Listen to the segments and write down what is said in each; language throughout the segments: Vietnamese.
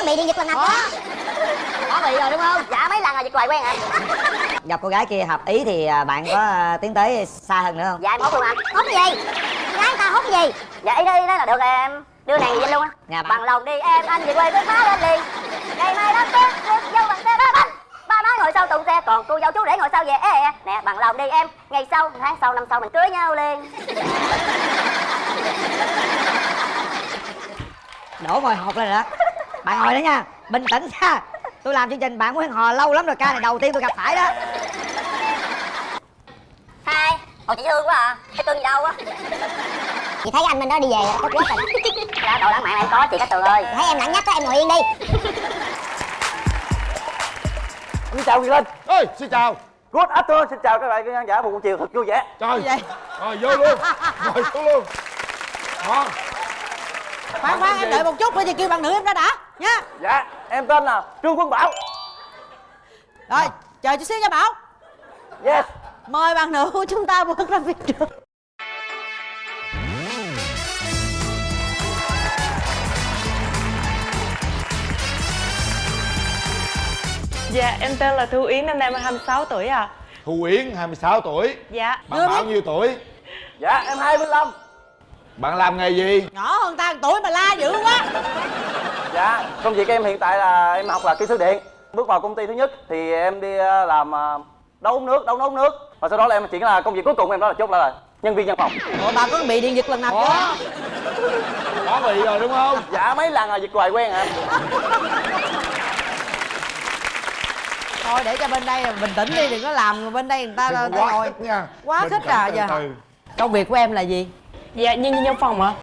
bị điện giật lần nào có bị rồi đúng không? dạ mấy lần rồi giật hoài quen hả? Gặp cô gái kia hợp ý thì bạn có tiến tới xa hơn nữa không? dạ em hốt luôn anh. Hốt cái gì? Gái ta hốt cái gì? dạ ý đó là được em đưa nàng về Vinh luôn á. Dạ, bằng lòng đi em, anh về quê với má lên liền. Ngày mai đám cưới rước dâu bằng xe ba bánh, ba má ngồi sau tùng xe còn cô dâu chú rể ngồi sau về nè. Bằng lòng đi em, ngày sau tháng sau năm sau mình cưới nhau liền. Đổ mồi hột lên rồi đó. Bạn ngồi đó nha, bình tĩnh nha. Tôi làm chương trình bạn muốn hẹn hò lâu lắm rồi, ca này đầu tiên tôi gặp phải đó. Hai, hồi chị thương quá à, cái Tường gì đâu á. Chị thấy anh bên đó đi về rồi, cất rồi đó. Dạ đồ lãng mạn em có chị Cát Tường ơi. Thấy em nặng nhắc đó, em ngồi yên đi. Xin chào Quyền Linh. Ơi, xin chào. Good afternoon, xin chào các bạn khán giả một buổi chiều thật vui vẻ. Trời. Vậy? Rồi vô luôn. Ngồi xuống luôn. Ngon. Khoan em đợi một chút, bây giờ kêu bạn nữ em ra đã nha. Dạ, em tên là Trương Quân Bảo. Rồi, chờ chút xíu nha Bảo. Yes. Mời bạn nữ của chúng ta bước ra phía trước. Dạ, em tên là Thu Yến, năm nay em 26 tuổi à. Thu Yến, 26 tuổi. Dạ. Bạn bao nhiêu tuổi? Dạ, em 25. Bạn làm nghề gì? Nhỏ hơn ta 1 tuổi mà la dữ quá. Dạ, công việc em hiện tại là em học là kỹ sư điện. Bước vào công ty thứ nhất thì em đi làm đấu nấu nước. Và sau đó là em chuyển là công việc cuối cùng em đó là chốt lại là nhân viên văn phòng. Ủa bà có bị điện giật lần nào chưa? Có bị rồi đúng không? Dạ mấy lần rồi giật hoài quen hả? Thôi để cho bên đây bình tĩnh đi, đừng có làm bên đây người ta Quá ngồi. khích nha. Quá Bình khích tĩnh à từ giờ. từ. Công việc của em là gì? Dạ, nhân viên văn phòng ạ.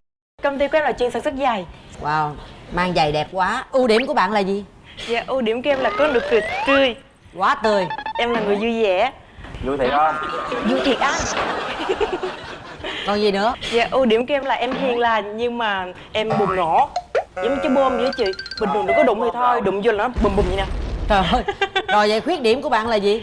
Công ty của em là chuyên sản xuất giày. Wow, mang giày đẹp quá. Ưu điểm của bạn là gì? Dạ, ưu điểm của em là có nụ cười tươi. Quá tươi. Em là người vui vẻ. Vui thiệt không? Vui thiệt anh. Còn gì nữa? Dạ, ưu điểm của em là em hiền lành nhưng mà em bùng nổ. Giống chứ bom vậy đó chị. Bình thường đừng có đụng thì thôi, đụng vô là nó bùm bùm vậy nè. Trời ơi. Rồi vậy khuyết điểm của bạn là gì?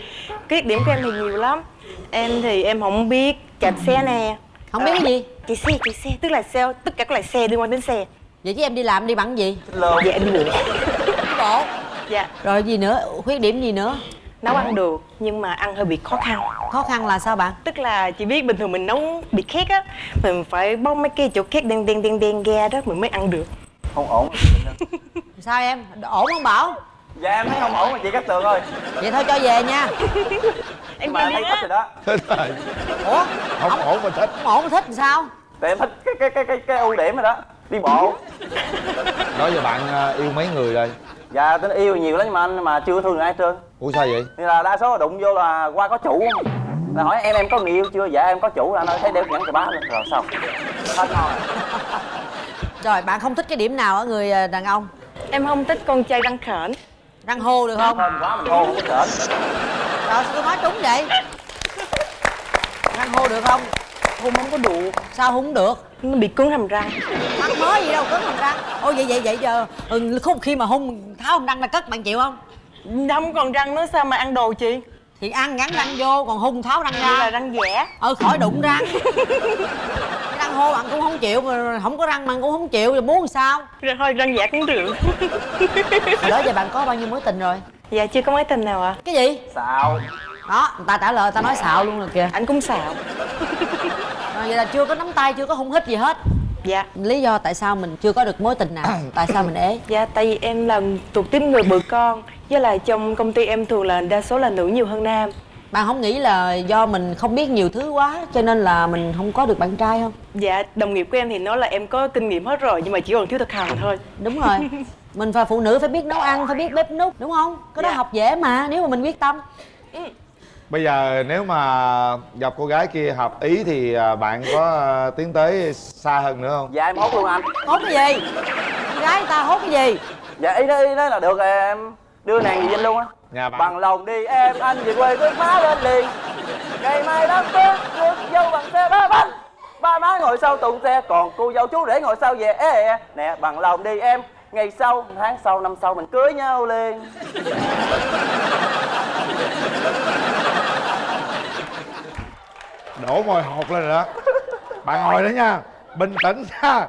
Khuyết điểm của em thì nhiều lắm. Em thì em không biết cạp xe nè. Không biết cái gì? Chị xe, tức là xe, tất cả các loại xe liên quan đến xe. Vậy chứ em đi làm đi bằng gì? Dạ, em đi bộ. Đi bộ. Dạ, Rồi gì nữa? Khuyết điểm gì nữa? nấu ăn được nhưng mà ăn hơi bị khó khăn. Khó khăn là sao bạn? Tức là chị biết bình thường mình nấu bị khét á, mình phải bóc mấy cái chỗ khét đen ra đó mình mới ăn được. Không ổn. Sao em? Ổn không Bảo? Dạ em thấy không ổn mà chị Cát Tường ơi. Vậy thôi cho về nha. Em Mà đi thấy thích á. rồi đó. Thích rồi. Ủa? Không ổn mà thích. Không ổn thích thì sao? Tại em thích cái ưu điểm rồi đó. Đi bộ. Đó giờ bạn yêu mấy người rồi? Dạ tính yêu nhiều lắm nhưng mà anh mà chưa thương ai hết trơn. Ủa sao vậy? Nên là đa số là đụng vô là qua có chủ. Là hỏi em có người yêu chưa? Dạ em có chủ. Anh ơi thấy đeo nhẫn cho bá lên rồi xong. Hết ngon. Rồi bạn không thích cái điểm nào ở người đàn ông? Em không thích con trai răng khểnh. Răng hô được không? Hên quá mình hô không có cỡ. Rồi sao tôi nói trúng vậy? Răng hô được không? Hôn không có đủ, Sao không được? nó bị cứng hàm răng. Mắc mới gì đâu cứng hàm răng. Ôi vậy giờ khi mà hung tháo hàm răng là cất bạn chịu không? Không còn răng nữa sao mà ăn đồ chị? Thì ăn gắn răng vô còn hung tháo răng Như ra. là răng vẽ. Khỏi đụng răng. Răng hô bạn cũng không chịu mà không có răng bạn cũng không chịu rồi muốn làm sao? Rồi thôi răng vẽ cũng được. Hồi đó giờ bạn có bao nhiêu mối tình rồi? Dạ chưa có mối tình nào ạ. Cái gì? Xạo. Đó người ta trả lời ta nói xạo luôn rồi kìa. Anh cũng xạo. Rồi vậy là chưa có nắm tay chưa có hung hít gì hết. Dạ. Lý do tại sao mình chưa có được mối tình nào? Tại sao mình ế? Dạ tại vì em là thuộc tiếp người bự con. Với lại trong công ty em thường là đa số là nữ nhiều hơn nam. Bạn không nghĩ là do mình không biết nhiều thứ quá cho nên là mình không có được bạn trai không? Dạ đồng nghiệp của em thì nói là em có kinh nghiệm hết rồi nhưng mà chỉ còn thiếu thực hành thôi. Đúng rồi. Mình phải phụ nữ phải biết nấu ăn, phải biết bếp núc đúng không? Cái đó Dạ. học dễ mà nếu mà mình quyết tâm. Bây giờ nếu mà gặp cô gái kia hợp ý thì bạn có tiến tới xa hơn nữa không? Dạ em hốt luôn anh. Hốt cái gì? Con gái người ta hốt cái gì? Dạ ý đó là được rồi em đưa nàng về Vinh luôn á. Nhà bạn. Bằng lòng đi em, anh về quê với má lên liền. Ngày mai đám cưới rước dâu bằng xe ba bánh, ba má ngồi sau tùng xe còn cô dâu chú rể ngồi sau về nè. Bằng lòng đi em, ngày sau tháng sau năm sau mình cưới nhau liền. Đổ mồi hột lên rồi đó. Bạn ngồi đó nha, bình tĩnh nha.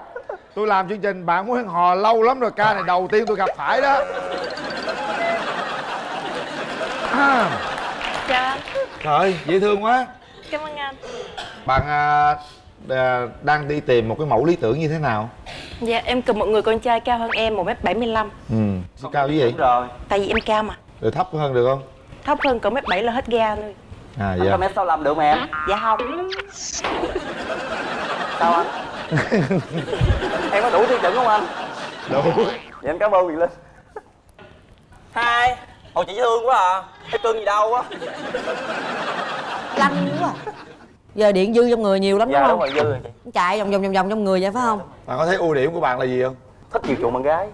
Tôi làm chương trình Bạn Muốn Hẹn Hò lâu lắm rồi, ca này đầu tiên tôi gặp phải đó. Chào anh. Trời, dễ thương quá. Cảm ơn anh. Bạn đang đi tìm một cái mẫu lý tưởng như thế nào? Dạ em cần một người con trai cao hơn em 1m75. Sao cao như vậy? Đúng rồi. Tại vì em cao mà. Rồi thấp hơn được không? Thấp hơn cỡ 1m7 là hết ga thôi. À Anh dạ. có 1m65 được mà em. Dạ không. Sao anh? Em có đủ tiêu chuẩn không anh? Đủ. Vậy em cảm ơn Quyền Linh. Hai. Ồ chị thương quá à. Cái cưng gì đâu á. Lanh quá. Giờ điện dư trong người nhiều lắm Dạ đúng đúng không? rồi, dư rồi chị. Chạy vòng trong người vậy phải không? Bạn có thấy ưu điểm của bạn là gì không? Thích chiều chuộng bạn gái.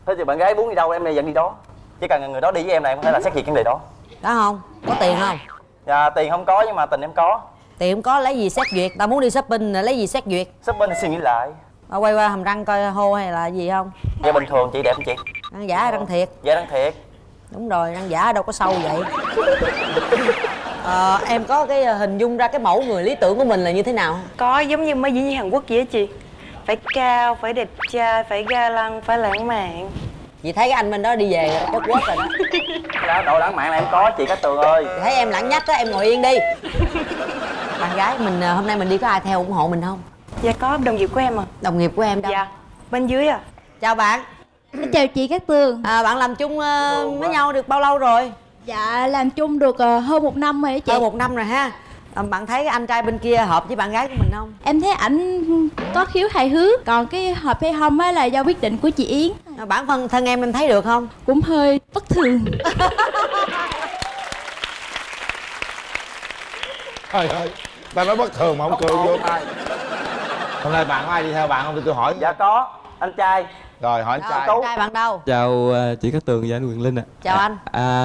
Thế thì bạn gái muốn đi đâu em này dẫn đi đó. Chỉ cần người đó đi với em này em có thể là xét duyệt vấn đề đó. Đó không? Có tiền không? Dạ tiền không có nhưng mà tình em có. Tiền không có lấy gì xét duyệt? Tao muốn đi shopping lấy gì xét duyệt? Shopping suy nghĩ lại. Quay qua hàm răng coi hô hay là gì không? Dạ bình thường chị đẹp không chị? Răng giả hay răng thiệt? Dạ đang thiệt. Đúng rồi, răng giả đâu có sâu vậy. Em có cái hình dung ra cái mẫu người lý tưởng của mình là như thế nào không? Có giống như mấy diễn viên Hàn Quốc vậy á chị. Phải cao, phải đẹp trai, phải ga lăng, phải lãng mạn. Chị thấy cái anh bên đó đi về rồi, bớt quớt rồi đó. Đó, đồ lãng mạn là em có chị Cát Tường ơi. Chị thấy em lãng nhách á, em ngồi yên đi. Bạn gái mình hôm nay mình đi có ai theo ủng hộ mình không? Dạ có, đồng nghiệp của em à. Đồng nghiệp của em đâu? Dạ, bên dưới à. Chào bạn. Chào chị Cát Tường. Bạn làm chung với nhau được bao lâu rồi? Dạ làm chung được hơn 1 năm rồi đó chị. Hơn 1 năm rồi ha. Bạn thấy anh trai bên kia hợp với bạn gái của mình không? Em thấy ảnh có khiếu hài hước. Còn cái hợp hay không á là do quyết định của chị Yến. Bản thân em thấy được không? Cũng hơi bất thường. Trời ơi, ta nói bất thường mà không cười vô tai. Hôm nay bạn có ai đi theo bạn không thì tôi hỏi. Dạ có, anh trai. Rồi hỏi anh trai. Anh trai bạn đâu? Chào chị Cát Tường và anh Quyền Linh ạ. Chào anh.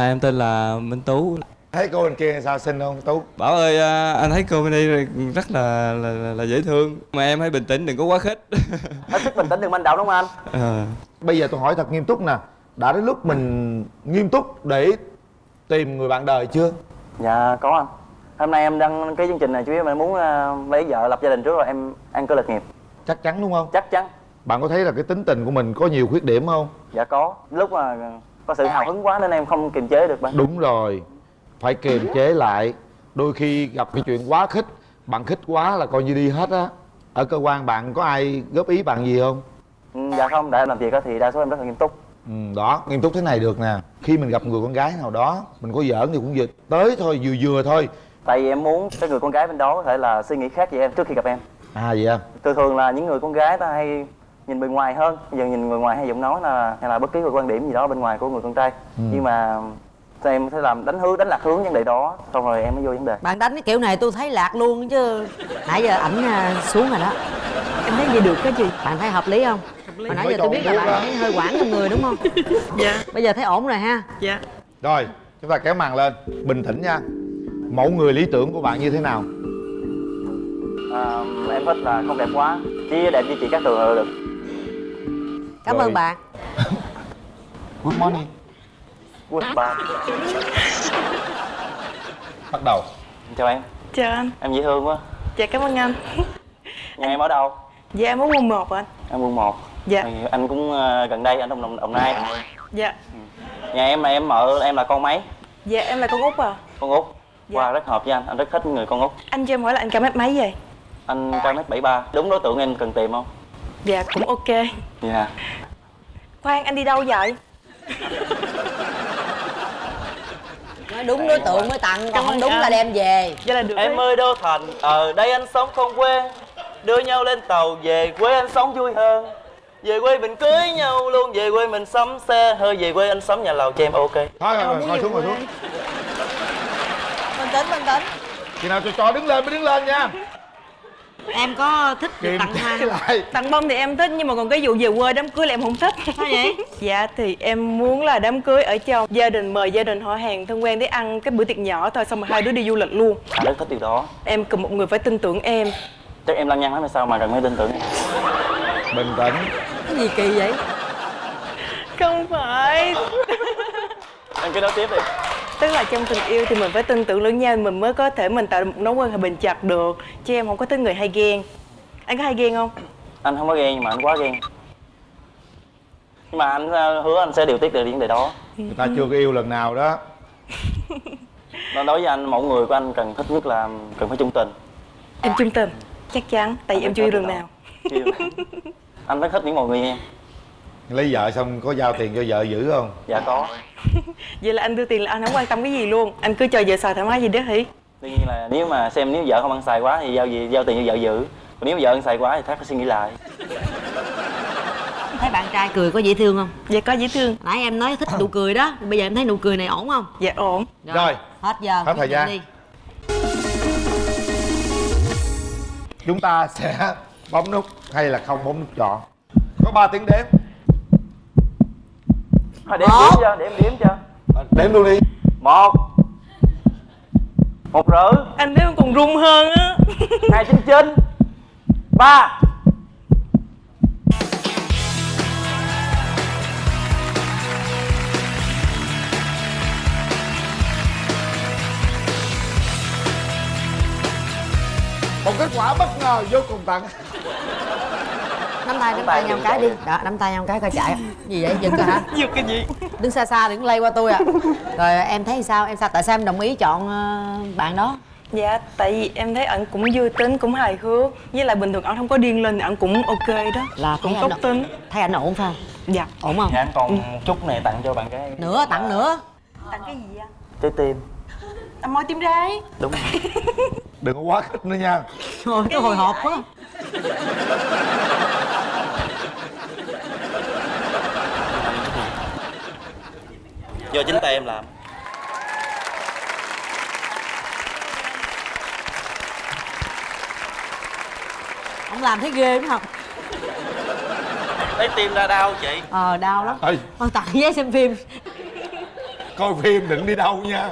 Em tên là Minh Tú. Thấy cô bên kia sao xinh không Tú? Bảo ơi, anh thấy cô bên đây rất là dễ thương. Mà em hãy bình tĩnh, đừng có quá khích. Hết sức bình tĩnh đừng manh động đúng không anh? Bây giờ tôi hỏi thật nghiêm túc nè. Đã đến lúc mình nghiêm túc để tìm người bạn đời chưa? Dạ có anh. Hôm nay em đăng cái chương trình này chủ yếu em muốn lấy vợ lập gia đình trước rồi em ăn cơ lập nghiệp. Chắc chắn đúng không? Chắc chắn. Bạn có thấy là cái tính tình của mình có nhiều khuyết điểm không? Dạ có. Lúc mà có sự hào hứng quá nên em không kiềm chế được bạn. Đúng rồi, phải kiềm chế lại. Đôi khi gặp cái chuyện quá khích, bạn khích quá là coi như đi hết á. Ở cơ quan bạn có ai góp ý bạn gì không? Dạ không, để em làm việc đó thì đa số em rất là nghiêm túc. Đó, nghiêm túc thế này được nè. Khi mình gặp người con gái nào đó, mình có giỡn thì cũng vừa tới thôi, vừa vừa thôi. Tại vì em muốn cái người con gái bên đó có thể là suy nghĩ khác về em trước khi gặp em. À vậy à? Thường là những người con gái ta hay nhìn bề ngoài hơn. Bây giờ nhìn bề ngoài hay giọng nói hay là bất kỳ một quan điểm gì đó bên ngoài của người con trai. Nhưng mà em sẽ làm đánh lạc hướng vấn đề đó, xong rồi em mới vô vấn đề. Bạn đánh cái kiểu này tôi thấy lạc luôn chứ. Nãy giờ ảnh xuống rồi đó. Em thấy vậy được cái gì? Bạn thấy hợp lý không? Hồi nãy giờ tôi biết là bạn thấy hơi quảng trong người đúng không? Dạ. Bây giờ thấy ổn rồi ha. Dạ. Rồi, chúng ta kéo màn lên. Bình tĩnh nha. Mẫu người lý tưởng của bạn như thế nào? Em thích là không đẹp quá, chỉ đẹp như chị Cát Tường là được. Cảm Rồi. ơn bạn. Good morning. Goodbye. Bắt đầu. Chào em. Chào anh. Em dễ thương quá. Dạ cảm ơn anh. Nhà em ở đâu? Dạ em ở quận 1 anh. Em quận 1. Dạ. Thì anh cũng gần đây, anh trong Đồng Nai. Dạ. Nhà em là em là con mấy? Dạ em là con út à. Con út. Dạ. Wow, rất hợp với anh rất thích người con út. Anh cho em hỏi là anh cao mét mấy vậy? Anh cao mét 73. Đúng đối tượng em cần tìm không? Dạ cũng ok. Dạ. Khoan anh đi đâu vậy? Nói đúng đối tượng mới tặng, còn Cảm không ơn đúng anh. là đem về. Dạ là được. Em ơi Đô Thành, ở đây anh sống không quê. Đưa nhau lên tàu về quê anh sống vui hơn. Về quê mình cưới nhau luôn, về quê mình sắm xe hơi, về quê anh sắm nhà lầu cho em ok. Thôi, ngồi xuống, ngồi xuống. Bình tĩnh. Khi nào cho đứng lên mới đứng lên nha. Em có thích được Kiềm tặng hoa chế không? lại. Tặng bông thì em thích nhưng mà còn cái vụ về quê đám cưới là em không thích. Sao vậy? Dạ thì em muốn là đám cưới ở trong gia đình, mời gia đình họ hàng thân quen để ăn cái bữa tiệc nhỏ thôi, xong rồi hai đứa đi du lịch luôn. Anh rất thích điều đó. Em cần một người phải tin tưởng em. Chắc em lăng nhăng lắm hay sao mà cần phải tin tưởng em. Bình tĩnh. Cái gì kỳ vậy? Không phải. Anh cứ nói tiếp đi. Tức là trong tình yêu thì mình phải tin tưởng lẫn nhau, mình mới có thể mình tạo được một mối quan hệ bền chặt được. Chứ em không có thích người hay ghen. Anh có hay ghen không? Anh không có ghen nhưng mà anh quá ghen. Nhưng mà anh hứa anh sẽ điều tiết được vấn đề đó. Người ta chưa có yêu lần nào đó. Nó đối với anh, mẫu người của anh cần thích nhất là cần phải trung tình. Em trung tình. Chắc chắn, tại vì em chưa yêu lần nào. Chưa. Anh rất thích những mọi người em. Lấy vợ xong có giao tiền cho vợ giữ không? Dạ có. Vậy là anh đưa tiền là anh không quan tâm cái gì luôn. Anh cứ cho vợ xài thoải mái gì đó hỉ. Tuy nhiên là nếu vợ không ăn xài quá thì giao tiền cho vợ giữ. Còn nếu vợ ăn xài quá thì thác phải suy nghĩ lại. Thấy bạn trai cười có dễ thương không? Dạ có dễ thương. Nãy em nói thích nụ cười đó, bây giờ em thấy nụ cười này ổn không? Dạ ổn. Rồi. Hết giờ. Hết thời gian. Đi. Chúng ta sẽ bấm nút hay là không bấm nút chọn. Có 3 tiếng đếm. Thôi để em đếm cho, để em đếm cho. Đếm luôn đi. 1 1,5. Anh thấy em còn run hơn á. 2,99. 3. Một kết quả bất ngờ vô cùng tận. Nắm tay nhau một cái đi. Đó, nắm tay nhau một cái coi chạy. Gì vậy, dừng coi hả? Dừng cái gì? Đứng xa xa đừng lây qua tôi à. Rồi em thấy sao? Tại sao em đồng ý chọn bạn đó? Dạ, tại vì em thấy ảnh cũng vui tính, cũng hài hước. Với lại bình thường ảnh không có điên lên thì ảnh cũng ok đó. Là cũng tốt tính. Thấy anh ổn phải không? Dạ. Ổn không? Dạ anh còn một chút này tặng cho bạn cái. Nữa, tặng nữa. Tặng cái gì anh? Trái tim. Anh môi tim rái. Đúng rồi. Đừng có quá khích nữa nha. Trời, cái hồi hộp quá. Do chính tay em làm. Ông làm thấy ghê đúng không? Lấy tim ra đau chị. Đau lắm. Ê, Thôi tặng vé xem phim. coi phim đừng đi đâu nha.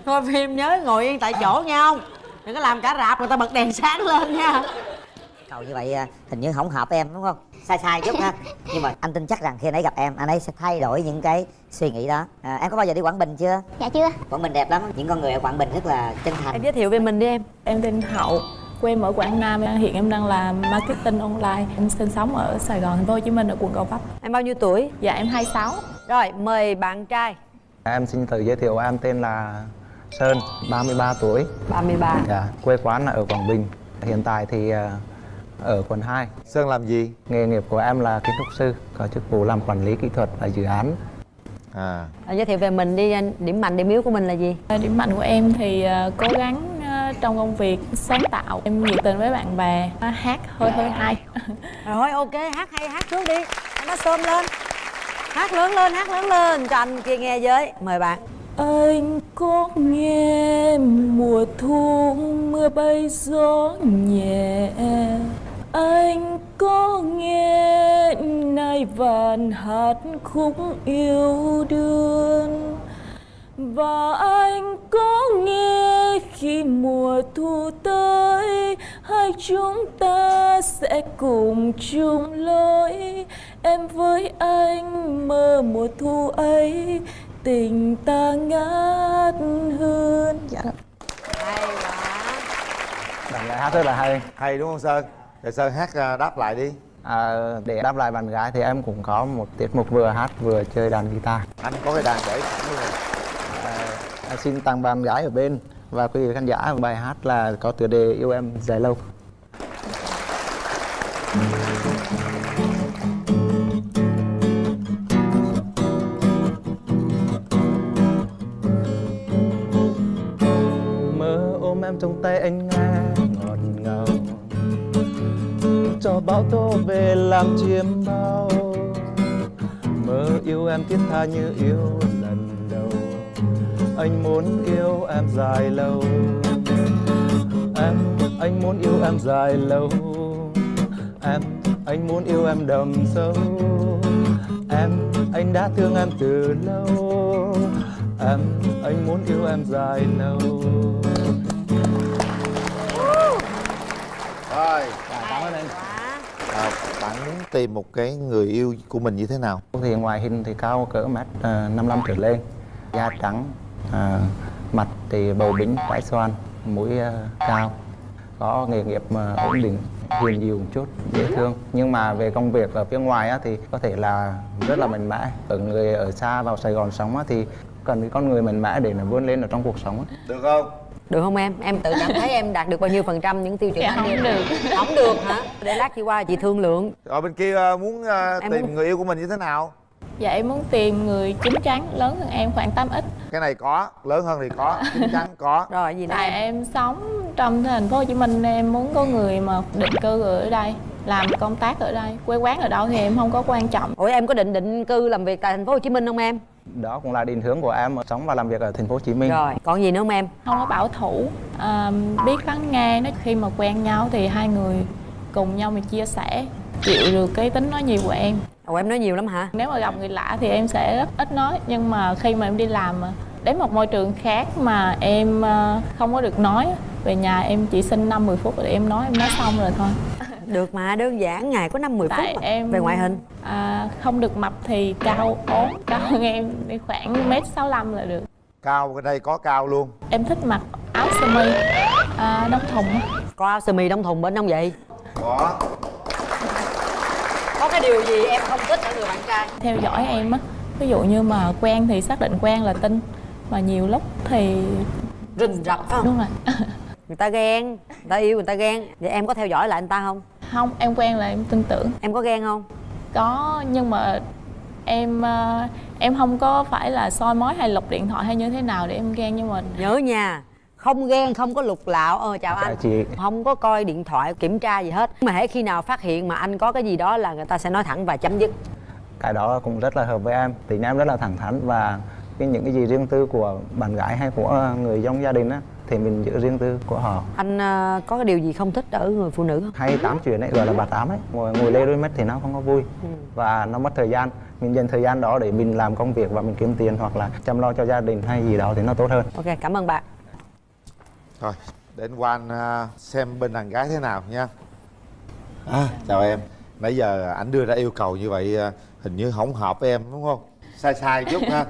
Coi phim nhớ ngồi yên tại chỗ nha ông. Đừng có làm cả rạp người ta bật đèn sáng lên nha. Cậu như vậy hình như không hợp em đúng không? Sai chút ha. Nhưng mà anh tin chắc rằng khi nãy gặp em, anh ấy sẽ thay đổi những cái suy nghĩ đó. Em có bao giờ đi Quảng Bình chưa? Dạ chưa. Quảng Bình đẹp lắm, những con người ở Quảng Bình rất là chân thành. Em giới thiệu về mình đi em. Em tên Hậu, quê em ở Quảng Nam. Hiện em đang làm marketing online. Em sinh sống ở Sài Gòn, thành phố Hồ Chí Minh, ở quận Gò Vấp. Em bao nhiêu tuổi? Dạ em 26. Rồi mời bạn trai. Em xin tự giới thiệu, em tên là Sơn, 33 tuổi. 33. Dạ, quê quán là ở Quảng Bình. Hiện tại thì ở quận 2. Sơn làm gì? Nghề nghiệp của em là kiến trúc sư, có chức vụ làm quản lý kỹ thuật và dự án. Giới thiệu về mình đi anh. Điểm mạnh, điểm yếu của mình là gì? Điểm mạnh của em thì cố gắng trong công việc sáng tạo. Em nhiệt tình với bạn bè, hát hơi hay. Rồi ok, hát hay, hát trước đi. Anh nó xôm lên. Hát lớn lên cho anh kia nghe với. Mời bạn. Anh có nghe mùa thu mưa bay gió nhẹ, anh có nghe nai vàng hát khúc yêu đương, và anh có nghe khi mùa thu tới hai chúng ta sẽ cùng chung lối. Em với anh mơ mùa thu ấy, tình ta ngát hương. Dạ. Hay quá. Bạn gái hát rất là hay. Hay đúng không Sơn? Để Sơn hát đáp lại đi. Để đáp lại bạn gái thì em cũng có một tiết mục vừa hát vừa chơi đàn guitar. Anh có cái đàn để sẵn luôn rồi. Em xin tặng bạn gái ở bên và quý vị khán giả bài hát là có tựa đề Yêu Em Dài Lâu. Mơ ôm em trong tay anh nghe ngọt ngào, cho bão tố về làm chiêm bao. Mơ yêu em thiết tha như yêu lần đầu, anh muốn yêu em dài lâu. Anh muốn yêu em dài lâu. Anh muốn yêu em đậm sâu. Anh đã thương em từ lâu. Anh muốn yêu em dài lâu. Rồi, Cảm ơn anh. bạn muốn tìm một cái người yêu của mình như thế nào? Thì ngoại hình thì cao cỡ mét 55 trở lên, da trắng, mặt thì bầu bĩnh, trái xoan, mũi cao, có nghề nghiệp ổn định, hiền dịu một chút, dễ thương. Nhưng mà về công việc ở phía ngoài á, thì có thể là rất là mạnh mẽ. Ở người ở xa vào Sài Gòn sống á, thì cần cái con người mạnh mẽ để nó vươn lên ở trong cuộc sống á. Được không? Được không em? Em tự cảm thấy em đạt được bao nhiêu phần trăm những tiêu chuẩn Dạ anh không yêu? được. Không được hả? Để lát chị qua chị thương lượng. Ở bên kia muốn tìm muốn- người yêu của mình như thế nào? Dạ em muốn tìm người chín chắn lớn hơn em khoảng 8x. Cái này có, lớn hơn thì có, chín chắn có. Rồi gì nữa Tại em? em sống trong thành phố Hồ Chí Minh, em muốn có người mà định cư ở đây, làm công tác ở đây. Quê quán ở đâu thì em không có quan trọng. Ủa em có định cư làm việc tại thành phố Hồ Chí Minh không em? Đó cũng là định hướng của em sống và làm việc ở thành phố Hồ Chí Minh. Rồi, còn gì nữa không em? Không có bảo thủ, biết lắng nghe. Nó khi mà quen nhau thì hai người cùng nhau mà chia sẻ, chịu được cái tính nói nhiều của em. Ủa em nói nhiều lắm hả? Nếu mà gặp người lạ thì em sẽ rất ít nói, nhưng mà khi mà em đi làm đến một môi trường khác mà em không có được nói, về nhà em chỉ xin 5-10 phút để em nói xong rồi thôi. Được mà, đơn giản, ngày có 5-10 phút Tại mà. em Về ngoại hình? Không được mập thì cao ốm, cao hơn em đi khoảng 1m65 là được. Cao cái đây có cao luôn. Em thích mặc áo sơ mi đóng thùng á. Có áo sơ mi đóng thùng bên không vậy? Có. Có cái điều gì em không thích ở người bạn trai? Theo dõi em á, ví dụ như mà quen thì xác định quen là tin, mà nhiều lúc thì Rình rập phải không? đúng rồi. Người ta ghen, người ta yêu người ta ghen. Vậy em có theo dõi lại anh ta không? Không, em quen là em tin tưởng. Em có ghen không? Có, nhưng mà em không có phải là soi mói hay lục điện thoại hay như thế nào để em ghen, nhưng mà Nhớ nha, không ghen, không có lục lạo. Chào anh. chị. Không có coi điện thoại kiểm tra gì hết. Mà hễ khi nào phát hiện mà anh có cái gì đó là người ta sẽ nói thẳng và chấm dứt. Cái đó cũng rất là hợp với em. Tính em rất là thẳng thắn và những cái gì riêng tư của bạn gái hay của người trong gia đình á thì mình giữ riêng tư của họ. Anh có cái điều gì không thích ở người phụ nữ không? Hay tám chuyện ấy, gọi là bà tám ấy, ngồi lê đôi mắt thì nó không có vui. Và nó mất thời gian. Mình dành thời gian đó để mình làm công việc và mình kiếm tiền hoặc là chăm lo cho gia đình hay gì đó thì nó tốt hơn. Ok, cảm ơn bạn. Rồi, để anh qua anh xem bên đàn gái thế nào nha. Chào em. Nãy giờ ảnh đưa ra yêu cầu như vậy hình như không hợp với em đúng không? Sai sai chút ha.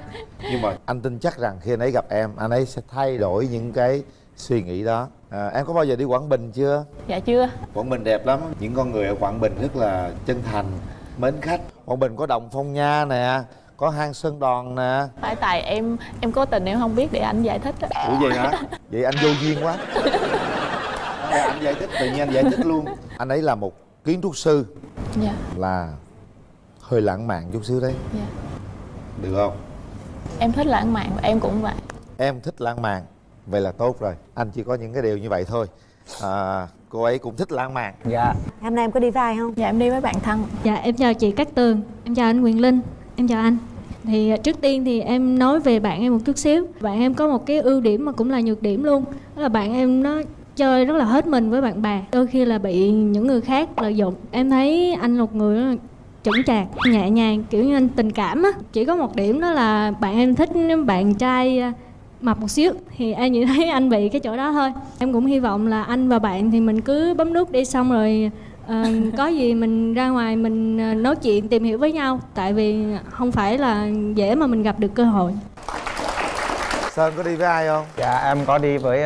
Nhưng mà anh tin chắc rằng khi anh ấy gặp em, anh ấy sẽ thay đổi những cái suy nghĩ đó. Em có bao giờ đi Quảng Bình chưa? dạ chưa. Quảng Bình đẹp lắm. Những con người ở Quảng Bình rất là chân thành, mến khách. Quảng Bình có Đồng Phong Nha nè, có hang Sơn Đoòng nè. Tại em cố tình em không biết để anh giải thích á. Ủa vậy hả? Vậy anh vô duyên quá. Anh giải thích, tự nhiên anh giải thích luôn. Anh ấy là một kiến trúc sư, Dạ. là hơi lãng mạn chút xíu đấy. Dạ. Được không? Em thích lãng mạn và em cũng vậy. Em thích lãng mạn, vậy là tốt rồi. Anh chỉ có những cái điều như vậy thôi. Cô ấy cũng thích lãng mạn. Dạ. Hôm nay em có đi với ai không? Dạ em đi với bạn thân. Dạ em chào chị Cát Tường, em chào anh Quyền Linh, em chào anh. Thì trước tiên thì em nói về bạn em một chút xíu. Bạn em có một cái ưu điểm mà cũng là nhược điểm luôn. Đó là bạn em nó chơi rất là hết mình với bạn bè. Đôi khi là bị những người khác lợi dụng. Em thấy anh là một người rất là chững chạc, nhẹ nhàng, kiểu như anh tình cảm á. Chỉ có một điểm đó là bạn em thích bạn trai mập một xíu. Thì em chỉ thấy anh bị cái chỗ đó thôi. Em cũng hy vọng là anh và bạn thì mình cứ bấm nút đi, xong rồi có gì mình ra ngoài mình nói chuyện tìm hiểu với nhau. Tại vì không phải là dễ mà mình gặp được cơ hội. Sơn có đi với ai không? Dạ em có đi với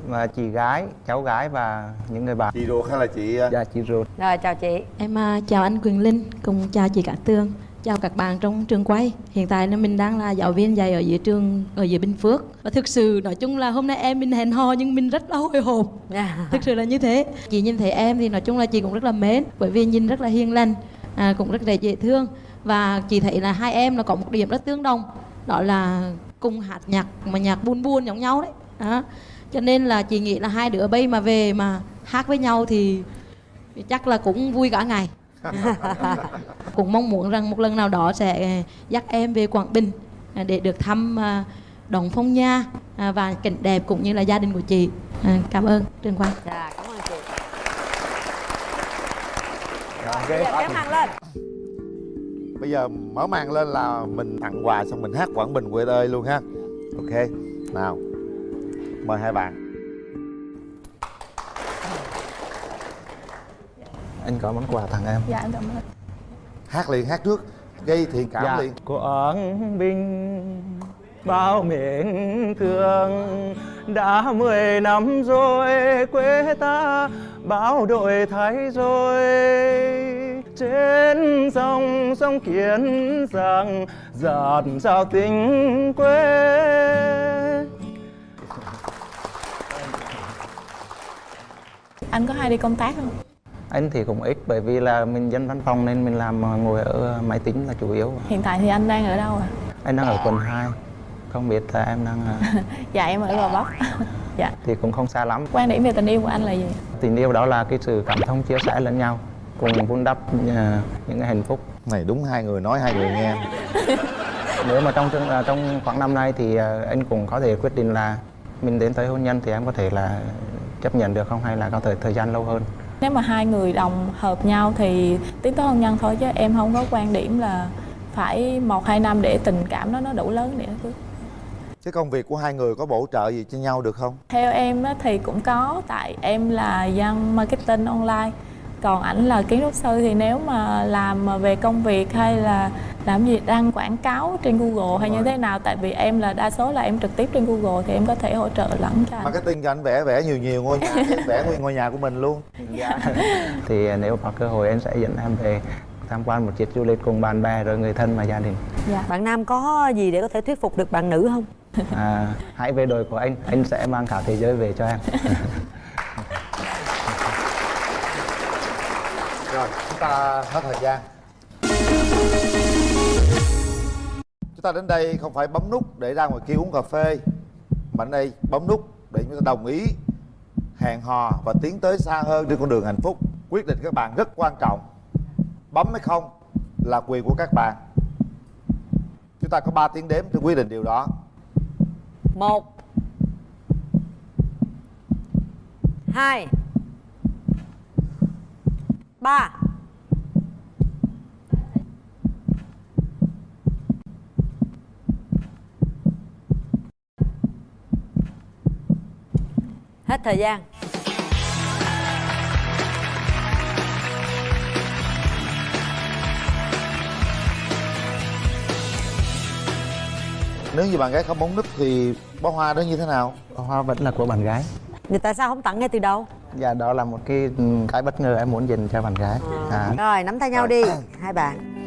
mà chị gái, cháu gái và những người bạn. Chị ruột hay là chị? Dạ chị ruột. Rồi chào chị. Em chào anh Quyền Linh, cùng chào chị Cát Tường, chào các bạn trong trường quay. Hiện tại là mình đang là giáo viên dạy ở dưới trường ở dưới Bình Phước. Và thực sự nói chung là hôm nay mình hẹn hò nhưng mình rất là hồi hộp. Thực sự là như thế. Chị nhìn thấy em thì nói chung là chị cũng rất là mến, bởi vì nhìn rất là hiền lành, cũng rất là dễ thương. Và chị thấy là hai em là có một điểm rất tương đồng, đó là cùng hát nhạc mà nhạc buồn buồn giống nhau đấy. Đó. Cho nên là chị nghĩ là hai đứa bây mà về mà hát với nhau thì chắc là cũng vui cả ngày. Cũng mong muốn rằng một lần nào đó sẽ dắt em về Quảng Bình để được thăm Đồng Phong Nha và cảnh đẹp cũng như là gia đình của chị. Cảm ơn Trường Quang. Dạ, cảm ơn chị. Rồi, Bây giờ kéo màn lên. Bây giờ mở màn lên là mình tặng quà xong mình hát Quảng Bình quê ơi luôn ha. Ok, nào. Mời hai bạn. Anh có món quà tặng em. Dạ em cảm ơn. Hát liền, hát trước, gây thiện cảm Dạ. liền. Quảng Bình bao miền thương, đã 10 năm rồi quê ta bão đổi thay rồi. Trên dòng sông Kiến Giang dạt dào tình quê. Anh có hay đi công tác không? Anh thì cũng ít, bởi vì là mình dân văn phòng nên mình làm ngồi ở máy tính là chủ yếu. Hiện tại thì anh đang ở đâu à? Anh đang ở quận 2. Không biết là em đang... Dạ em ở Gò Vấp. Dạ. Thì cũng không xa lắm. Quan điểm về tình yêu của anh là gì? Tình yêu đó là cái sự cảm thông chia sẻ lẫn nhau, cùng vun đắp những cái hạnh phúc. Này đúng hai người nói hai người nghe. Nếu mà trong khoảng năm nay thì anh cũng có thể quyết định là mình đến tới hôn nhân thì em có thể là chấp nhận được không, hay là có thể thời gian lâu hơn. Nếu mà hai người đồng hợp nhau thì tiến tới hôn nhân thôi, chứ em không có quan điểm là phải 1-2 năm để tình cảm nó đủ lớn để chứ. Cái công việc của hai người có bổ trợ gì cho nhau được không? Theo em á, thì cũng có, tại em là dân marketing online, còn ảnh là kiến trúc sư, thì nếu mà làm về công việc hay là làm gì đăng quảng cáo trên Google hay như thế nào, tại vì em là đa số là em trực tiếp trên Google thì em có thể hỗ trợ lẫn cho anh. Marketing cho anh vẽ nhiều ngôi nhà, vẽ nguyên ngôi nhà của mình luôn. Dạ. Thì nếu có cơ hội em sẽ dẫn em về tham quan một chuyến du lịch cùng bạn bè rồi người thân và gia đình. Dạ. Bạn nam có gì để có thể thuyết phục được bạn nữ không? Hãy về đội của anh sẽ mang cả thế giới về cho em. Rồi, chúng ta hết thời gian. Chúng ta đến đây không phải bấm nút để ra ngoài kia uống cà phê, mà ở đây bấm nút để chúng ta đồng ý hẹn hò và tiến tới xa hơn trên con đường hạnh phúc. Quyết định các bạn rất quan trọng. Bấm hay không là quyền của các bạn. Chúng ta có 3 tiếng đếm để quyết định điều đó. 1 2 3. Hết thời gian. Nếu như bạn gái không bấm nút thì bó hoa đó như thế nào? Bó hoa vẫn là của bạn gái. Người tại sao không tặng ngay từ đầu? Dạ, đó là một cái bất ngờ em muốn dành cho bạn gái. Rồi, nắm tay nhau đi, hai bạn.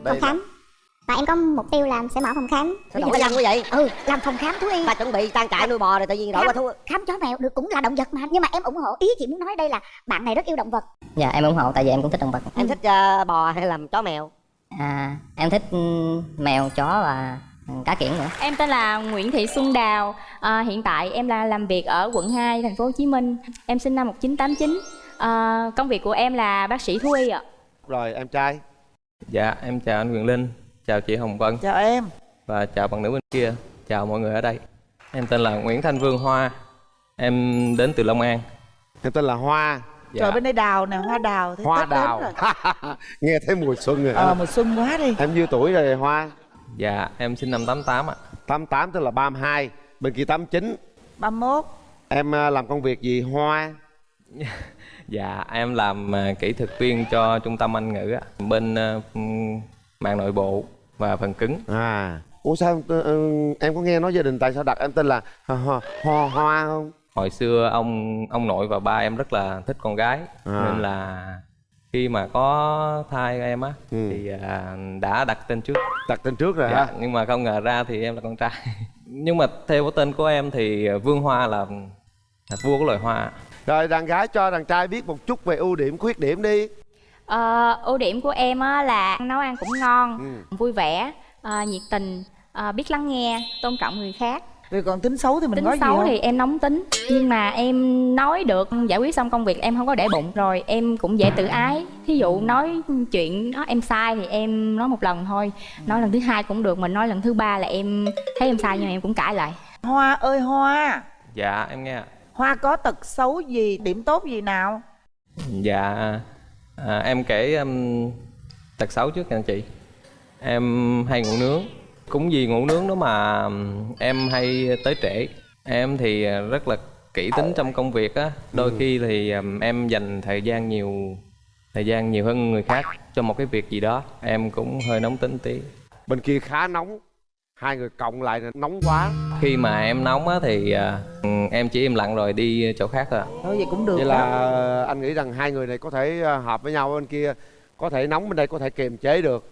Phòng khám. Và em có mục tiêu là sẽ mở phòng khám. Sao đổi văn quá vậy? Làm phòng khám thú y. Ta chuẩn bị trang trại nuôi bò rồi tự nhiên đổi qua thú. Khám chó mèo được cũng là động vật mà. Nhưng mà em ủng hộ, ý chị muốn nói đây là bạn này rất yêu động vật. Dạ em ủng hộ, tại vì em cũng thích động vật. Em thích bò hay là chó mèo? Em thích mèo, chó và cá kiển nữa. Em tên là Nguyễn Thị Xuân Đào. Hiện tại em là làm việc ở quận 2, thành phố Hồ Chí Minh. Em sinh năm 1989. Công việc của em là bác sĩ thú y ạ. Rồi em trai. Dạ em chào anh Quyền Linh, chào chị Hồng Vân. Chào em. Và chào bạn nữ bên kia, chào mọi người ở đây. Em tên là Nguyễn Thanh Vương Hoa. Em đến từ Long An. Em tên là Hoa. Dạ. Trời, bên đây đào nè, hoa đào. Hoa đào. Nghe thấy mùi xuân rồi. Mùa xuân quá đi. Em nhiêu tuổi rồi Hoa? Dạ em sinh năm 88 ạ. 88 tức là 32. Bên kia 89. 31. Em làm công việc gì Hoa? Dạ em làm kỹ thuật viên cho trung tâm Anh ngữ bên mạng nội bộ và phần cứng. Ủa sao em có nghe nói gia đình tại sao đặt em tên là Hoa không? Hồi xưa ông nội và ba em rất là thích con gái, nên là khi mà có thai em á thì đã đặt tên trước. Đặt tên trước rồi hả? Nhưng mà không ngờ ra thì em là con trai. Nhưng mà theo cái tên của em thì Vương Hoa là vua của loài hoa. Rồi đàn gái cho đàn trai biết một chút về ưu điểm khuyết điểm đi. Ưu điểm của em á là nấu ăn cũng ngon, vui vẻ, nhiệt tình, biết lắng nghe, tôn trọng người khác. Rồi còn tính xấu thì mình tính có gì xấu không? Thì em nóng tính, nhưng mà em nói được, giải quyết xong công việc em không có để bụng. Rồi em cũng dễ tự ái. Thí dụ nói chuyện đó em sai thì em nói một lần thôi, nói lần thứ hai cũng được, mình nói lần thứ ba là em thấy em sai nhưng mà em cũng cãi lại. Hoa ơi Hoa. Dạ em nghe. Hoa có tật xấu gì, điểm tốt gì nào? Dạ em kể tật xấu trước nha chị. Em hay ngủ nướng. Cũng vì ngủ nướng đó mà em hay tới trễ. Em thì rất là kỹ tính trong công việc á. Đôi khi thì em dành thời gian nhiều hơn người khác cho một cái việc gì đó. Em cũng hơi nóng tính tí. Bên kia khá nóng, hai người cộng lại là nóng quá. Khi mà em nóng á thì em chỉ im lặng rồi đi chỗ khác thôi ạ. Thôi vậy cũng được. Vậy là anh nghĩ rằng hai người này có thể hợp với nhau, bên kia có thể nóng, bên đây có thể kiềm chế được.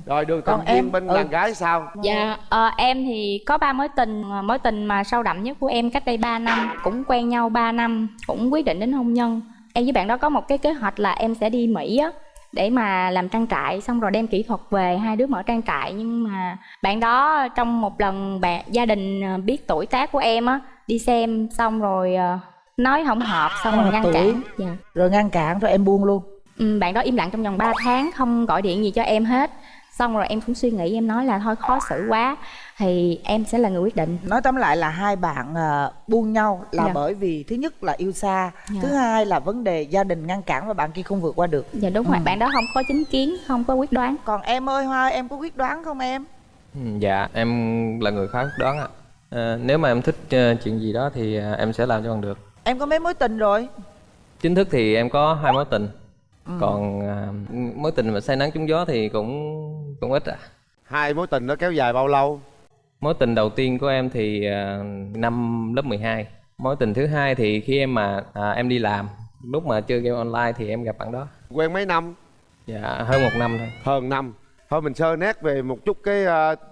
Rồi đường tình duyên bên đàn gái sao? Dạ em thì có 3 mối tình mà sâu đậm nhất của em cách đây 3 năm, cũng quen nhau 3 năm, cũng quyết định đến hôn nhân. Em với bạn đó có một cái kế hoạch là em sẽ đi Mỹ á để mà làm trang trại, xong rồi đem kỹ thuật về, hai đứa mở trang trại. Nhưng mà bạn đó trong một lần gia đình biết tuổi tác của em á, đi xem xong rồi nói không hợp, xong rồi ngăn cản. Dạ. Rồi ngăn cản rồi em buông luôn. Bạn đó im lặng trong vòng 3 tháng không gọi điện gì cho em hết. Xong rồi em cũng suy nghĩ, em nói là thôi khó xử quá thì em sẽ là người quyết định. Nói tóm lại là hai bạn buông nhau là Dạ. bởi vì thứ nhất là yêu xa, Dạ. thứ hai là vấn đề gia đình ngăn cản và bạn kia không vượt qua được. Dạ đúng rồi, bạn đó không có chính kiến, không có quyết đoán. Còn em ơi Hoa, em có quyết đoán không em? Dạ em là người khá quyết đoán ạ. Nếu mà em thích chuyện gì đó thì em sẽ làm cho bằng được. Em có mấy mối tình rồi? Chính thức thì em có 2 mối tình. Còn mối tình mà say nắng trúng gió thì cũng ít ạ. Hai mối tình đó kéo dài bao lâu? Mối tình đầu tiên của em thì năm lớp 12. Mối tình thứ hai thì khi em đi làm, lúc mà chơi game online thì em gặp bạn đó. Quen mấy năm? Dạ hơn 1 năm thôi. Hơn năm. Thôi mình sơ nét về một chút cái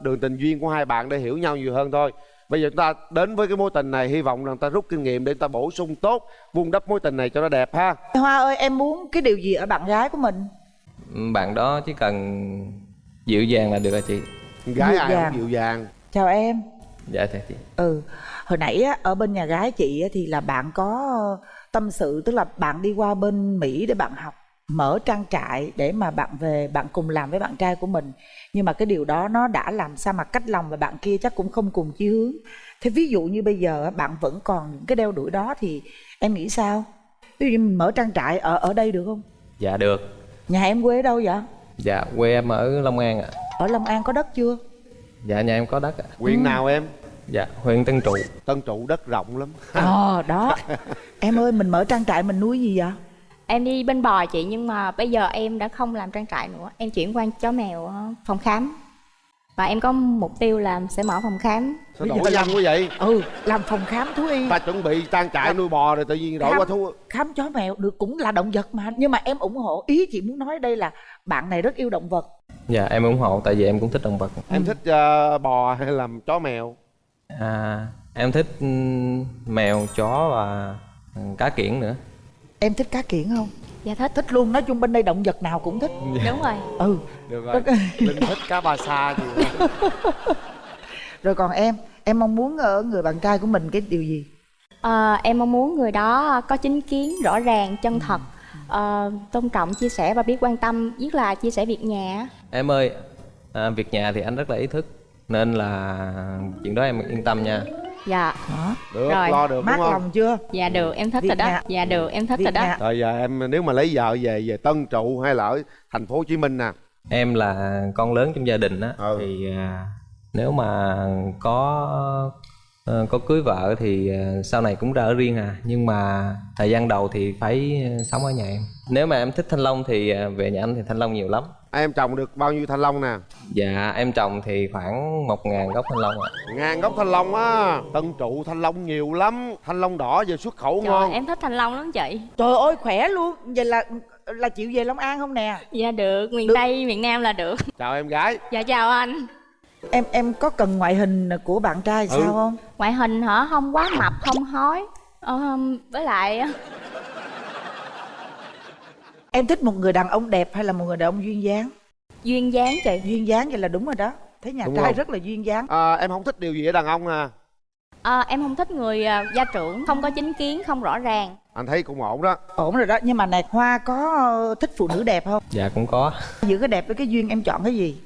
đường tình duyên của hai bạn để hiểu nhau nhiều hơn thôi. Bây giờ chúng ta đến với cái mối tình này, hy vọng rằng ta rút kinh nghiệm để ta bổ sung tốt, vun đắp mối tình này cho nó đẹp ha. Hoa ơi, em muốn cái điều gì ở bạn gái của mình? Bạn đó chỉ cần dịu dàng là được rồi chị. Gái Dịu ai dàng. không dịu dàng. Chào em. Dạ thưa chị. Hồi nãy á, ở bên nhà gái chị á, thì là bạn có tâm sự, tức là bạn đi qua bên Mỹ để bạn học, mở trang trại để mà bạn về bạn cùng làm với bạn trai của mình. Nhưng mà cái điều đó nó đã làm sao mà cách lòng, và bạn kia chắc cũng không cùng chí hướng. Thế ví dụ như bây giờ bạn vẫn còn những cái đeo đuổi đó thì em nghĩ sao? Ví dụ như mình mở trang trại ở đây được không? Dạ được. Nhà em quê ở đâu vậy? Dạ quê em ở Long An ạ. Ở Long An có đất chưa? Dạ nhà em có đất ạ. Huyện nào em? Dạ huyện Tân Trụ. Tân Trụ đất rộng lắm. Đó. Em ơi, mình mở trang trại mình nuôi gì vậy? Em đi bên bò chị, nhưng mà bây giờ em đã không làm trang trại nữa. Em chuyển qua chó mèo phòng khám. Và em có mục tiêu là sẽ mở phòng khám. Sao đổi danh quá vậy? Làm phòng khám thú y. Ta chuẩn bị trang trại nuôi bò rồi tự nhiên đổi qua thú. Khám chó mèo được, cũng là động vật mà. Nhưng mà em ủng hộ, ý chị muốn nói đây là bạn này rất yêu động vật. Dạ em ủng hộ, tại vì em cũng thích động vật. Em thích bò hay làm chó mèo? Em thích mèo, chó và cá kiển nữa. Em thích cá kiển không? Dạ thích. Thích luôn, nói chung bên đây động vật nào cũng thích. Đúng rồi. Được rồi. Linh thích cá ba sa gì. Rồi còn em mong muốn ở người bạn trai của mình cái điều gì? Em mong muốn người đó có chính kiến, rõ ràng, chân thật, tôn trọng, chia sẻ và biết quan tâm, nhất là chia sẻ việc nhà. Em ơi, việc nhà thì anh rất là ý thức, nên là chuyện đó em yên tâm nha. Dạ. Được, rồi. lo được Mát đúng không? lòng chưa? Dạ được, em thích Việc rồi đó. nhà. Dạ được, em thích Việc rồi đó. nhà. Rồi giờ em nếu mà lấy vợ về Tân Trụ hay là ở thành phố Hồ Chí Minh nè? Em là con lớn trong gia đình á, thì nếu mà có cưới vợ thì sau này cũng ra ở riêng nhưng mà thời gian đầu thì phải sống ở nhà em. Nếu mà em thích thanh long thì về nhà anh thì thanh long nhiều lắm. Em trồng được bao nhiêu thanh long nè? Dạ em trồng thì khoảng 1.000 gốc thanh long ạ. 1.000 gốc thanh long á. Tân Trụ thanh long nhiều lắm. Thanh long đỏ giờ xuất khẩu Trời, ngon. em thích thanh long lắm chị. Trời ơi khỏe luôn. Vậy là chịu về Long An không nè? Dạ được, miền Tây, miền Nam là được. Chào em gái. Dạ chào anh. Em có cần ngoại hình của bạn trai sao không? Ngoại hình hả? Không quá mập, không hói. Với lại Em thích một người đàn ông đẹp hay là một người đàn ông duyên dáng? duyên dáng chị. Duyên dáng vậy là đúng rồi đó. Thấy nhà Đúng trai không? rất là duyên dáng. Em không thích điều gì ở đàn ông à? Em không thích người gia trưởng, không có chính kiến, không rõ ràng. Anh thấy cũng ổn đó. Ổn rồi đó. Nhưng mà này, Hoa có thích phụ nữ đẹp không? Dạ cũng có. Giữa cái đẹp với cái duyên em chọn cái gì?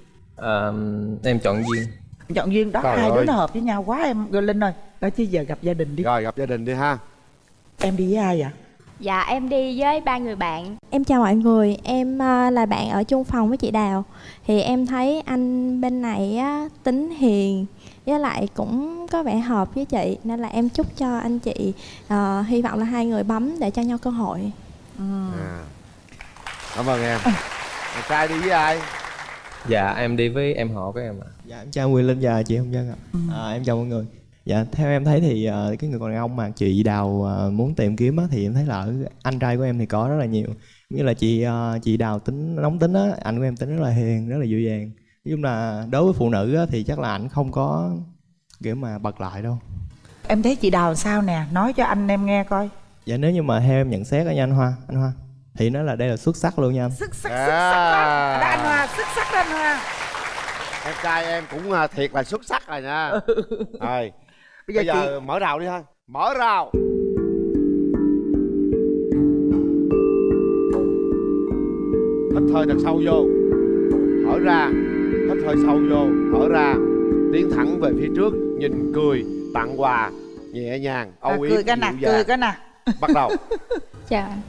Em chọn duyên. Chọn duyên đó. Trời Hai đứa ơi. nó hợp với nhau quá em. Rồi Linh ơi, đó chứ giờ gặp gia đình đi. Rồi gặp gia đình đi ha. Em đi với ai vậy? Dạ em đi với 3 người bạn. Em chào mọi người, em là bạn ở chung phòng với chị Đào. Thì em thấy anh bên này á, tính hiền, với lại cũng có vẻ hợp với chị. Nên là em chúc cho anh chị hy vọng là hai người bấm để cho nhau cơ hội. Cảm ơn em. Trai đi với ai? Dạ em đi với em họ của em ạ. Dạ em chào Quyền Linh và chị Hồng Vân ạ. Em chào mọi người. Dạ theo em thấy thì cái người đàn ông mà chị Đào muốn tìm kiếm á, thì em thấy là ở anh trai của em thì có rất là nhiều. Như là chị Đào tính nóng tính á, anh của em tính rất là hiền, rất là dịu dàng. Nói chung là đối với phụ nữ á, thì chắc là ảnh không có kiểu mà bật lại đâu. Em thấy chị Đào sao nè, nói cho anh em nghe coi. Dạ nếu như mà theo em nhận xét á nha anh Hoa thì nó là đây là xuất sắc luôn nha anh. Xuất sắc lắm. Đó, anh Hoa, xuất sắc đó anh Hoa. Em trai em cũng thiệt là xuất sắc rồi nha. Rồi bây giờ mở rào đi thôi. Mở rào. Hít hơi thật sâu vô, thở ra. Hít hơi sâu vô, thở ra. Tiến thẳng về phía trước, nhìn cười, tặng quà nhẹ nhàng, âu yếm, cười cái nè, cười cái nè. Bắt đầu. Chào anh.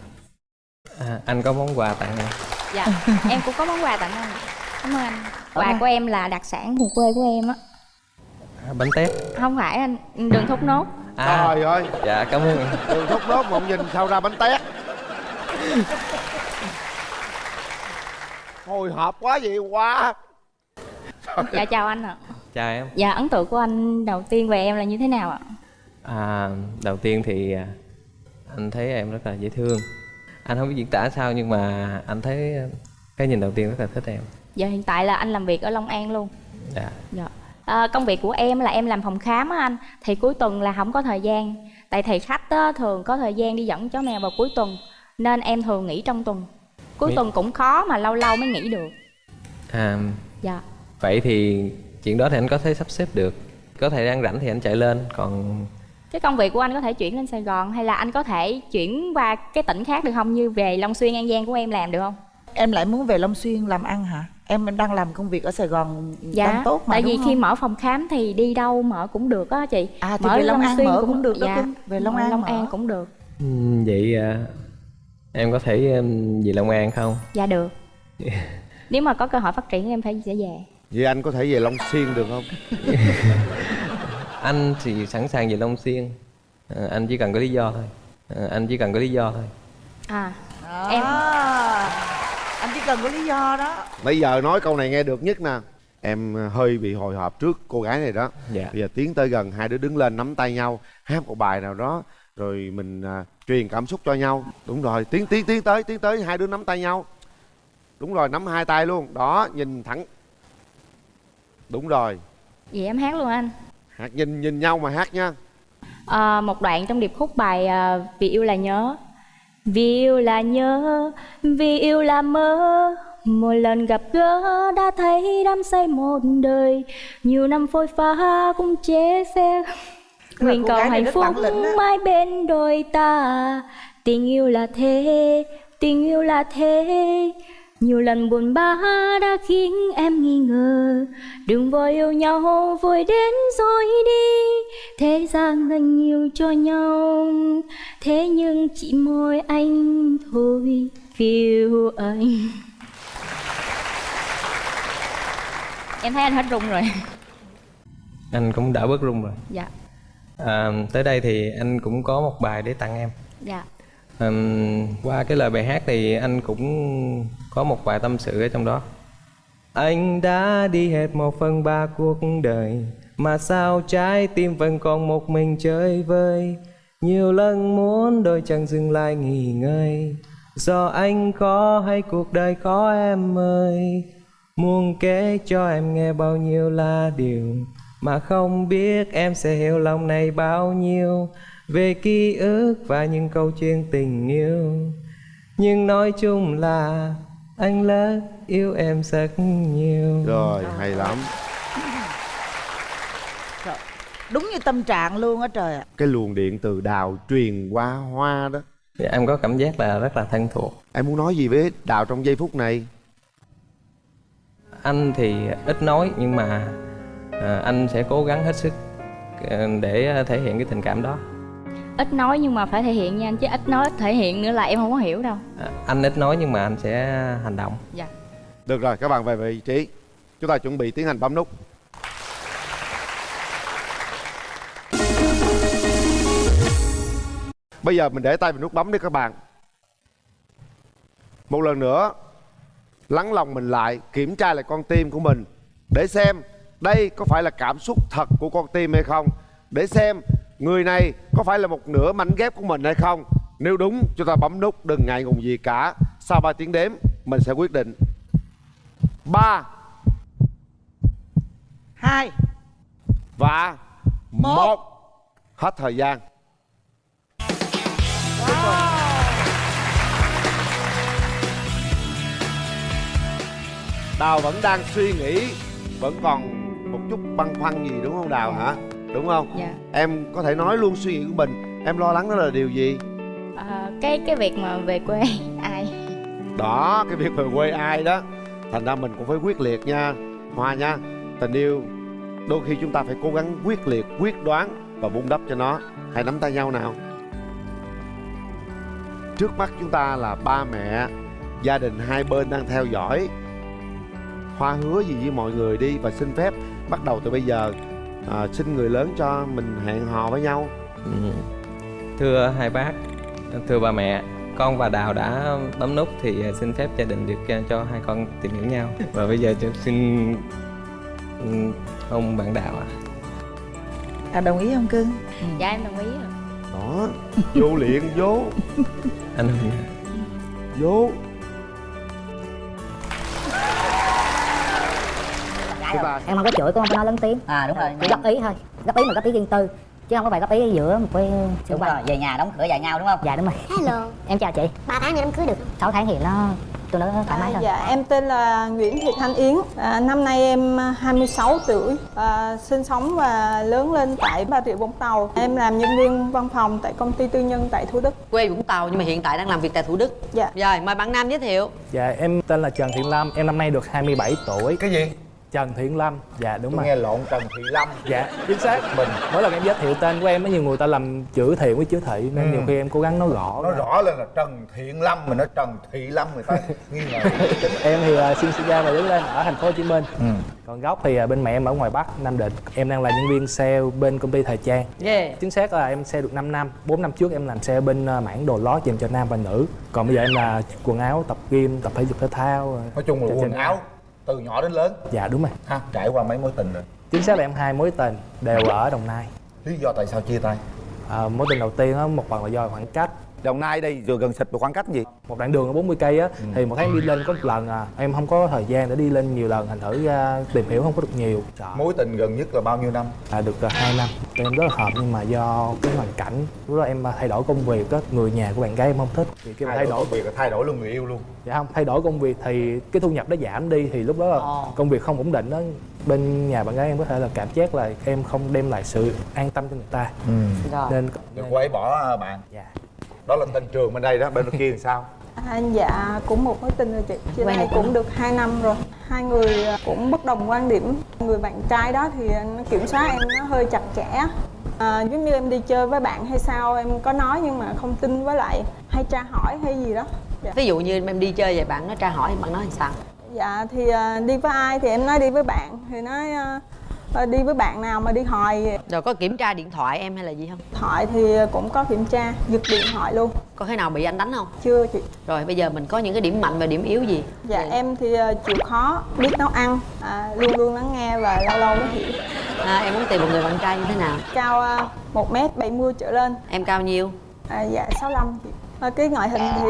Anh có món quà tặng em. Dạ em cũng có món quà tặng anh. Cảm ơn anh. Quà của em là đặc sản vùng quê của em á. Bánh tét. Không phải anh, đường thốt nốt. Trời ơi. Dạ cảm ơn em. Đường thốt nốt mà không nhìn sao ra bánh tét. Hồi hộp quá vậy quá. Dạ chào anh ạ. Chào em. Dạ ấn tượng của anh đầu tiên về em là như thế nào ạ? Đầu tiên thì anh thấy em rất là dễ thương. Anh không biết diễn tả sao nhưng mà anh thấy cái nhìn đầu tiên rất là thích em. Giờ hiện tại là anh làm việc ở Long An luôn. Dạ. Dạ. Công việc của em là em làm phòng khám á anh. Thì cuối tuần là không có thời gian. Tại thầy khách á, thường có thời gian đi dẫn chó mèo vào cuối tuần. Nên em thường nghỉ trong tuần. Cuối tuần cũng khó mà lâu lâu mới nghỉ được. Dạ. Vậy thì chuyện đó thì anh có thể sắp xếp được. Có thời gian rảnh thì anh chạy lên. Còn cái công việc của anh có thể chuyển lên Sài Gòn hay là anh có thể chuyển qua cái tỉnh khác được không? Như về Long Xuyên, An Giang của em làm được không? Em lại muốn về Long Xuyên làm ăn hả? Em đang làm công việc ở Sài Gòn đang tốt mà. Tại vì không? khi mở phòng khám thì đi đâu mở cũng được á chị. Thì mở về Long An mở cũng được đó. Dạ. Về Long An cũng được. Vậy em có thể về Long An không? Dạ được. Nếu mà có cơ hội phát triển em sẽ về. Vậy anh có thể về Long Xuyên được không? Anh thì sẵn sàng về Long Xuyên. Anh chỉ cần có lý do thôi. Em anh chỉ cần có lý do đó. Bây giờ nói câu này nghe được nhất nè. Em hơi bị hồi hộp trước cô gái này đó. Dạ. Bây giờ tiến tới gần, hai đứa đứng lên nắm tay nhau, hát một bài nào đó rồi mình truyền cảm xúc cho nhau. Đúng rồi, tiến tới hai đứa nắm tay nhau. Đúng rồi, nắm hai tay luôn. Đó, nhìn thẳng. Đúng rồi. Vậy em hát luôn anh. Hát nhìn nhau mà hát nha. Một đoạn trong điệp khúc bài Vì yêu là nhớ. Vì yêu là nhớ, vì yêu là mơ. Một lần gặp gỡ đã thấy đắm say một đời. Nhiều năm phôi pha cũng chế xe. Nguyện cầu hạnh phúc mãi bên đôi ta. Tình yêu là thế, tình yêu là thế. Nhiều lần buồn bã đã khiến em nghi ngờ. Đừng vội yêu nhau vội đến rồi đi. Thế gian dành nhiều cho nhau. Thế nhưng chỉ mỗi anh thôi yêu anh. Em thấy anh hết run rồi. Anh cũng đã bớt run rồi. Dạ. Tới đây thì anh cũng có một bài để tặng em. Dạ. Qua cái lời bài hát thì anh cũng có một vài tâm sự ở trong đó. Anh đã đi hết 1/3 cuộc đời, mà sao trái tim vẫn còn một mình chơi vơi. Nhiều lần muốn đôi chân dừng lại nghỉ ngơi, do anh khó hay cuộc đời khó em ơi. Muốn kể cho em nghe bao nhiêu là điều mà không biết em sẽ hiểu lòng này bao nhiêu. Về ký ức và những câu chuyện tình yêu, nhưng nói chung là anh rất yêu em rất nhiều. Rồi, hay lắm. Đúng như tâm trạng luôn á trời ạ. Cái luồng điện từ Đào truyền qua Hoa đó. Thì em có cảm giác là rất là thân thuộc. Em muốn nói gì với Đào trong giây phút này? Anh thì ít nói nhưng mà anh sẽ cố gắng hết sức để thể hiện cái tình cảm đó. Ít nói nhưng mà phải thể hiện nha anh, chứ ít nói thể hiện nữa là em không có hiểu đâu. Anh ít nói nhưng mà anh sẽ hành động. Dạ. Được rồi, các bạn về vị trí. Chúng ta chuẩn bị tiến hành bấm nút. Bây giờ mình để tay vào nút bấm đi các bạn. Một lần nữa, lắng lòng mình lại, kiểm tra lại con tim của mình để xem đây có phải là cảm xúc thật của con tim hay không, để xem người này có phải là một nửa mảnh ghép của mình hay không. Nếu đúng, chúng ta bấm nút, đừng ngại ngùng gì cả. Sau 3 tiếng đếm, mình sẽ quyết định. 3 2 và 1. Hết thời gian. Đào vẫn đang suy nghĩ, vẫn còn một chút băn khoăn gì đúng không Đào hả? Đúng không? Dạ. Em có thể nói luôn suy nghĩ của mình. Em lo lắng đó là điều gì? Cái việc mà về quê ai. Đó, cái việc về quê ai đó. Thành ra mình cũng phải quyết liệt nha Hoa nha. Tình yêu đôi khi chúng ta phải cố gắng quyết liệt, quyết đoán và vun đắp cho nó. Hãy nắm tay nhau nào. Trước mắt chúng ta là ba mẹ, gia đình hai bên đang theo dõi. Hoa hứa gì với mọi người đi và xin phép bắt đầu từ bây giờ xin người lớn cho mình hẹn hò với nhau. Thưa hai bác, thưa ba mẹ, con và Đào đã bấm nút thì xin phép gia đình được cho hai con tìm hiểu nhau. Và bây giờ xin ông bạn Đào ạ. Đồng ý không cưng? Dạ em đồng ý rồi. Đó, vô liền vô. Anh Hùng vô. Em không có chửi, cũng không có nói lớn tiếng. Đúng rồi, chỉ góp ý thôi. Góp ý mà góp ý riêng tư, chứ không có phải góp ý giữa một cái xung quanh. Về nhà đóng cửa dài nhau đúng không? Dạ đúng rồi. Hello. Em chào chị. 3 tháng thì đám cưới được. 6 tháng thì nó tôi nó thoải mái hơn. Dạ em tên là Nguyễn Thị Thanh Yến. Năm nay em 26 tuổi. Sinh sống và lớn lên tại Bà Rịa Vũng Tàu. Em làm nhân viên văn phòng tại công ty tư nhân tại Thủ Đức. Quê Vũng Tàu nhưng mà hiện tại đang làm việc tại Thủ Đức. Dạ. Rồi mời bạn nam giới thiệu. Dạ em tên là Trần Thiện Lâm, em năm nay được 27 tuổi. Cái gì? Trần Thiện Lâm. Dạ đúng rồi. Nghe lộn Trần Thị Lâm. Dạ chính xác. Mỗi lần em giới thiệu tên của em, nhiều người ta làm chữ Thiện với chữ Thị nên nhiều khi em cố gắng nói rõ. Nói rõ lên là Trần Thiện Lâm, mình nói Trần Thị Lâm người ta nghi ngờ. Em thì sinh ra và lớn lên ở thành phố Hồ Chí Minh. Còn gốc thì bên mẹ em ở ngoài Bắc, Nam Định. Em đang là nhân viên sale bên công ty thời trang. Chính xác là em sale được 5 năm. 4 năm trước em làm sale bên mảng đồ lót dành cho nam và nữ. Còn bây giờ em là quần áo, tập gym, tập thể dục thể thao. Nói chung là quần áo từ nhỏ đến lớn. Dạ đúng rồi. Trải qua mấy mối tình rồi? Chính xác là em 2 mối tình đều ở Đồng Nai. Lý do tại sao chia tay? Mối tình đầu tiên á, một phần là do khoảng cách. Đồng Nai đây rồi gần xịt khoảng cách gì? Một đoạn đường 40 cây á, thì một tháng đi lên có một lần em không có thời gian để đi lên nhiều lần, thành thử ra tìm hiểu không có được nhiều. Mối tình gần nhất là bao nhiêu năm? Được 2 năm. Em rất là hợp nhưng mà do cái hoàn cảnh lúc đó em thay đổi công việc á, người nhà của bạn gái em không thích. Vì cái thay đổi công việc là thay đổi luôn người yêu luôn. Dạ không, thay đổi công việc thì cái thu nhập nó giảm đi thì lúc đó là công việc không ổn định đó. Bên nhà bạn gái em có thể là cảm giác là em không đem lại sự an tâm cho người ta. Nên cô ấy bỏ bạn. Dạ. Đó là tên Trường bên đây đó, bên kia làm sao? Dạ cũng một mối tình rồi chị. Trên đây cũng được 2 năm rồi. Hai người cũng bất đồng quan điểm. Người bạn trai đó thì nó kiểm soát em nó hơi chặt chẽ. Giống như em đi chơi với bạn hay sao em có nói nhưng mà không tin, với lại hay tra hỏi hay gì đó. Dạ. Ví dụ như em đi chơi vậy bạn nó tra hỏi, bạn nói làm sao? Dạ thì đi với ai thì em nói đi với bạn, thì nói đi với bạn nào mà đi hỏi. Rồi có kiểm tra điện thoại em hay là gì không? Điện thoại thì cũng có kiểm tra, giật điện thoại luôn. Có khi nào bị anh đánh không? Chưa chị. Rồi bây giờ mình có những cái điểm mạnh và điểm yếu gì? Dạ em thì chịu khó, biết nấu ăn, luôn luôn lắng nghe và lâu lâu mới hiểu. Em muốn tìm một người bạn trai như thế nào? Cao 1m70 trở lên. Em cao nhiêu? Dạ 65 chị. Cái ngoại hình thì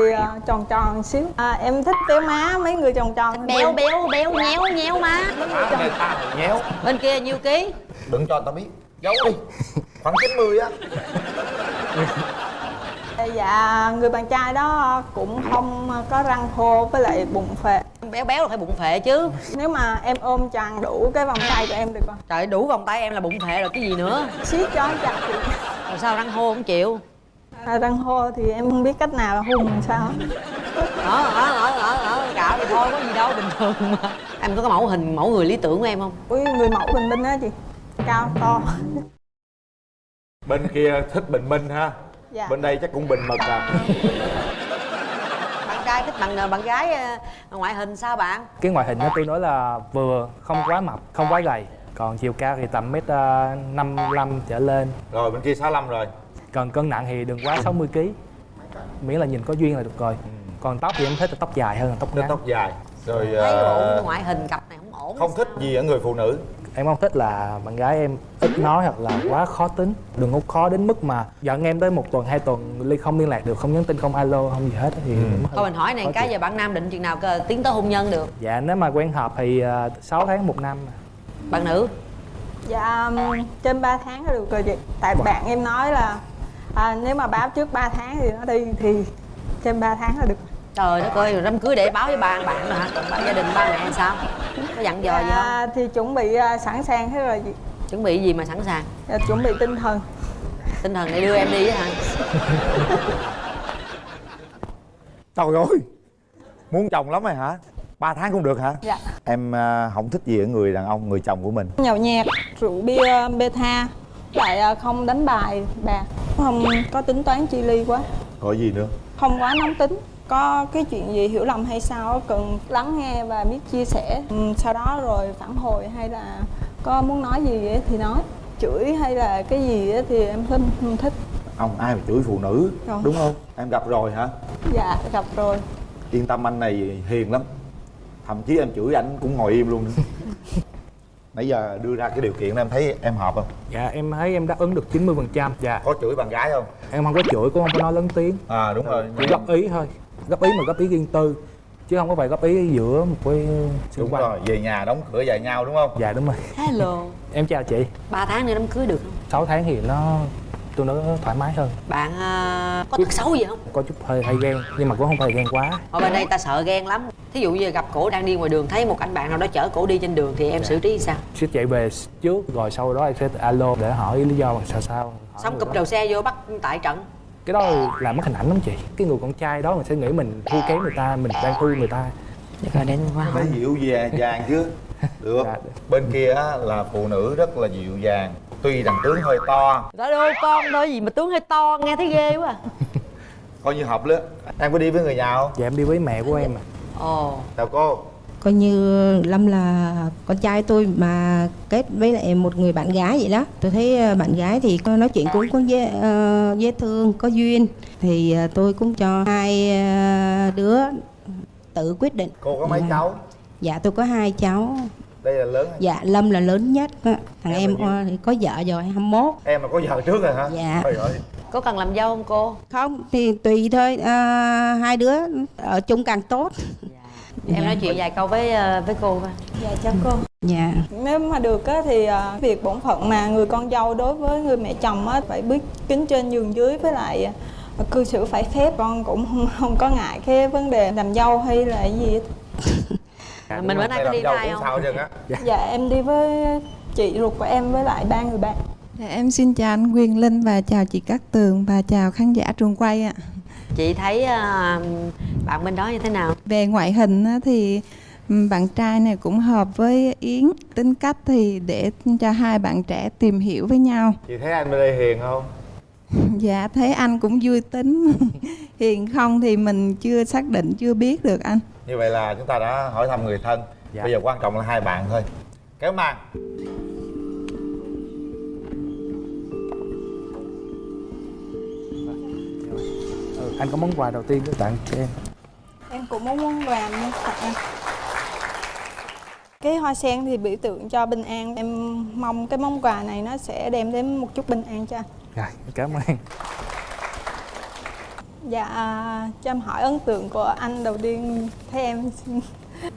tròn tròn xíu. Em thích béo má, mấy người tròn tròn. Béo nhéo má. Nhéo. Bên kia nhiêu ký? Đừng cho tao biết. Giấu đi. Khoảng 90 á. Dạ người bạn trai đó cũng không có răng khô với lại bụng phệ. Béo là phải bụng phệ chứ. Nếu mà em ôm tràn đủ cái vòng tay của em được không? Trời, đủ vòng tay em là bụng phệ rồi cái gì nữa? Siết cho chặt chị. Rồi sao răng hô không chịu? Răng hô thì em không biết cách nào là hôn làm sao. Ở cạo thì thôi, có gì đâu, bình thường mà. Em có cái mẫu người lý tưởng của em không? Người mẫu bình minh á chị. Cao to. Bên kia thích bình minh ha. Dạ. Bên đây chắc cũng bình mật à. Bạn trai thích bạn gái ngoại hình sao bạn? Cái ngoại hình đó tôi nói là vừa, không quá mập, không quá gầy. Còn chiều cao thì tầm 1m55 trở lên. Rồi bên kia 65 rồi. Còn cân nặng thì đừng quá 60kg. Miễn là nhìn có duyên là được rồi. Còn tóc thì em thích là tóc dài hơn là tóc ngắn. Tóc dài. Rồi thấy bộ ngoại hình cặp này không ổn. không thích gì ở người phụ nữ? Em không thích là bạn gái em ít nói hoặc là quá khó tính. Đừng có khó đến mức mà giận em tới 1 tuần 2 tuần không liên lạc được, không nhắn tin, không alo, không gì hết thì Thôi mình hỏi này cái giờ bạn nam định chừng nào cơ tiến tới hôn nhân được? Dạ nếu mà quen hợp thì 6 tháng 1 năm. Bạn nữ? Dạ trên 3 tháng là được rồi chị. Tại bạn em nói là nếu mà báo trước 3 tháng thì nó đi thì trên 3 tháng là được. Trời đất ơi, rồi đám cưới để báo với bạn rồi hả? Còn gia đình ba mẹ sao? Có dặn dò gì không? Thì chuẩn bị sẵn sàng hết rồi chị. Chuẩn bị gì mà sẵn sàng? Dạ, chuẩn bị tinh thần. Tinh thần để đưa em đi á hả? Trời ơi, muốn chồng lắm rồi hả? 3 tháng cũng được hả? Dạ. Em không thích gì ở người đàn ông, người chồng của mình? Nhậu nhẹt, rượu bia, beta, lại không đánh bài bạc, không có tính toán chi ly quá. Có gì nữa? Không quá nóng tính. Có cái chuyện gì hiểu lầm hay sao cần lắng nghe và biết chia sẻ, sau đó rồi phản hồi, hay là có muốn nói gì ấy thì nói. Chửi hay là cái gì ấy thì em không thích. Ông ai mà chửi phụ nữ, Rồi. đúng không? Em gặp rồi hả? Dạ gặp rồi. Yên tâm, anh này hiền lắm. Thậm chí em chửi anh cũng ngồi im luôn nữa. Nãy giờ đưa ra cái điều kiện em thấy em hợp không? Dạ em thấy em đáp ứng được 90%. Dạ. Có chửi bạn gái không? Em không có chửi, cũng không có nói lớn tiếng. Đúng rồi. Chỉ góp ý thôi. Góp ý mà góp ý riêng tư, chứ không có phải góp ý giữa một cái xung Đúng quanh. rồi, về nhà đóng cửa dạy nhau đúng không? Dạ đúng rồi. Hello. Em chào chị. 3 tháng nữa đám cưới được không? 6 tháng thì nó tương đối thoải mái hơn. Bạn có tật xấu gì không? Có chút hơi ghen, nhưng mà cũng không phải ghen quá. Ở bên đây ta sợ ghen lắm. Thí dụ như gặp cổ đang đi ngoài đường, thấy một anh bạn nào đó chở cổ đi trên đường thì em xử trí sao? Sẽ chạy về trước rồi sau đó em sẽ alo để hỏi lý do sao. Xong cụp đầu xe vô bắt tại trận. Cái đó là mất hình ảnh lắm chị. Cái người con trai đó mình sẽ nghĩ mình thua kém người ta, mình đang thua người ta. Rồi đến qua Phải dịu dàng chứ. Được. Bên kia á, là phụ nữ rất là dịu dàng. Tuy rằng tướng hơi to. Đó đâu con thôi gì mà tướng hơi to, nghe thấy ghê quá. Coi như hợp lắm. Em có đi với người nhà không? Dạ em đi với mẹ của em. Ồ. Chào cô. Coi như Lâm là con trai tôi mà kết với lại một người bạn gái vậy đó. Tôi thấy bạn gái thì nói chuyện cũng có dễ thương, có duyên. Thì tôi cũng cho hai đứa tự quyết định. Cô có mấy cháu? Dạ tôi có 2 cháu. Đây là lớn hả? Dạ Lâm là lớn nhất. Thằng em thì có vợ rồi 21. Em mà có vợ trước rồi hả? Dạ. Trời ơi. Có cần làm dâu không cô? Không thì tùy thôi, hai đứa ở chung càng tốt. Em nói chuyện vài câu với cô coi. Dạ chào cô. Dạ. Nếu mà được á, thì việc bổn phận mà người con dâu đối với người mẹ chồng á, phải biết kính trên nhường dưới, với lại cư xử phải phép. Con cũng không có ngại cái vấn đề làm dâu hay là cái gì hết. Mình bữa nay có đi với ai không? Dạ em đi với chị ruột của em với lại 3 người bạn. Dạ, em xin chào anh Quyền Linh và chào chị Cát Tường và chào khán giả trường quay ạ. Chị thấy bạn bên đó như thế nào? Về ngoại hình á, thì bạn trai này cũng hợp với Yến. Tính cách thì để cho hai bạn trẻ tìm hiểu với nhau. Chị thấy anh bên đây hiền không? Dạ thấy anh cũng vui tính. Hiền không thì mình chưa xác định, chưa biết được anh. Như vậy là chúng ta đã hỏi thăm người thân. Bây giờ quan trọng là hai bạn thôi. Kéo màn. Anh có món quà đầu tiên để tặng cho em. Em cũng muốn món quà như tặng anh. Cái hoa sen thì biểu tượng cho bình an. Em mong cái món quà này nó sẽ đem đến một chút bình an cho anh. Rồi, cảm ơn. Dạ, cho em hỏi ấn tượng của anh đầu tiên thấy em.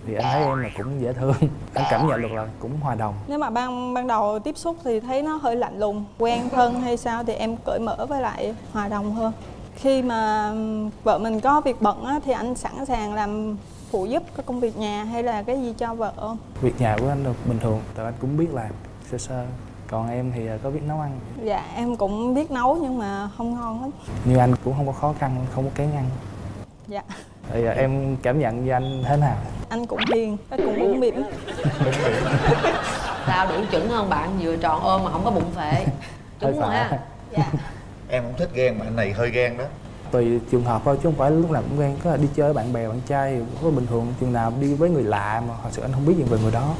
Thì anh thấy em là cũng dễ thương. Anh cảm nhận được là cũng hòa đồng. Nếu mà ban đầu tiếp xúc thì thấy nó hơi lạnh lùng, quen thân hay sao thì em cởi mở với lại hòa đồng hơn. Khi mà vợ mình có việc bận á, thì anh sẵn sàng làm phụ giúp các công việc nhà hay là cái gì cho vợ không? Việc nhà của anh được bình thường, tại anh cũng biết làm sơ sơ. Còn em thì có biết nấu ăn. Dạ em cũng biết nấu nhưng mà không ngon lắm. Như anh cũng không có khó khăn, không có kén ăn. Dạ. Thì em cảm nhận với anh thế nào? Anh cũng hiền, cũng bụng bỉm. Sao đủ chuẩn không bạn? Vừa tròn ôm mà không có bụng phệ. Đúng rồi ha. Dạ. Em cũng thích ghen mà anh này hơi ghen đó. Tùy trường hợp thôi chứ không phải lúc nào cũng ghen. Có là đi chơi với bạn bè, bạn trai có bình thường. Chừng nào đi với người lạ mà thật sự anh không biết gì về người đó.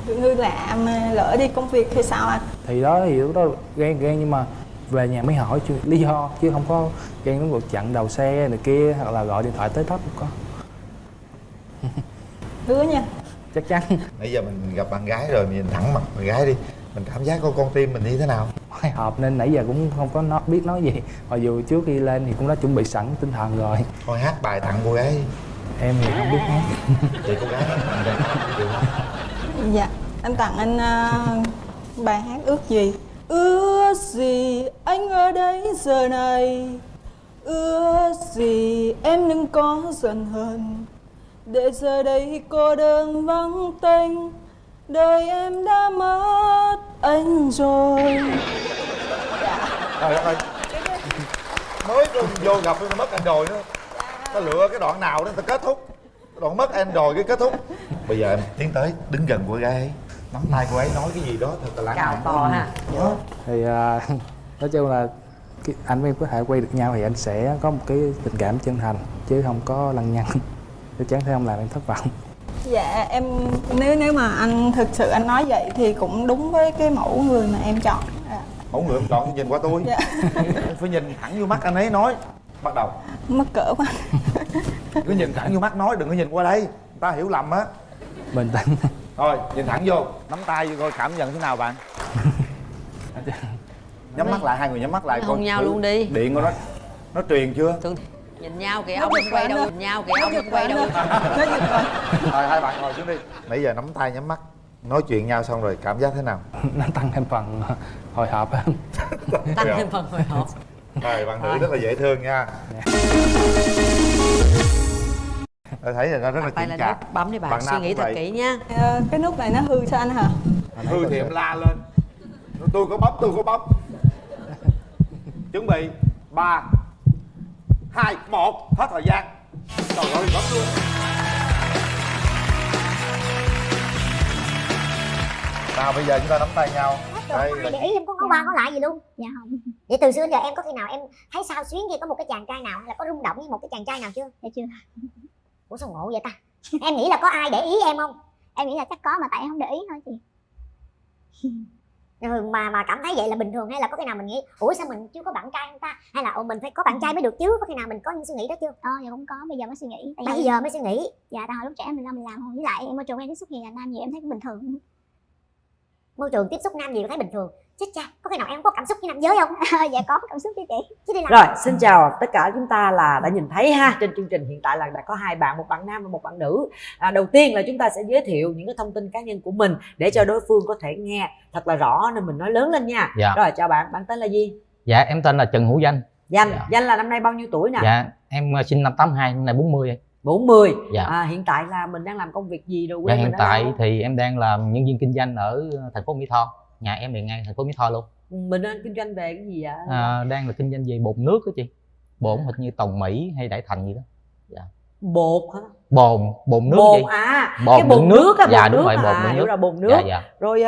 Người lạ mà lỡ đi công việc hay sao anh? Thì đó thì lúc đó ghen nhưng mà về nhà mới hỏi lý do, chứ không có ghen đến cuộc chặn đầu xe này kia hoặc là gọi điện thoại tới tấp không có. Hứa nha. Chắc chắn. Nãy giờ mình gặp bạn gái rồi, mình nhìn thẳng mặt bạn gái đi, mình cảm giác của con tim mình như thế nào? Hồi hộp nên nãy giờ cũng không có biết nói gì. Mặc dù trước khi lên thì cũng đã chuẩn bị sẵn tinh thần rồi. Thôi hát bài tặng cô gái. Em thì không biết hát. Chị cô gái tặng cho chịu không? Dạ, em tặng anh bài hát Ước Gì. Ước gì anh ở đây giờ này, ước gì em đừng có giận hờn, để giờ đây cô đơn vắng tênh, đời em đã mất anh rồi. Trời đất ơi, mới vô gặp nó mất anh rồi nữa. Ta lựa cái đoạn nào đó ta kết thúc, cái đoạn mất anh rồi cái kết thúc. Bây giờ em tiến tới đứng gần cô gái ấy, nắm tay cô ấy nói cái gì đó thật là lãng mạn. Cao to ha. Thì nói chung là anh với em có thể quay được nhau thì anh sẽ có một cái tình cảm chân thành chứ không có lăng nhăng. Chắc chắn sẽ không làm em thất vọng. Dạ em nếu mà anh thực sự anh nói vậy thì cũng đúng với cái mẫu người mà em chọn. Mẫu người em chọn thì nhìn qua tôi. Dạ. Em phải nhìn thẳng vô mắt anh ấy nói. Bắt đầu. Mắc cỡ quá. Cứ nhìn thẳng vô mắt nói, đừng có nhìn qua đây, người ta hiểu lầm á. Bình tĩnh. Rồi nhìn thẳng vô, nắm tay vô coi cảm nhận thế nào bạn. Nhắm mắt lại, hai người nhắm mắt lại coi. Hôn nhau luôn đi. Điện của nó truyền chưa? Nhìn nhau kìa, ông đừng quay đâu, nhìn nhau kìa, ông đừng quay đâu. Rồi hai bạn ngồi xuống đi. Nãy giờ nắm tay nhắm mắt nói chuyện nhau xong rồi cảm giác thế nào? Nó tăng thêm phần hồi hộp. Tăng thêm phần hồi hộp. Rồi bạn nữ rất là dễ thương nha. Tôi thấy là nó rất là chững chạc. Bấm đi bạn, suy nghĩ thật kỹ nha. Cái nút này nó hư sao anh hả? Hư thì em la lên. Tôi có bấm. Chuẩn bị 3 2 1 hết thời gian. Trời ơi bấm luôn. Nào bây giờ chúng ta nắm tay nhau. Đây là... để ý em có qua có lại gì luôn. Dạ không. Vậy từ xưa đến giờ em có khi nào em thấy sao xuyến khi có một cái chàng trai nào hay là có rung động với một cái chàng trai nào chưa? Dạ chưa. Ủa sao ngộ vậy ta? Em nghĩ là có ai để ý em không? Em nghĩ là chắc có mà tại em không để ý thôi chị. Mà cảm thấy vậy là bình thường hay là có khi nào mình nghĩ ủa sao mình chưa có bạn trai không ta, hay là mình phải có bạn trai mới được chứ, có khi nào mình có những suy nghĩ đó chưa? Dạ cũng có, bây giờ mới suy nghĩ. Bây giờ mới suy nghĩ. Dạ tại hồi lúc trẻ mình làm thôi, với lại môi trường em tiếp xúc nhiều nam gì em thấy cũng bình thường. Môi trường tiếp xúc nam gì thấy bình thường. Chết cha, có khi nào em có cảm xúc với nam giới không? Dạ có cảm xúc với chị. Chứ đi làm rồi xin chào tất cả chúng ta là đã nhìn thấy ha, trên chương trình hiện tại là đã có hai bạn, một bạn nam và một bạn nữ. Đầu tiên là chúng ta sẽ giới thiệu những cái thông tin cá nhân của mình để cho đối phương có thể nghe thật là rõ nên mình nói lớn lên nha. Dạ. Rồi chào bạn, bạn tên là gì? Dạ em tên là Trần Hữu Danh. Danh là năm nay bao nhiêu tuổi nè? Dạ em sinh năm 82, năm nay 40. 40. Dạ. Hiện tại là mình đang làm công việc gì rồi? Dạ, hiện tại thì em đang làm nhân viên kinh doanh ở thành phố Mỹ Tho. Nhà em thì ngay thành phố Mỹ Tho luôn. Mình đang kinh doanh về cái gì vậy? Đang là kinh doanh về bột nước đó chị. Bột hình như Tòng Mỹ hay Đại Thành gì đó. Dạ. Bột hả? Bồn nước bồn gì? Cái bồn nước á. Dạ đúng rồi, bồn nước. Là bồn nước. Dạ, dạ. Rồi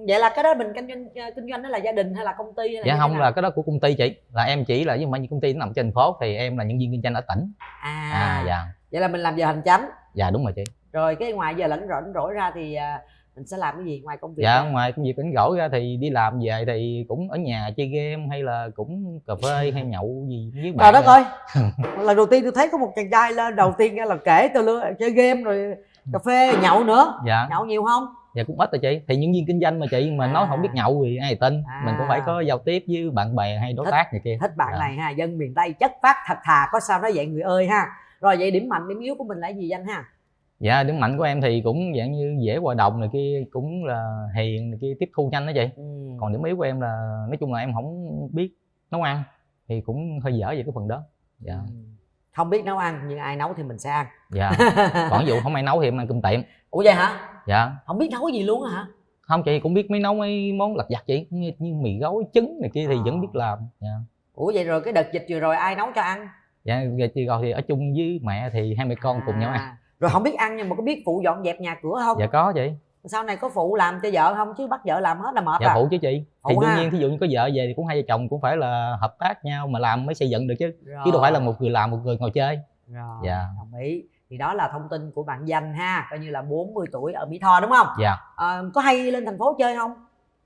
vậy là cái đó mình kinh doanh đó là gia đình hay là công ty hay là dạ không, là cái đó của công ty chị. Là em chỉ là, nhưng mà như công ty nó nằm trên thành phố thì em là nhân viên kinh doanh ở tỉnh. Dạ. Vậy là mình làm giờ hành chánh. Dạ đúng rồi chị. Rồi cái ngoài giờ rảnh rỗi ra thì mình sẽ làm cái gì ngoài công việc? Dạ ngoài công việc rảnh rỗi ra thì đi làm về thì cũng ở nhà chơi game hay là cũng cà phê hay nhậu gì với bạn. Trời đất ơi. Lần đầu tiên tôi thấy có một chàng trai lên đầu tiên là kể tôi luôn chơi game rồi cà phê nhậu nữa. Dạ. Nhậu nhiều không? Dạ cũng ít rồi chị. Thì nhân viên kinh doanh mà chị, mà nói không biết nhậu thì ai tin. Mình cũng phải có giao tiếp với bạn bè hay đối tác này kia. Thích bạn này ha, dân miền Tây chất phát thật thà, có sao nói vậy người ơi ha. Rồi vậy điểm mạnh điểm yếu của mình là gì Danh ha? Dạ điểm mạnh của em thì cũng dạng như dễ hòa đồng này kia, cũng là hiền này kia, tiếp thu nhanh đó chị. Còn điểm yếu của em là nói chung là em không biết nấu ăn, thì cũng hơi dở về cái phần đó. Dạ. Không biết nấu ăn nhưng ai nấu thì mình sẽ ăn. Dạ. Còn ví dụ không ai nấu thì em ăn cơm tiệm. Ủa vậy hả? Dạ. Không biết nấu gì luôn hả? Không chị, cũng biết nấu mấy món lặt vặt chị, như mì gói trứng này kia thì vẫn biết làm. Dạ. Ủa vậy rồi cái đợt dịch vừa rồi ai nấu cho ăn? Dạ rồi thì ở chung với mẹ thì hai mẹ con cùng nhau ăn. Rồi không biết ăn nhưng mà có biết phụ dọn dẹp nhà cửa không? Dạ có chị. Sau này có phụ làm cho vợ không, chứ bắt vợ làm hết là mệt. Dạ phụ chứ chị. Thì đương ha. nhiên thí dụ như có vợ về thì cũng hai vợ chồng cũng phải là hợp tác nhau mà làm mới xây dựng được chứ. Rồi. Chứ đâu phải là một người làm một người ngồi chơi. Rồi. Dạ. Đồng ý. Thì đó là thông tin của bạn Danh ha, coi như là 40 tuổi ở Mỹ Tho đúng không? Dạ. Có hay lên thành phố chơi không?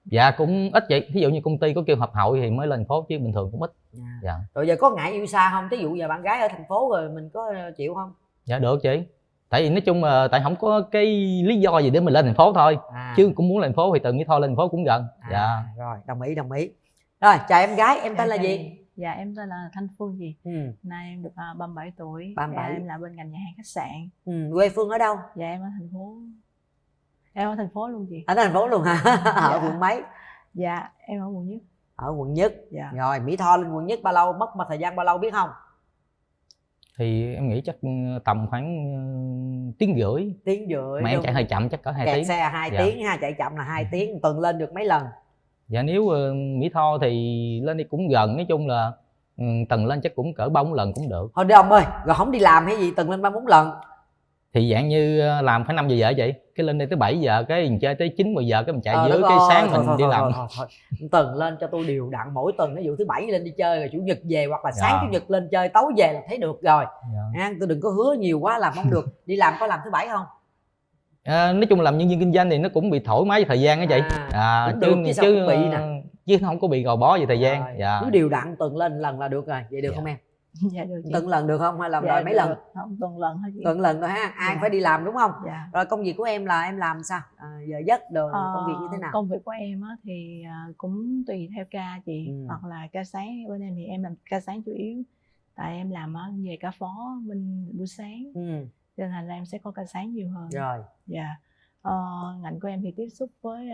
Dạ cũng ít chị. Thí dụ như công ty có kêu họp hội thì mới lên thành phố, chứ bình thường cũng ít. Rồi giờ có ngại yêu xa không? Thí dụ giờ bạn gái ở thành phố rồi mình có chịu không? Dạ được chị. Tại vì nói chung là tại không có cái lý do gì để mình lên thành phố thôi. Chứ cũng muốn lên thành phố thì từ Mỹ Tho lên thành phố cũng gần. Dạ. Rồi, đồng ý. Rồi, chào em gái, em tên là gì? Dạ em tên là Thanh Phương chị. Nay em được 37 tuổi. 37. Dạ, em làm bên ngành nhà hàng khách sạn. Quê Phương ở đâu? Dạ em ở thành phố. Em ở thành phố luôn chị. Ở thành phố luôn hả? Ở quận mấy? Dạ em ở quận Nhất. Ở quận Nhất. Dạ. Rồi, Mỹ Tho lên quận Nhất bao lâu? Mất mà thời gian bao lâu biết không? Thì em nghĩ chắc tầm khoảng tiếng rưỡi. Mà em chạy hơi chậm chắc cỡ 2 tiếng. Kẹt xe 2 tiếng ha, chạy chậm là 2 tiếng. Tuần lên được mấy lần? Dạ nếu Mỹ Tho thì lên đi cũng gần, nói chung là tuần lên chắc cũng cỡ 3-4 lần cũng được. Thôi đi ông ơi, rồi không đi làm hay gì tuần lên 3-4 lần? Thì dạng như làm phải 5 giờ vậy, cái lên đây tới 7 giờ cái mình chơi tới 9-10 giờ cái mình chạy dưới cái sáng mình đi làm. Thôi. Tuần lên cho tôi đều đặn mỗi tuần, ví dụ thứ 7 lên đi chơi rồi chủ nhật về, hoặc là sáng chủ nhật lên chơi tối về là thấy được rồi. Tôi đừng có hứa nhiều quá làm không được. Đi làm có làm thứ 7 không? Nói chung làm nhân viên kinh doanh thì nó cũng bị thoải mái về thời gian á chị. Chứ không có bị gò bó về thời gian. Cứ đều đặn tuần lên lần là được rồi. Vậy được không em? Dạ được chị. Tuần lần được không hay là đòi mấy lần? Không, tuần lần thôi chị. Tuần lần thôi ha. Ai phải đi làm đúng không? Dạ. Rồi công việc của em là em làm sao? Giờ giấc đồ công việc như thế nào? Công việc của em á thì cũng tùy theo ca chị. Hoặc là ca sáng, bên em thì em làm ca sáng chủ yếu. Tại em làm về ca phó bên buổi sáng. Cho nên là em sẽ có ca sáng nhiều hơn. Rồi. Dạ. Ngành của em thì tiếp xúc với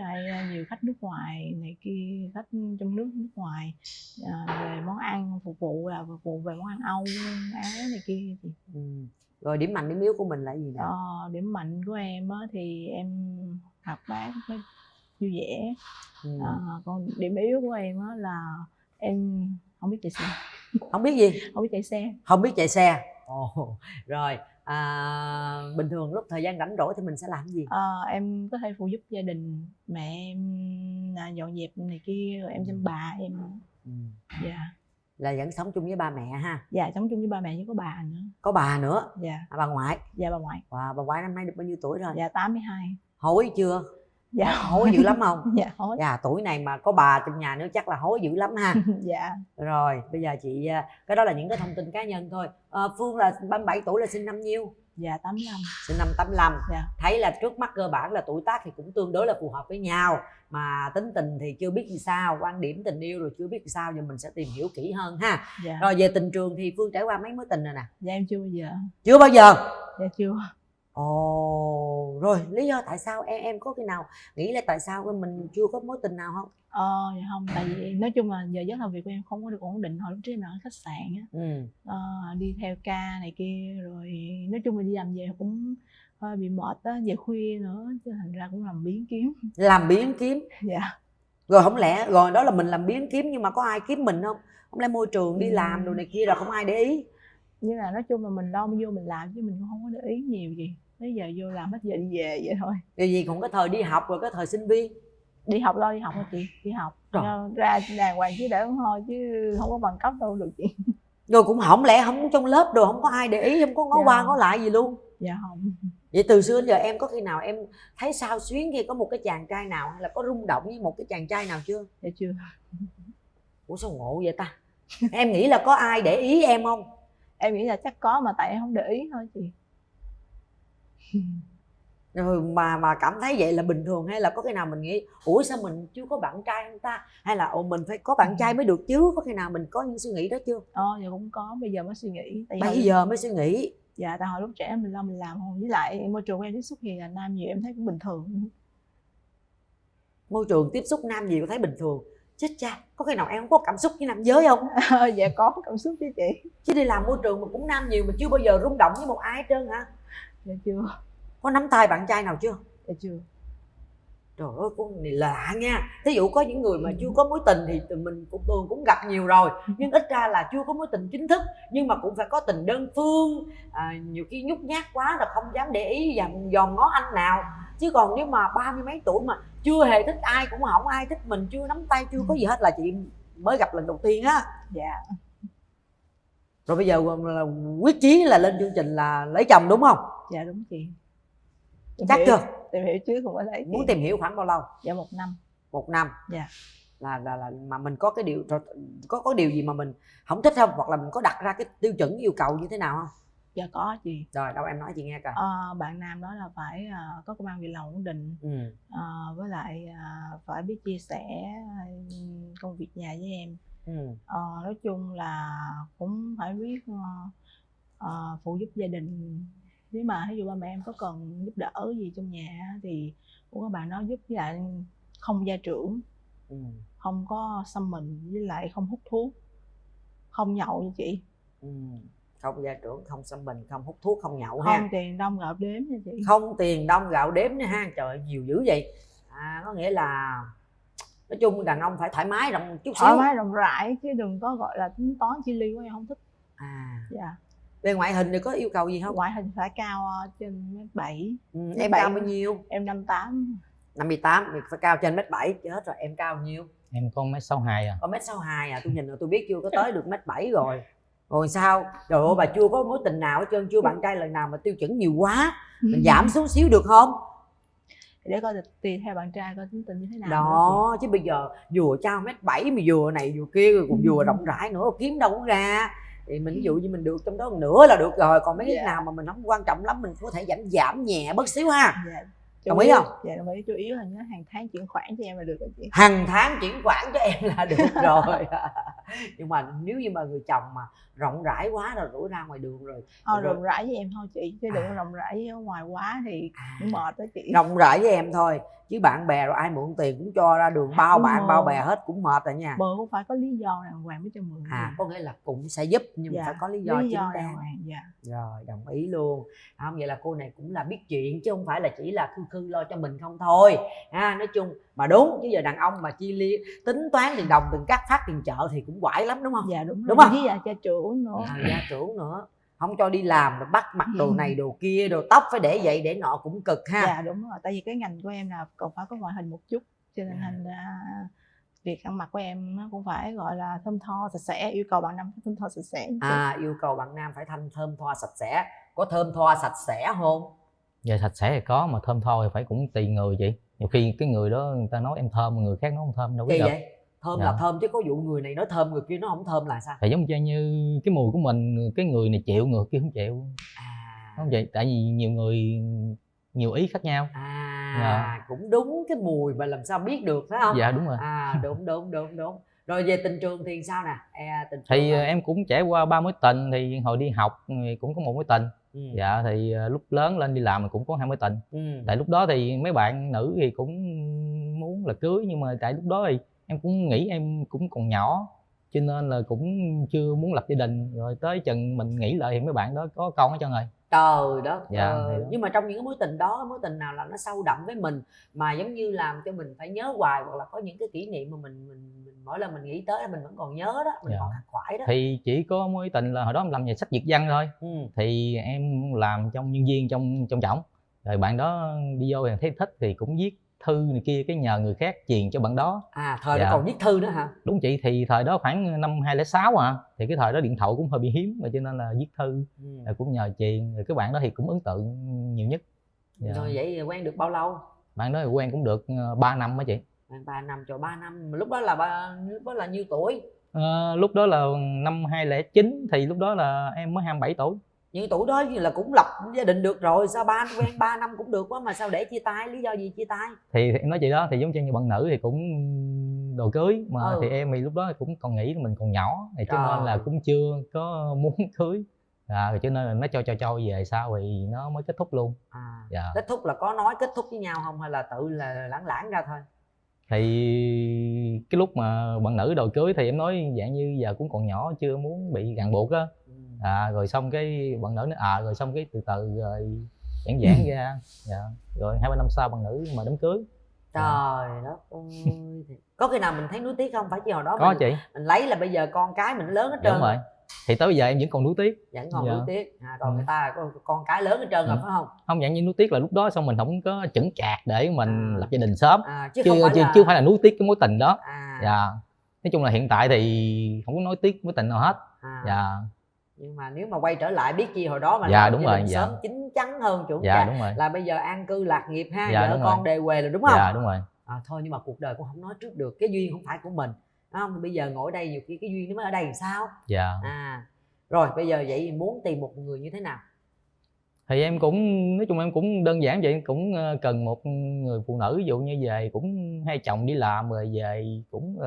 nhiều khách nước ngoài này kia, khách trong nước ngoài, về món ăn phục vụ về món ăn Âu, Á này kia chị. Rồi điểm mạnh điểm yếu của mình là gì nào? Điểm mạnh của em á, thì em hoạt bát vui vẻ. Còn điểm yếu của em á, là em không biết chạy xe. Không biết gì? Không biết chạy xe. Không biết chạy xe. Rồi. Bình thường lúc thời gian rảnh rỗi thì mình sẽ làm gì? Em có thể phụ giúp gia đình, mẹ em dọn dẹp này kia, rồi em chăm bà em. Dạ. Là vẫn sống chung với ba mẹ ha? Dạ sống chung với ba mẹ, chứ có bà nữa. Có bà nữa? Dạ. Bà ngoại? Dạ bà ngoại. Bà ngoại năm nay được bao nhiêu tuổi rồi? Dạ 82. Hối chưa? Dạ hối dữ lắm không? Dạ hối. Dạ tuổi này mà có bà trong nhà nữa chắc là hối dữ lắm ha. Dạ. Rồi bây giờ chị, cái đó là những cái thông tin cá nhân thôi. Phương là 37 tuổi, là sinh năm nhiêu? Dạ 85. Sinh năm 85. Dạ. Thấy là trước mắt cơ bản là tuổi tác thì cũng tương đối là phù hợp với nhau, mà tính tình thì chưa biết làm sao, quan điểm tình yêu rồi chưa biết làm sao, nhưng mình sẽ tìm hiểu kỹ hơn ha. Dạ. Rồi về tình trường thì Phương trải qua mấy mối tình rồi nè? Dạ em chưa bao giờ. Chưa bao giờ? Dạ chưa. Rồi lý do tại sao em có khi nào nghĩ là tại sao mình chưa có mối tình nào không? Dạ không, tại vì nói chung là giờ giấc làm việc của em không có được ổn định. Hồi lúc trước em làm ở khách sạn á, đi theo ca này kia, rồi nói chung là đi làm về cũng hơi bị mệt á, về khuya nữa, cho thành ra cũng làm biếng kiếm. Làm biếng kiếm? Dạ. Rồi không lẽ rồi đó là mình làm biếng kiếm nhưng mà có ai kiếm mình không? Không lẽ môi trường đi làm đồ này kia rồi không ai để ý? Nhưng là nói chung là mình lo vô mình làm chứ mình cũng không có để ý nhiều gì. Bây giờ vô làm hết giờ đi về vậy thôi. Điều gì cũng có thời đi học rồi có thời sinh viên. Đi học lo đi học thôi chị, đi học ra đàng hoàng chứ để thôi, chứ không có bằng cấp đâu được chị. Rồi cũng không lẽ không trong lớp đồ không có ai để ý, không có ngó qua ngó lại gì luôn? Dạ không. Vậy từ xưa đến giờ em có khi nào em thấy sao xuyến khi có một cái chàng trai nào, hay là có rung động với một cái chàng trai nào chưa? Dạ chưa. Ủa sao ngộ vậy ta? Em nghĩ là có ai để ý em không? Em nghĩ là chắc có mà tại em không để ý thôi chị. Rồi mà cảm thấy vậy là bình thường, hay là có khi nào mình nghĩ ủa sao mình chưa có bạn trai không ta, hay là mình phải có bạn trai mới được chứ? Có khi nào mình có những suy nghĩ đó chưa? Giờ cũng có, bây giờ mới suy nghĩ. Bây giờ mới suy nghĩ? Dạ, tại hồi lúc trẻ mình lo mình làm không, với lại môi trường của em tiếp xúc thì là nam nhiều em thấy cũng bình thường. Môi trường tiếp xúc nam nhiều thấy bình thường? Chết cha, có khi nào em không có cảm xúc với nam giới không? Dạ có cảm xúc với chị. Chứ đi làm môi trường mà cũng nam nhiều mà chưa bao giờ rung động với một ai hết trơn hả? Dạ chưa. Có nắm tay bạn trai nào chưa? Dạ chưa. Trời ơi, con này lạ nha. Thí dụ có những người mà chưa có mối tình thì mình cũng gặp nhiều rồi, nhưng ít ra là chưa có mối tình chính thức, nhưng mà cũng phải có tình đơn phương. Nhiều khi nhút nhát quá là không dám để ý và dòm ngó anh nào. Chứ còn nếu mà 30 mấy tuổi mà chưa hề thích ai, cũng không ai thích mình, chưa nắm tay, chưa có gì hết, là chị mới gặp lần đầu tiên á. Dạ. Rồi bây giờ là quyết chí là lên chương trình là lấy chồng đúng không? Dạ đúng chị. Chắc chưa? Tìm hiểu trước không phải lấy. Muốn tìm hiểu khoảng bao lâu? Dạ 1 năm. 1 năm. Dạ. Là mà mình có cái điều có điều gì mà mình không thích không, hoặc là mình có đặt ra cái tiêu chuẩn yêu cầu như thế nào không? Dạ có chị. Rồi đâu em nói chị nghe coi. Bạn nam đó là phải có công ăn việc làm ổn định, với lại phải biết chia sẻ công việc nhà với em. Nói chung là cũng phải biết phụ giúp gia đình. Nếu mà ví dụ ba mẹ em có cần giúp đỡ gì trong nhà thì cũng có bạn đó giúp, với lại không gia trưởng, không có xăm mình, với lại không hút thuốc, không nhậu như chị. Không gia trưởng, không xăm mình, không hút thuốc, không nhậu không ha. Không tiền đông gạo đếm nha chị. Không tiền đông gạo đếm nữa ha. Trời ơi, nhiều dữ vậy. Có nghĩa là nói chung đàn ông phải thoải mái rộng chút xíu. Thoải mái rộng rãi chứ đừng có gọi là tính toán chi ly quá, em không thích. Dạ. Về ngoại hình thì có yêu cầu gì không? Ngoại hình phải cao trên 1m7. Em cao bao nhiêu? Em 58. 58, phải cao trên 1m7. Chết rồi, em cao bao nhiêu? Em có 1m62 à. Có 1m62 à? Tôi nhìn rồi tôi biết chưa có tới được 1m7 rồi. Rồi sao? Trời ơi, bà chưa có mối tình nào hết trơn, chưa bạn trai lần nào mà tiêu chuẩn nhiều quá. Mình giảm xuống xíu được không? Để coi tùy theo bạn trai coi tính tình như thế nào. Đó, chứ bây giờ vừa trao 1m7 mà vừa này vừa kia rồi còn vừa rộng rãi nữa, kiếm đâu có ra. Thì mình ví dụ như mình được trong đó một nửa là được rồi, còn mấy cái nào mà mình không quan trọng lắm mình có thể giảm nhẹ bớt xíu ha. Đồng ý không? Dạ đồng ý, chủ yếu là nhớ hàng tháng chuyển khoản cho em là được rồi chị. Hàng tháng chuyển khoản cho em là được rồi. Nhưng mà nếu như mà người chồng mà rộng rãi quá rồi rủi ra ngoài đường rồi. Rộng rãi với em thôi chị, chứ đừng rộng rãi ở ngoài quá thì cũng mệt đó chị. Rộng rãi với em thôi, chứ bạn bè rồi ai mượn tiền cũng cho ra đường bao bạn bao bè hết cũng mệt rồi nha. Mượn cũng phải có lý do đàng hoàng mới cho mượn. Có nghĩa là cũng sẽ giúp nhưng phải có lý do chính đáng. Dạ. Rồi đồng ý luôn. Không vậy là cô này cũng là biết chuyện chứ không phải là chỉ là khư lo cho mình không thôi. Nói chung mà đúng, chứ giờ đàn ông mà chi ly tính toán tiền đồng tiền cắt phát tiền chợ thì cũng quải lắm đúng không? Dạ đúng không? Với gia trưởng nữa. Gia trưởng nữa. Không cho đi làm rồi bắt mặc đồ này đồ kia, đồ tóc phải để vậy để nọ cũng cực ha. Dạ đúng rồi, tại vì cái ngành của em là còn phải có ngoại hình một chút, cho nên thành ra việc ăn mặc của em nó cũng phải gọi là thơm tho sạch sẽ, yêu cầu bạn nam phải thơm tho sạch sẽ. Yêu cầu bạn nam phải thơm tho sạch sẽ. Có thơm tho sạch sẽ không? Dạ sạch sẽ thì có, mà thơm tho thì phải cũng tùy người chị. Nhiều khi cái người đó người ta nói em thơm, người khác nói không thơm đâu biết đâu. Vậy? Thơm là thơm chứ có vụ người này nói thơm người kia nó không thơm là sao? Thì giống như cái mùi của mình, cái người này chịu người kia không chịu. Không vậy, tại vì nhiều người nhiều ý khác nhau. Cũng đúng, cái mùi mà làm sao biết được phải không? Dạ đúng rồi. Đúng. Rồi về tình trường thì sao nè? Thì em cũng trải qua 3 mối tình, thì hồi đi học thì cũng có 1 mối tình. Dạ thì lúc lớn lên đi làm mình cũng có 2 mối tình. Tại lúc đó thì mấy bạn nữ thì cũng muốn là cưới, nhưng mà tại lúc đó thì em cũng nghĩ em cũng còn nhỏ cho nên là cũng chưa muốn lập gia đình. Rồi tới chừng mình nghĩ lại thì mấy bạn đó có con hết trơn rồi. Trời đất ơi. Nhưng mà trong những cái mối tình đó, mối tình nào là nó sâu đậm với mình mà giống như làm cho mình phải nhớ hoài, hoặc là có những cái kỷ niệm mà mình mỗi lần mình nghĩ tới là mình vẫn còn nhớ đó, mình còn khắc khoải đó? Thì chỉ có mối tình là hồi đó em làm về sách Việt văn thôi. Thì em làm trong nhân viên trong trỏng. Rồi bạn đó đi vô thì thấy thích thì cũng viết thư này kia, cái nhờ người khác truyền cho bạn đó. Thời đó còn viết thư nữa hả? Đúng chị, thì thời đó khoảng năm 2006 thì cái thời đó điện thoại cũng hơi bị hiếm, và cho nên là viết thư rồi cũng nhờ truyền. Rồi cái bạn đó thì cũng ấn tượng nhiều nhất. Rồi vậy quen được bao lâu? Bạn đó thì quen cũng được 3 năm á chị. 3 năm, cho 3 năm. Lúc đó là nhiêu tuổi? Lúc đó là năm 2009, thì lúc đó là em mới 27 tuổi. Những tuổi đó là cũng lập gia đình được rồi, sao quen 3 năm cũng được quá mà sao để chia tay, lý do gì chia tay? Thì em nói chị đó, thì giống như bạn nữ thì cũng đồ cưới mà thì em thì lúc đó cũng còn nghĩ là mình còn nhỏ, thì cho nên là cũng chưa có muốn cưới. Cho nên là nó cho về sau thì nó mới kết thúc luôn. Kết thúc là có nói kết thúc với nhau không hay là tự là lãng ra thôi? Thì cái lúc mà bạn nữ đòi cưới thì em nói dạng như giờ cũng còn nhỏ, chưa muốn bị ràng buộc á. Rồi xong cái bạn nữ nói rồi xong cái từ từ rồi giãn ra. Rồi 2-3 năm sau bạn nữ mà đám cưới. Trời đất ơi. Có khi nào mình thấy nuối tiếc không? Phải chứ hồi đó có chị, mình lấy là bây giờ con cái mình lớn hết trơn. Đúng rồi. Thì tới bây giờ em vẫn còn nuối tiếc. Vẫn còn nuối tiếc. Còn người ta có con cái lớn hết trơn rồi phải không? Không, dạng như nuối tiếc là lúc đó xong mình không có chững chạc để mình lập gia đình sớm. Chứ không phải là nuối tiếc cái mối tình đó. Nói chung là hiện tại thì không có nuối tiếc mối tình nào hết. Nhưng mà nếu mà quay trở lại biết chi hồi đó mà đúng rồi, sớm chín chắn hơn chuẩn đúng rồi. là bây giờ an cư lạc nghiệp ha, vợ con đề huề rồi đúng không? Đúng rồi. Thôi nhưng mà cuộc đời cũng không nói trước được, cái duyên không phải của mình, đúng không? Bây giờ ngồi đây nhiều khi cái duyên nó mới ở đây làm sao? Rồi bây giờ vậy muốn tìm một người như thế nào? Thì em cũng nói chung em cũng đơn giản vậy, cũng cần một người phụ nữ ví dụ như về cũng hai chồng đi làm rồi về cũng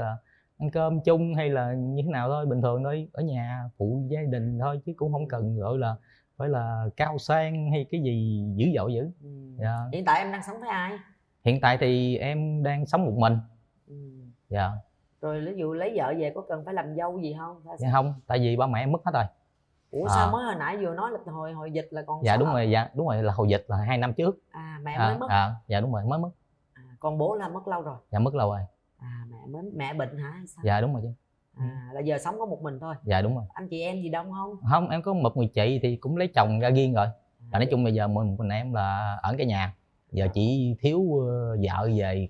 ăn cơm chung hay là như thế nào thôi, bình thường thôi, ở nhà phụ gia đình thôi, chứ cũng không cần gọi là phải là cao sang hay cái gì dữ dội dữ. Dạ. Hiện tại em đang sống với ai? Hiện tại thì em đang sống một mình. Dạ. Rồi ví dụ lấy vợ về có cần phải làm dâu gì không? Dạ không, tại vì ba mẹ em mất hết rồi. Ủa sao mới hồi nãy vừa nói là hồi dịch là còn dạ sống? đúng rồi, dạ đúng rồi, là hồi dịch là 2 năm trước. Mẹ mới mất. Dạ đúng rồi, mới mất. Còn bố là mất lâu rồi. Dạ mất lâu rồi. Mẹ bệnh hả hay sao? Dạ đúng rồi chứ. Là giờ sống có một mình thôi. Dạ đúng rồi. Anh chị em gì đông không? Không, em có một người chị thì cũng lấy chồng ra riêng rồi. Là nói chung bây giờ mình em là ở cái nhà. Giờ chỉ thiếu vợ về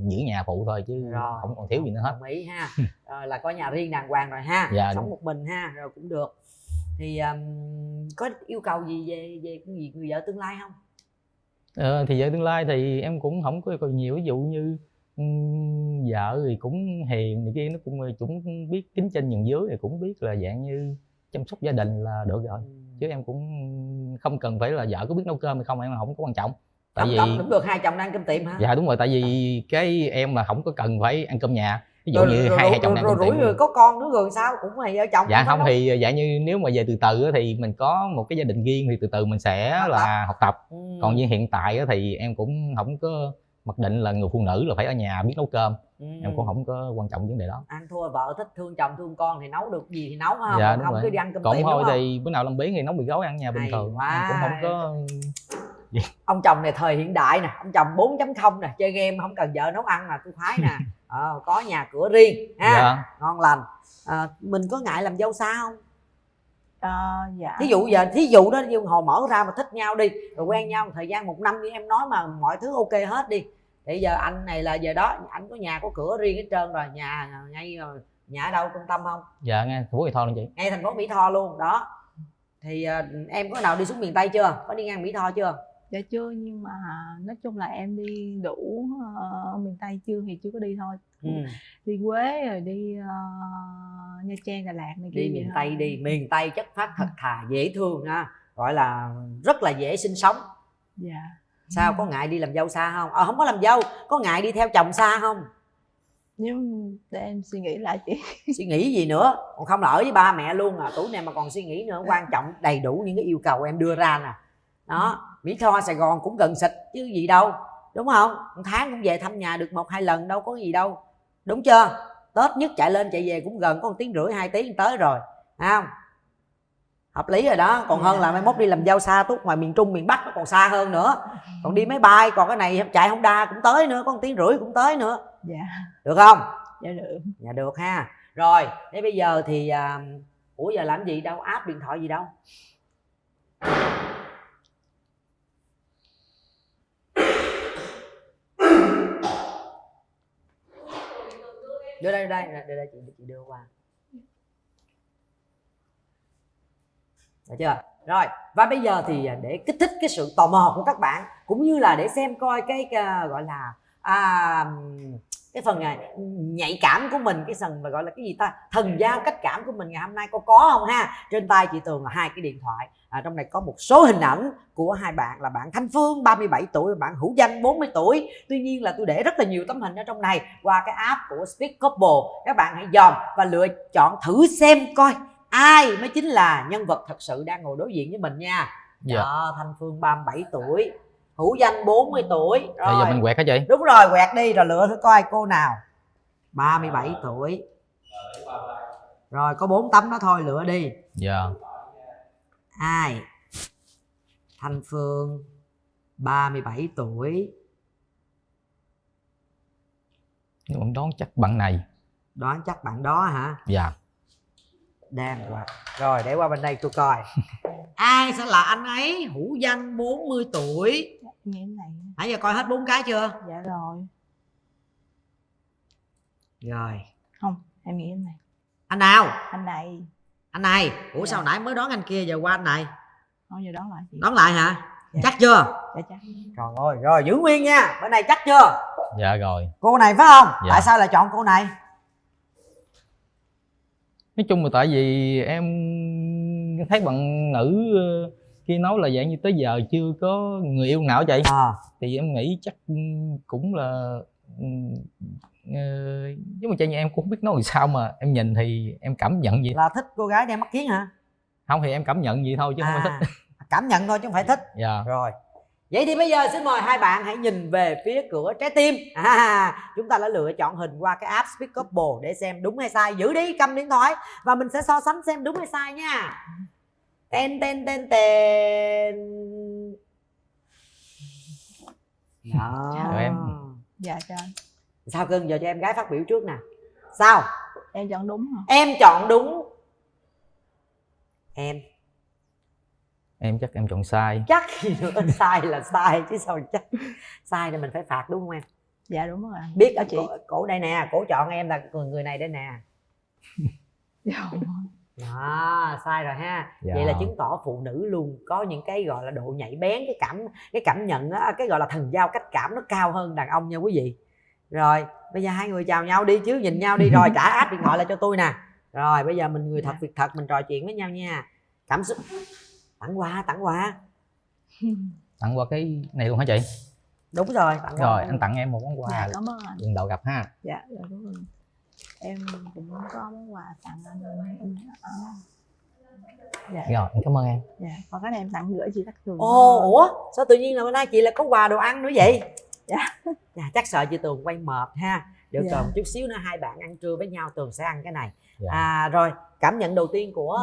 giữ nhà phụ thôi chứ rồi, không còn thiếu gì nữa hết. Đồng ý ha. Rồi là có nhà riêng đàng hoàng rồi ha. Dạ, sống đúng. một mình ha, rồi cũng được. Thì có yêu cầu gì về người vợ tương lai không? Thì vợ tương lai thì em cũng không có yêu cầu nhiều, ví dụ như vợ thì cũng hiền này kia, nó cũng biết kính trên nhường dưới, thì cũng biết là dạng như chăm sóc gia đình là được rồi. Chứ em cũng không cần phải là vợ có biết nấu cơm hay không, em là không có quan trọng. Tại vì Đúng được, hai chồng đang cơm tiệm hả? dạ đúng rồi, tại vì cái em là không có cần phải ăn cơm nhà, ví dụ như hai chồng đang cơm tiệm rồi có con nữa rồi sao cũng là vợ chồng. dạ không thì dạng như nếu mà về từ từ thì mình có một cái gia đình riêng thì từ từ mình sẽ học tập. Còn như hiện tại thì em cũng không có mặc định là người phụ nữ là phải ở nhà biết nấu cơm. Em cũng không có quan trọng vấn đề đó. Ăn thua vợ thích, thương chồng thương con thì nấu được gì thì nấu ha. Dạ, không cứ đi ăn cơm còn tiệm thôi đúng thì bữa nào làm biếng thì nấu mì gói ăn nhà bình thường. Em cũng không có ông chồng này thời hiện đại nè, ông chồng 4.0 nè, chơi game không cần vợ nấu ăn nè, tôi khoái nè. Có nhà cửa riêng ha. Dạ. Ngon lành. Mình có ngại làm dâu xa không? Dạ. Thí dụ đó hồi mở ra mà thích nhau đi, rồi quen nhau một thời gian 1 năm như em nói mà mọi thứ ok hết đi, thì giờ anh này là giờ đó anh có nhà có cửa riêng hết trơn rồi, nhà ở đâu, trung tâm không? Dạ ngay thành phố Mỹ Tho luôn chị. Ngay thành phố Mỹ Tho luôn đó. Thì em có nào đi xuống miền Tây chưa? Có đi ngang Mỹ Tho chưa? Dạ chưa, nhưng mà nói chung là em đi đủ miền Tây chưa thì chưa có đi thôi. Đi Quế rồi đi Nha Trang, Đà Lạt này kia. Đi miền Tây đi, miền Tây chất phát thật thà, dễ thương ha, gọi là rất là dễ sinh sống. Dạ. Sao có ngại đi làm dâu xa không? Không có làm dâu, có ngại đi theo chồng xa không? Nhưng để em suy nghĩ lại chị. Suy nghĩ gì nữa, còn không là ở với ba mẹ luôn à. Tuổi này mà còn suy nghĩ nữa, quan trọng đầy đủ những cái yêu cầu em đưa ra nè. Đó, Mỹ Tho Sài Gòn cũng gần xịt chứ gì đâu, đúng không? Một tháng cũng về thăm nhà được 1-2 lần, đâu có gì đâu, đúng chưa? Tết nhất chạy lên chạy về cũng gần, có 1 tiếng rưỡi 2 tiếng tới rồi, thấy không? Hợp lý rồi đó, còn hơn là mai mốt đi làm dâu xa tốt ngoài miền Trung miền Bắc nó còn xa hơn nữa. Còn đi máy bay, còn cái này chạy Honda cũng tới nữa, có 1 tiếng rưỡi cũng tới nữa. Dạ. Được không? Dạ được. Dạ được ha. Rồi, thế bây giờ thì giờ làm gì đâu, áp điện thoại gì đâu. Đưa đây chị đưa qua. Được chưa? Rồi, và bây giờ thì để kích thích cái sự tò mò của các bạn, cũng như là để xem coi cái gọi là cái phần nhạy cảm của mình, cái phần mà gọi là cái gì ta, thần giao cách cảm của mình ngày hôm nay có không ha. Trên tay chị Tường là 2 cái điện thoại, trong này có một số hình ảnh của hai bạn, là bạn Thanh Phương 37 tuổi và bạn Hữu Danh 40 tuổi. Tuy nhiên là tôi để rất là nhiều tấm hình ở trong này qua cái app của Speak Couple. Các bạn hãy dòm và lựa chọn thử xem coi ai mới chính là nhân vật thật sự đang ngồi đối diện với mình nha. Dạ. Thanh Phương 37 tuổi, Hữu Danh 40 tuổi. Rồi. Bây giờ mình quẹt hả chị? Đúng rồi, quẹt đi rồi lựa thử coi cô nào. 37 tuổi. Rồi có 4 tấm đó thôi, lựa đi. Dạ. Ai? Thanh Phương 37 tuổi. Em đoán chắc bạn này. Đoán chắc bạn đó hả? Dạ. Đang quạt. Rồi để qua bên đây tôi coi. Ai sẽ là anh ấy? Hữu Danh 40 tuổi. Nghe này. Nãy giờ coi hết 4 cái chưa? Dạ rồi. Rồi. Không, em nghĩ anh này. Anh nào? Anh này. Anh này. Ủa sao nãy mới đoán anh kia, giờ qua anh này? Thôi giờ đoán lại chị. Đoán lại hả? Dạ. Chắc chưa? Dạ chắc. Trời ơi, rồi giữ nguyên nha. Bên này chắc chưa? Dạ rồi. Cô này phải không? Dạ. Tại sao lại chọn cô này? Nói chung là tại vì em em thấy bạn nữ kia nói là dạng như tới giờ chưa có người yêu nào chị. Thì em nghĩ chắc cũng là giống như chị như em cũng không biết nói làm sao, mà em nhìn thì em cảm nhận vậy. Là thích cô gái đeo mắt kiếng hả? Không, thì em cảm nhận vậy thôi chứ không phải thích. Cảm nhận thôi chứ không phải thích. Dạ. Rồi. Vậy thì bây giờ xin mời hai bạn hãy nhìn về phía cửa trái tim. Chúng ta đã lựa chọn hình qua cái app Speak Couple để xem đúng hay sai. Giữ đi, cầm điện thoại và mình sẽ so sánh xem đúng hay sai nha. Tên. Đó. Chào em. Dạ chào. Sao cưng, giờ cho em gái phát biểu trước nè. Sao? Em chọn đúng hả? Em chọn đúng. Em chắc em chọn sai. Chắc gì nữa, sai là sai chứ sao chắc. Sai thì mình phải phạt đúng không em? Dạ đúng rồi. Biết ở cổ đây nè, cổ chọn em là người này đây nè. Đó, sai rồi ha. Dạ. Vậy là chứng tỏ phụ nữ luôn có những cái gọi là độ nhạy bén, cái cảm nhận á, cái gọi là thần giao cách cảm nó cao hơn đàn ông nha quý vị. Rồi, bây giờ hai người chào nhau đi chứ, nhìn nhau đi rồi trả app điện thoại lại cho tôi nè. Rồi, bây giờ mình người thật việc thật, mình trò chuyện với nhau nha. Cảm xúc. Tặng quà. Tặng quà cái này luôn hả chị? Đúng rồi, tặng quà. Rồi, anh tặng em một món quà. Dạ, cảm ơn anh. Lần đầu gặp ha. Dạ, đúng rồi. Em cũng có món quà tặng anh. Dạ. Rồi, em cảm ơn em. Dạ, còn cái này em tặng gửi chị Tắc Tường. Ủa, sao tự nhiên là bữa nay chị lại có quà đồ ăn nữa vậy? Dạ. Chắc sợ chị Tường quay mệt ha. Được Dạ. còn chút xíu nữa hai bạn ăn trưa với nhau, Tường sẽ ăn cái này. Dạ. Rồi, cảm nhận đầu tiên của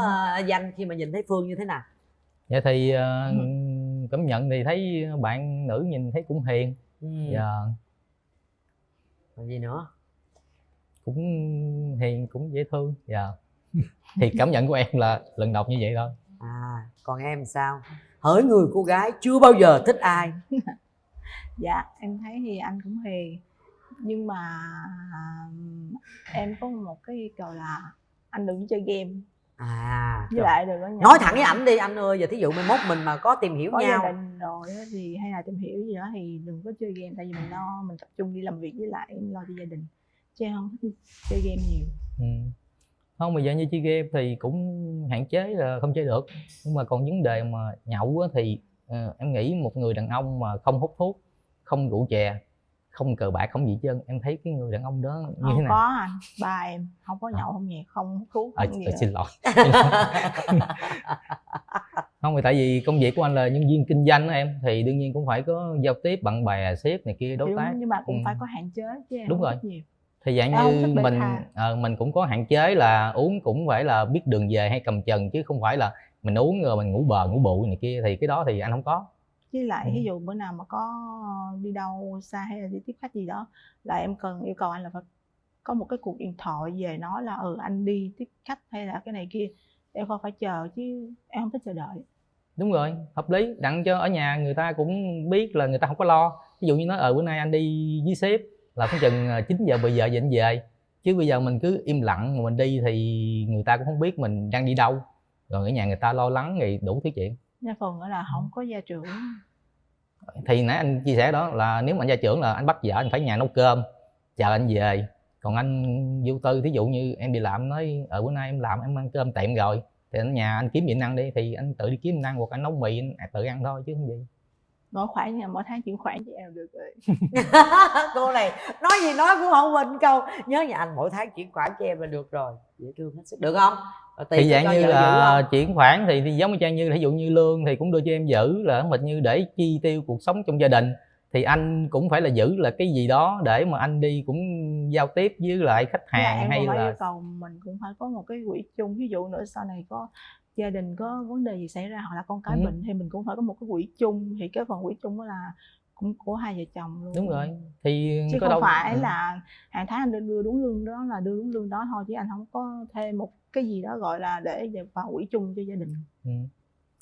Danh khi mà nhìn thấy Phương như thế nào? Dạ thì cảm nhận thì thấy bạn nữ nhìn thấy cũng hiền. Dạ. Còn gì nữa? Cũng hiền, cũng dễ thương. Dạ. Thì cảm nhận của em là lần đầu như vậy thôi. Còn em sao? Hỡi người cô gái chưa bao giờ thích ai. Dạ, em thấy thì anh cũng hiền. Nhưng mà em có một cái yêu cầu là anh đừng chơi game. Với lại đừng có nói thẳng với ảnh đi anh ơi. Giờ thí dụ mai mốt mình mà có tìm hiểu có nhau, gia đình rồi thì hay là tìm hiểu gì đó thì đừng có chơi game. Tại vì mình lo, mình tập trung đi làm việc với lại em lo cho gia đình, chứ em không thích chơi game nhiều. Không, bây giờ như chơi game thì cũng hạn chế là không chơi được. Nhưng mà còn vấn đề mà nhậu á thì em nghĩ một người đàn ông mà không hút thuốc, không rượu chè, không cờ bạc, không gì chân, em thấy cái người đàn ông đó như thế nào? Không có anh, ba em không có nhậu, không nhạc, không hút thuốc, không gì. Xin lỗi. Không, thì tại vì công việc của anh là nhân viên kinh doanh đó em, thì đương nhiên cũng phải có giao tiếp bạn bè, sếp này kia, đối tác. Nhưng mà cũng phải có hạn chế chứ em. Đúng không rồi. thích nhiều. Thì dạng như mình cũng có hạn chế là uống cũng phải là biết đường về hay cầm chừng, chứ không phải là mình uống rồi mình ngủ bờ ngủ bụi này kia, thì cái đó thì anh không có. Với lại ví dụ bữa nào mà có đi đâu xa hay là đi tiếp khách gì đó là em cần yêu cầu anh là phải có một cái cuộc điện thoại về nói là anh đi tiếp khách hay là cái này kia, em không phải chờ, chứ em không thích chờ đợi. Đúng rồi, hợp lý, đặng cho ở nhà người ta cũng biết là người ta không có lo. Ví dụ như nói bữa nay anh đi với sếp là khoảng chừng 9 giờ 10 giờ anh về, chứ bây giờ mình cứ im lặng mà mình đi thì người ta cũng không biết mình đang đi đâu, rồi ở nhà người ta lo lắng thì đủ thứ chuyện. Nha, phần nữa là không có gia trưởng. Thì nãy anh chia sẻ đó là nếu mà anh gia trưởng là anh bắt vợ anh phải nhà nấu cơm chờ anh về. Còn anh vô tư, thí dụ như em đi làm nói bữa nay em làm em ăn cơm tiệm rồi thì ở nhà anh kiếm gì ăn đi, thì anh tự đi kiếm ăn, hoặc anh nấu mì anh tự ăn thôi chứ không gì. Mỗi khoản nhà mỗi tháng chuyển khoản cho em được rồi. Cô này nói gì nói cũng không quên câu nhớ nhà anh mỗi tháng chuyển khoản cho em là được rồi. Dễ thương hết sức. Được không? Thì dạng như là chuyển khoản thì giống như ví dụ như lương thì cũng đưa cho em giữ, là mình như để chi tiêu cuộc sống trong gia đình thì anh cũng phải là giữ là cái gì đó để mà anh đi cũng giao tiếp với lại khách hàng. Em hay là là yêu cầu mình cũng phải có một cái quỹ chung, ví dụ nữa sau này có gia đình có vấn đề gì xảy ra hoặc là con cái bệnh thì mình cũng phải có một cái quỹ chung, thì cái phần quỹ chung đó là cũng của hai vợ chồng luôn. Đúng rồi, thì chứ có không đâu phải là hàng tháng anh đưa đúng lương đó là đưa đúng lương đó thôi, chứ anh không có thêm một cái gì đó gọi là để vào quỹ chung cho gia đình.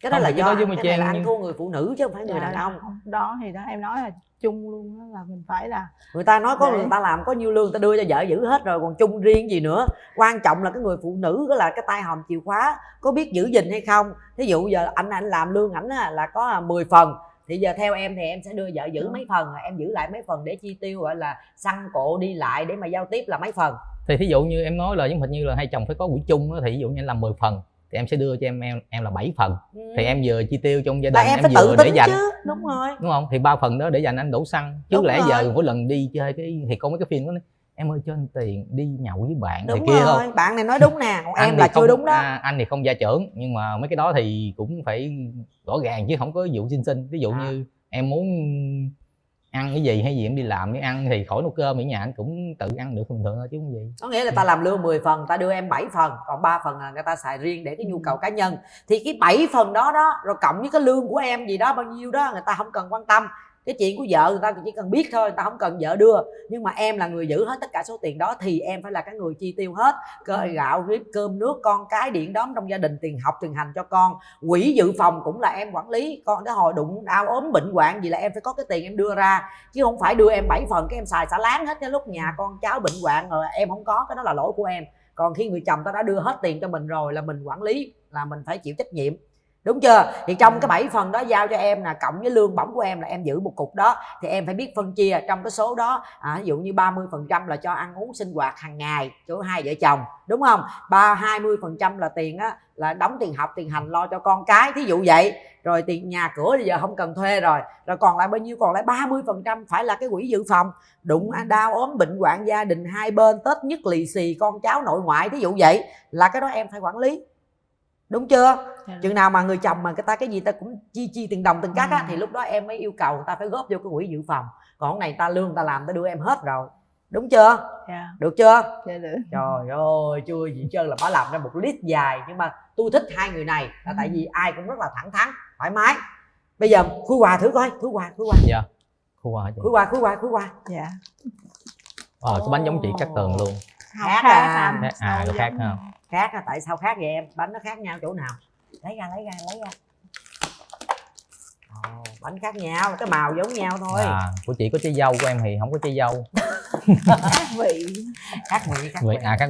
Cái đó là do cái này là anh thua người phụ nữ chứ không phải người đàn ông. Đó thì đó em nói là chung luôn đó, là mình phải là người ta nói có người ta làm có nhiêu lương người ta đưa cho vợ giữ hết rồi, còn chung riêng gì nữa. Quan trọng là cái người phụ nữ đó là cái tay hòm chìa khóa có biết giữ gìn hay không. Thí dụ giờ anh làm lương ảnh là có 10 phần thì giờ theo em thì em sẽ đưa vợ giữ mấy phần, em giữ lại mấy phần để chi tiêu, gọi là xăng cộ đi lại để mà giao tiếp là mấy phần. Thì thí dụ như em nói là giống như là hai chồng phải có quỹ chung đó, thì ví dụ như anh làm 10 phần thì em sẽ đưa cho em là 7 phần. Thì em vừa chi tiêu trong gia Là đình, em em phải vừa tự để tính dành, chứ. Đúng rồi. đúng không? Thì 3 phần đó để dành anh đổ xăng, chứ Đúng lẽ rồi. giờ mỗi lần đi chơi cái thì có mấy cái phim đó em ơi cho anh tiền đi nhậu với bạn Đúng này kia rồi, không. bạn này nói đúng nè, còn em Anh là thì chưa không, đúng đó. anh thì không gia trưởng, nhưng mà mấy cái đó thì cũng phải rõ ràng chứ không có vụ xinh. Ví dụ như em muốn ăn cái gì hay gì em đi làm với ăn thì khỏi nấu cơm ở nhà anh cũng tự ăn được bình thường thôi chứ không gì. Có nghĩa là ta làm lương 10 phần, ta đưa em 7 phần, còn 3 phần là người ta xài riêng để cái nhu cầu cá nhân. Thì cái 7 phần đó rồi cộng với cái lương của em gì đó bao nhiêu đó người ta không cần quan tâm. Cái chuyện của vợ người ta chỉ cần biết thôi, người ta không cần vợ đưa. Nhưng mà em là người giữ hết tất cả số tiền đó thì em phải là cái người chi tiêu hết. Gạo, bếp, cơm, nước, con cái, điện đóm trong gia đình, tiền học, tiền hành cho con. Quỹ dự phòng cũng là em quản lý. Con cái hồi đụng đau ốm bệnh hoạn gì là em phải có cái tiền em đưa ra. Chứ không phải đưa em 7 phần cái em xài xả láng hết cái lúc nhà con cháu bệnh hoạn rồi em không có, cái đó là lỗi của em. Còn khi người chồng ta đã đưa hết tiền cho mình rồi là mình quản lý, là mình phải chịu trách nhiệm. Đúng chưa? Thì trong cái 7 phần đó giao cho em là cộng với lương bổng của em là em giữ một cục đó, thì em phải biết phân chia trong cái số đó. Ví dụ như 30% là cho ăn uống sinh hoạt hàng ngày của hai vợ chồng, đúng không? 20% là tiền á là đóng tiền học, tiền hành lo cho con cái, thí dụ vậy. Rồi tiền nhà cửa bây giờ không cần thuê rồi. Rồi còn lại bao nhiêu? Còn lại 30% phải là cái quỹ dự phòng. Đụng đau ốm bệnh hoạn gia đình hai bên, Tết nhất lì xì con cháu nội ngoại, thí dụ vậy, là cái đó em phải quản lý. Đúng chưa? Chừng nào mà người chồng mà người ta cái gì ta cũng chi tiền đồng tiền cắt á, thì lúc đó em mới yêu cầu người ta phải góp vô cái quỹ dự phòng. Còn cái này ta lương ta làm ta đưa em hết rồi. Đúng chưa? Được chưa? Được. Trời ơi, chưa gì trơn là bà làm ra một list dài. Nhưng mà tôi thích hai người này là tại vì ai cũng rất là thẳng thắn, thoải mái. Bây giờ khui quà thử coi, khui quà. Dạ. Khui quà hả chị? Khui quà. Dạ. Cái bánh giống chị Cát Tường luôn. Khác Có khác không? Khác á, tại sao khác vậy em? Bánh nó khác nhau chỗ nào? Lấy ra. Bánh khác nhau, cái màu giống nhau thôi. Của chị có trái dâu, của em thì không có trái dâu. Khác vị. Khác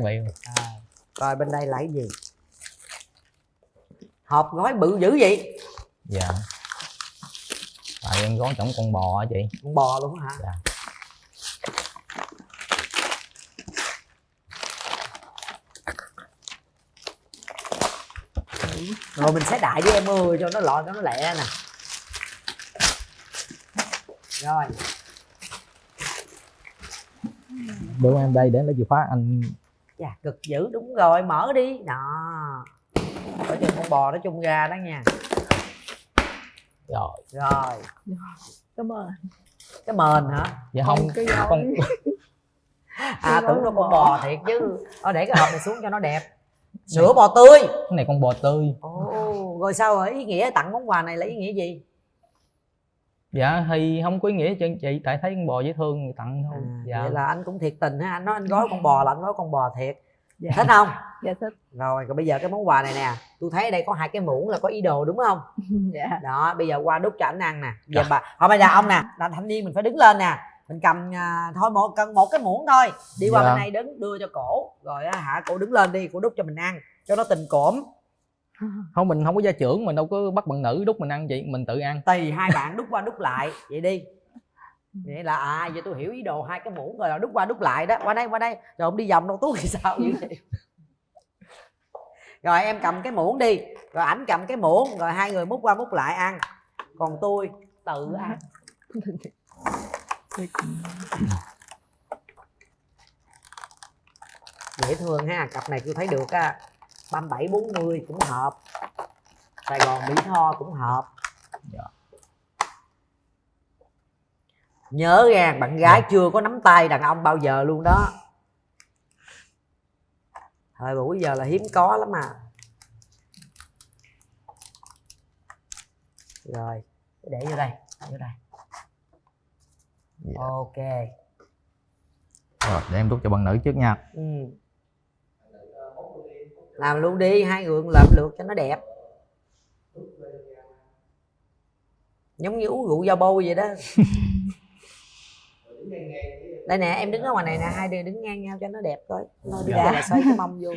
vị. Rồi bên đây là cái gì? Hộp gói bự dữ vậy? Dạ. Tại em gói trọng con bò hả chị? Con bò luôn hả? Dạ. Rồi mình sẽ đại với em ơi cho nó lọ cho nó lẹ nè. Rồi. Đưa em đây để lấy chìa khóa anh. Dạ cực dữ, đúng rồi, mở đi. Đó. Ở trên con bò nó chung ra đó nha. Rồi. Cảm ơn. Cái mền hả? Dạ không, con tưởng nó con bò thiệt chứ. Để cái hộp này xuống cho nó đẹp. Sữa bò tươi. Cái này con bò tươi. Rồi sao rồi? Ý nghĩa tặng món quà này là ý nghĩa gì? Dạ thì không có ý nghĩa cho chị, tại thấy con bò dễ thương người tặng thôi. Dạ. Vậy là anh cũng thiệt tình ha. Anh nói anh gói con bò là anh gói con bò thiệt. Thích không? Dạ thích. Rồi còn bây giờ cái món quà này nè, tôi thấy ở đây có 2 cái muỗng là có ý đồ đúng không? Dạ. Đó, bây giờ qua đút cho ảnh ăn nè. Giờ bây giờ ông nè, là thanh niên mình phải đứng lên nè. Mình cầm thôi cần một cái muỗng thôi. Đi qua bên này đứng đưa cho cổ. Rồi cổ đứng lên đi, cổ đút cho mình ăn cho nó tình cổm. Không, mình không có gia trưởng, mình đâu có bắt bạn nữ đút mình ăn chị, mình tự ăn. Tùy hai bạn đút qua đút lại vậy đi. Vậy là giờ tôi hiểu ý đồ 2 cái muỗng rồi, là đút qua đút lại đó. Qua đây rồi không đi vòng đâu tuốt thì sao vậy? Rồi em cầm cái muỗng đi, rồi ảnh cầm cái muỗng, rồi hai người múc qua múc lại ăn. Còn tôi tự ăn. Dễ thương ha, cặp này tôi thấy được á. 37-40 cũng hợp. Sài Gòn Mỹ Tho cũng hợp. Nhớ ra bạn gái chưa có nắm tay đàn ông bao giờ luôn đó. Thời buổi giờ là hiếm có lắm mà. Rồi để vô đây. Ok. Rồi để em đút cho bạn nữ trước nha. Làm luôn đi, hai người lượm lượt cho nó đẹp. Giống như uống rượu da bôi vậy đó. Đây nè, em đứng ở ngoài này nè, hai đứa đứng ngang nhau cho nó đẹp coi. Nó đứng là xoay cái mông vô.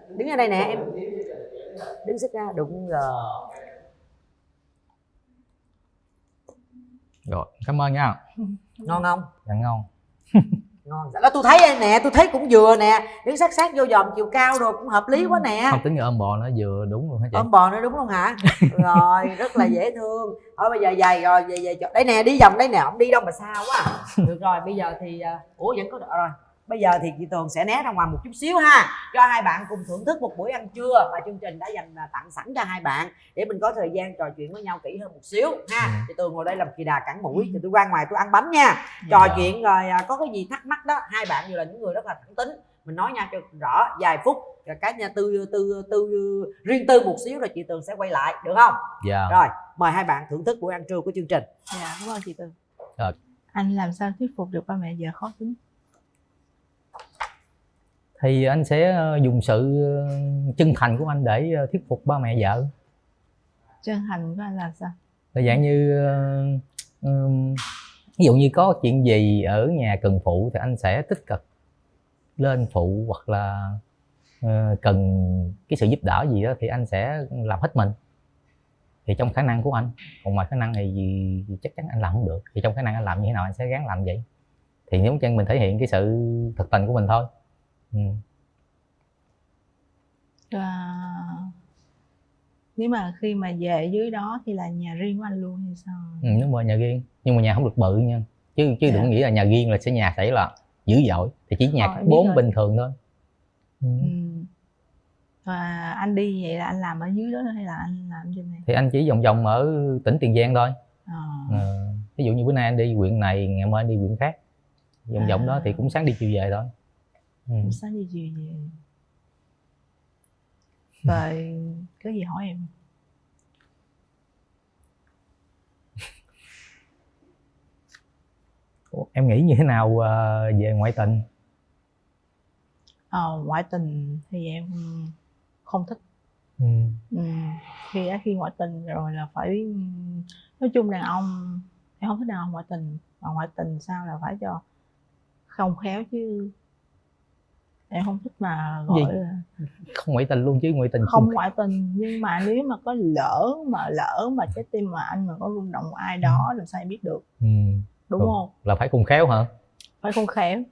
Đứng ở đây nè em. Đứng xích ra, đúng rồi. Rồi, cảm ơn nha. Ngon không? Dạ ngon. Ngon. Đó tôi thấy đây nè, tôi thấy cũng vừa nè, đứng sát sát vô dòm chiều cao rồi cũng hợp lý quá nè. Không, tính ôm bò nó vừa đúng luôn hả chị? Ôm bò nó đúng luôn hả? Rồi, rất là dễ thương. Thôi bây giờ giày rồi, về đây nè, đi vòng đây nè, không đi đâu mà xa quá. Được rồi, bây giờ thì vẫn có rồi. Bây giờ thì chị Tường sẽ né ra ngoài một chút xíu ha, cho hai bạn cùng thưởng thức một buổi ăn trưa mà chương trình đã dành tặng sẵn cho hai bạn, để mình có thời gian trò chuyện với nhau kỹ hơn một xíu ha. Chị Tường ngồi đây làm kỳ đà cản mũi, thì tôi ra ngoài tôi ăn bánh nha. Trò chuyện rồi có cái gì thắc mắc đó, hai bạn đều là những người rất là thẳng tính, mình nói nhau cho rõ vài phút, rồi cái nhà riêng tư một xíu rồi chị Tường sẽ quay lại, được không? Dạ. Rồi, mời hai bạn thưởng thức buổi ăn trưa của chương trình. Dạ, cảm ơn chị Tường. Rồi. Anh làm sao thuyết phục được ba mẹ vợ khó tính? Thì anh sẽ dùng sự chân thành của anh để thuyết phục ba mẹ vợ. Chân thành của anh là sao? Là dạng như ví dụ như có chuyện gì ở nhà cần phụ thì anh sẽ tích cực lên phụ, hoặc là cần cái sự giúp đỡ gì đó thì anh sẽ làm hết mình, thì trong khả năng của anh. Còn ngoài khả năng thì chắc chắn anh làm không được, thì trong khả năng anh làm như thế nào anh sẽ gắng làm vậy. Thì nếu chân mình thể hiện cái sự thực tình của mình thôi. Nếu mà khi mà về dưới đó thì là nhà riêng của anh luôn hay sao? Nếu mà nhà riêng, nhưng mà nhà không được bự nha, chứ đừng nghĩ là nhà riêng là sẽ nhà sẽ là dữ dội, thì chỉ nhà cấp 4 bình thường thôi. Và anh đi vậy là anh làm ở dưới đó hay là anh làm trên này? Thì anh chỉ vòng vòng ở tỉnh Tiền Giang thôi. Ví dụ như bữa nay anh đi huyện này, ngày mai anh đi huyện khác, vòng vòng đó thì cũng sáng đi chiều về thôi. Sáng đi chiều về. Rồi có gì hỏi em? Em nghĩ như thế nào về ngoại tình? Ngoại tình thì em không thích. Khi ngoại tình rồi là phải, nói chung đàn ông em không thích đàn ông ngoại tình, mà ngoại tình sao là phải cho không khéo chứ. Em không thích mà gọi là không ngoại tình luôn chứ. Ngoại tình không ngoại tình, nhưng mà nếu mà có lỡ mà trái tim mà anh mà có rung động ai đó làm sao em biết được. Đúng không? Là phải khôn khéo hả? Phải khôn khéo,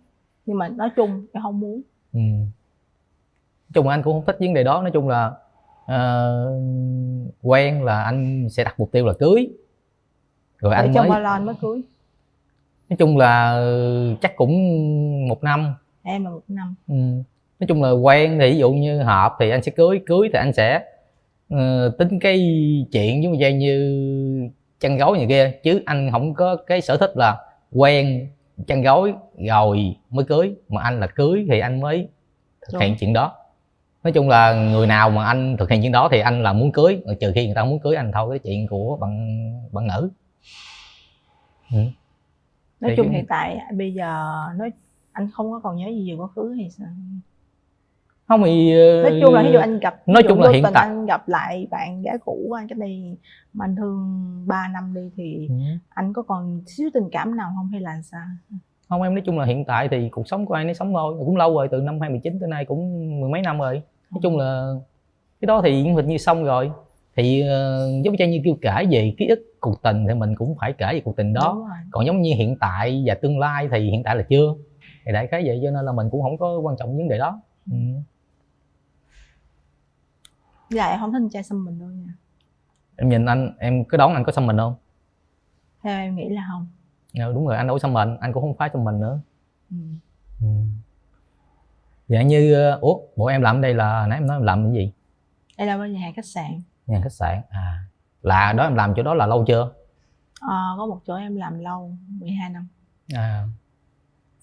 nhưng mà nói chung em không muốn. Nói chung là anh cũng không thích vấn đề đó. Nói chung là quen là anh sẽ đặt mục tiêu là cưới, rồi anh trong bao lâu anh mới cưới? Nói chung là chắc cũng 1 năm. Em là 1 năm. Nói chung là quen thì ví dụ như hợp thì anh sẽ cưới thì anh sẽ tính cái chuyện giống như chăn gối như kia, chứ anh không có cái sở thích là quen chăn gối rồi mới cưới, mà anh là cưới thì anh mới thực hiện chuyện đó. Nói chung là người nào mà anh thực hiện chuyện đó thì anh là muốn cưới, trừ khi người ta muốn cưới anh thôi, cái chuyện của bạn nữ. Nói chung hiện tại bây giờ anh không có còn nhớ gì về quá khứ hay sao? Không thì nói chung là ví dụ anh gặp, nói chung là hiện tại anh gặp lại bạn gái cũ của anh cách đây mà anh thương 3 năm đi thì anh có còn xíu tình cảm nào không hay là sao? Không em, nói chung là hiện tại thì cuộc sống của ai nấy sống thôi, cũng lâu rồi, từ năm 2019 tới nay cũng 10 mấy năm rồi. Nói chung là cái đó thì hình như xong rồi. Thì giống như kêu kể về ký ức cuộc tình thì mình cũng phải kể về cuộc tình đó. Còn giống như hiện tại và tương lai thì hiện tại là chưa. Thì đại khái vậy, cho nên là mình cũng không có quan trọng vấn đề đó. Dạ em không thích trai xăm mình đâu nha. Em nhìn anh, em có đoán anh có xăm mình không? Theo em nghĩ là không. Đúng rồi, anh đâu có xăm mình, anh cũng không phải xăm mình nữa. Dạng như bộ em làm ở đây là nãy em nói em làm cái gì? Đây là bên nhà hàng khách sạn. Nhà hàng khách sạn là đó em làm chỗ đó là lâu chưa? Có một chỗ em làm lâu, 12 năm.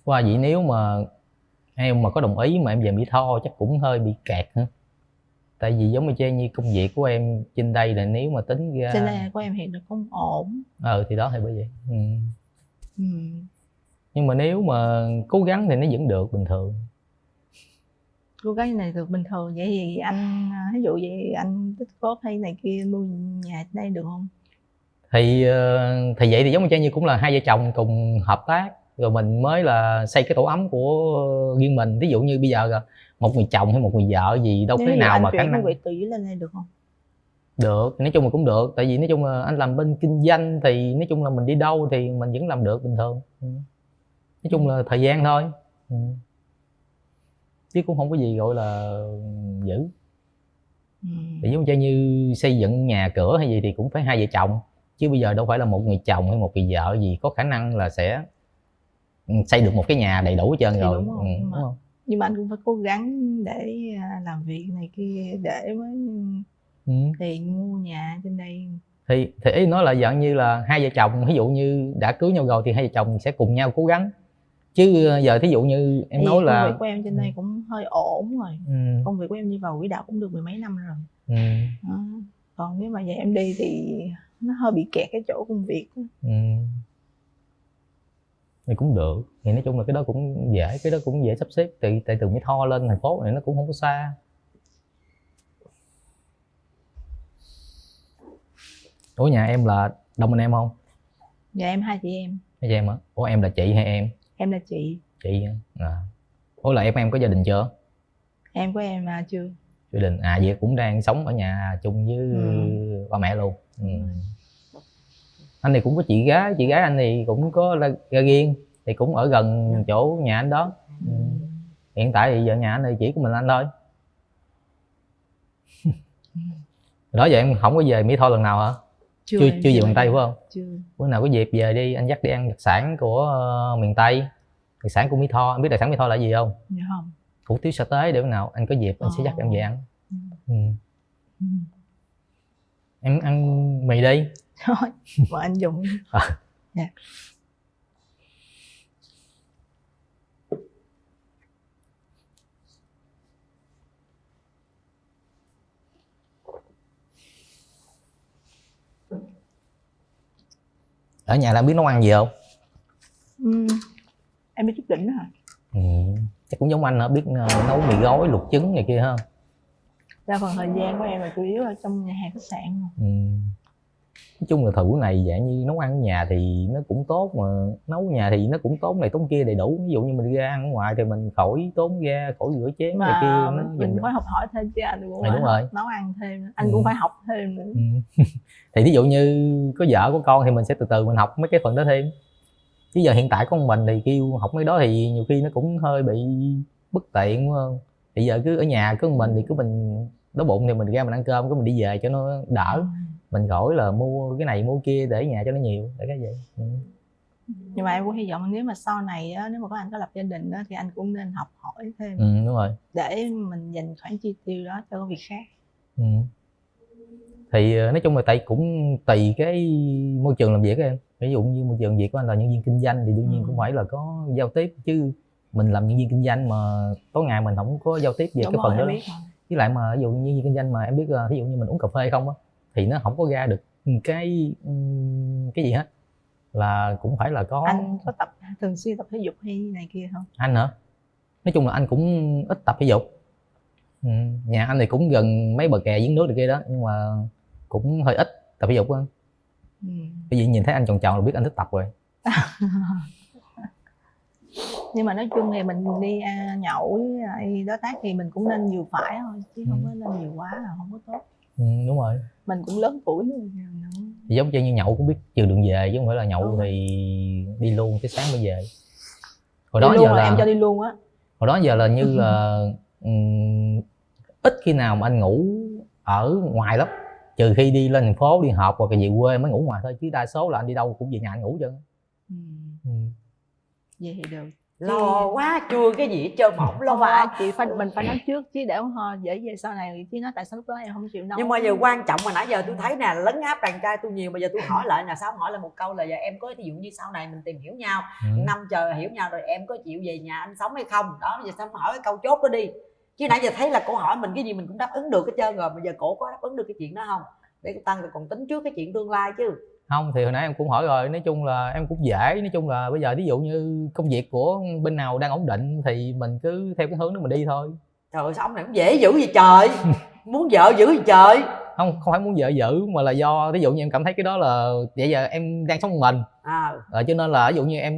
Qua vậy nếu mà em mà có đồng ý mà em về Mỹ Tho chắc cũng hơi bị kẹt hả? Tại vì giống như công việc của em trên đây là nếu mà tính ra trên đây của em hiện được không ổn. Thì đó thì bởi vậy. Nhưng mà nếu mà cố gắng thì nó vẫn được bình thường. Cố gắng này được bình thường. Vậy thì anh ví dụ vậy anh tích góp hay này kia mua nhà đây được không? Thì vậy thì giống như cũng là hai vợ chồng cùng hợp tác rồi mình mới là xây cái tổ ấm của riêng mình. Ví dụ như bây giờ một người chồng hay một người vợ gì đâu thế nào mà khả năng việc từ dưới lên đây được không? Được, nói chung là cũng được. Tại vì nói chung là anh làm bên kinh doanh thì nói chung là mình đi đâu thì mình vẫn làm được bình thường. Nói chung là thời gian thôi. Chứ cũng không có gì gọi là dữ. Thì giống như xây dựng nhà cửa hay gì thì cũng phải hai vợ chồng, chứ bây giờ đâu phải là một người chồng hay một người vợ gì có khả năng là sẽ xây được một cái nhà đầy đủ hết trơn rồi. Đúng không? Đúng không? Nhưng mà anh cũng phải cố gắng để làm việc này kia để mới tiền mua nhà trên đây. Thì ý nói là dạng như là hai vợ chồng, ví dụ như đã cưới nhau rồi thì hai vợ chồng sẽ cùng nhau cố gắng. Chứ giờ thí dụ như em nói là công việc của em trên đây cũng hơi ổn rồi. Công việc của em đi vào quỹ đạo cũng được 10 mấy năm rồi. Đó. Còn nếu mà giờ em đi thì nó hơi bị kẹt cái chỗ công việc. Thì cũng được. Thì nói chung là cái đó cũng dễ, cái đó cũng dễ sắp xếp. Tại từ Mỹ Tho lên thành phố này nó cũng không có xa. Ủa nhà em là đông anh em không? Dạ em hai chị em. Hai chị em hả? Ủa em là chị hay em? Em là chị. Chị hả? Ủa là em có gia đình chưa? Em của em chưa. Gia đình, vậy cũng đang sống ở nhà chung với ba mẹ luôn. Anh thì cũng có chị gái anh thì cũng có ra riêng, thì cũng ở gần chỗ nhà anh đó. Hiện tại thì vợ nhà anh thì chỉ có mình anh thôi. Đó giờ em không có về Mỹ Tho lần nào hả? Chưa về miền Tây phải không? Chưa. Bữa nào có dịp về đi, anh dắt đi ăn đặc sản của miền Tây, đặc sản của Mỹ Tho. Anh biết đặc sản Mỹ Tho là gì không? Dạ không. Hủ tiếu sa tế, để bữa nào anh có dịp anh sẽ dắt em về ăn. Em ăn mì đi. Thôi, mà anh dùng. Dạ. Ở nhà là biết nấu ăn gì không? Em biết chút đỉnh hả? Chắc cũng giống anh hả, biết nấu mì gói, luộc trứng này kia ha. Đa phần thời gian của em là chủ yếu là trong nhà hàng khách sạn. Nói chung là thời buổi này dạng như nấu ăn ở nhà thì nó cũng tốt, mà nấu ở nhà thì nó cũng tốn này tốn kia đầy đủ. Ví dụ như mình ra ăn ở ngoài thì mình khỏi tốn ga, khỏi rửa chén này kia. Mình phải học hỏi thêm chứ anh cũng đúng rồi. Nấu ăn thêm, anh cũng phải học thêm nữa. Thì ví dụ như có vợ có con thì mình sẽ từ từ mình học mấy cái phần đó thêm. Chứ giờ hiện tại có mình thì kêu học mấy đó thì nhiều khi nó cũng hơi bị bất tiện đúng không? Thì giờ cứ ở nhà cứ mình thì cứ mình đói bụng thì mình ra mình ăn cơm, cứ mình đi về cho nó đỡ. Mình khỏi là mua cái này mua kia để ở nhà cho nó nhiều, để cái vậy. Nhưng mà em cũng hy vọng nếu mà sau này á, nếu mà có anh có lập gia đình đó, thì anh cũng nên học hỏi thêm. Đúng rồi. Để mình dành khoản chi tiêu đó cho việc khác. Thì nói chung là tại cũng tùy cái môi trường làm việc của em. Ví dụ như môi trường làm việc của anh là nhân viên kinh doanh thì đương nhiên cũng phải là có giao tiếp, chứ mình làm nhân viên kinh doanh mà tối ngày mình không có giao tiếp về cái phần đó. Với lại mà ví dụ như nhân viên kinh doanh mà em biết ví dụ như mình uống cà phê không á thì nó không có ra được cái gì hết, là cũng phải là có. Anh có thường xuyên tập thể dục hay này kia không? Anh hả? Nói chung là anh cũng ít tập thể dục. Nhà anh thì cũng gần mấy bờ kè giếng nước này kia đó, nhưng mà cũng hơi ít tập thể dục hơn. Bởi vì nhìn thấy anh tròn tròn là biết anh thích tập rồi. Nhưng mà nói chung thì mình đi nhậu với đối tác thì mình cũng nên vừa phải thôi, chứ không có nên nhiều quá là không có tốt. Đúng rồi. Mình cũng lớn tuổi rồi. Giống như nhậu cũng biết trừ đường về, chứ không phải là nhậu thì đi luôn cái sáng mới về. Hồi đó giờ là em cho đi luôn á. Hồi đó giờ là như là ít khi nào mà anh ngủ ở ngoài lắm, trừ khi đi lên thành phố đi họp hoặc là về quê mới ngủ ngoài thôi, chứ đa số là anh đi đâu cũng về nhà anh ngủ chứ. Vậy thì được. Lo quá, chưa cái gì hết trơn mà không lo. Không phải chị mình phải nói trước chứ, để dễ về sau này chứ nói tại sao lúc đó em không chịu nấu. Nhưng mà giờ quan trọng mà nãy giờ tôi thấy nè, lấn áp đàn trai tôi nhiều, mà giờ tôi hỏi lại là sao không hỏi lại một câu là giờ em có ví dụ như sau này mình tìm hiểu nhau, năm chờ hiểu nhau rồi em có chịu về nhà anh sống hay không? Đó, giờ sao không hỏi cái câu chốt đó đi. Chứ nãy giờ thấy là cổ hỏi mình cái gì mình cũng đáp ứng được hết trơn rồi, mà giờ cổ có đáp ứng được cái chuyện đó không? Để cô Tăng còn tính trước cái chuyện tương lai chứ. Không thì hồi nãy em cũng hỏi rồi, nói chung là em cũng dễ, nói chung là bây giờ ví dụ như công việc của bên nào đang ổn định thì mình cứ theo cái hướng đó mình đi thôi. Trời ơi, sao ông này cũng dễ dữ vậy trời. Muốn vợ dữ gì trời. Không phải muốn vợ dữ, mà là do ví dụ như em cảm thấy cái đó là vậy giờ em đang sống một mình, cho nên là ví dụ như em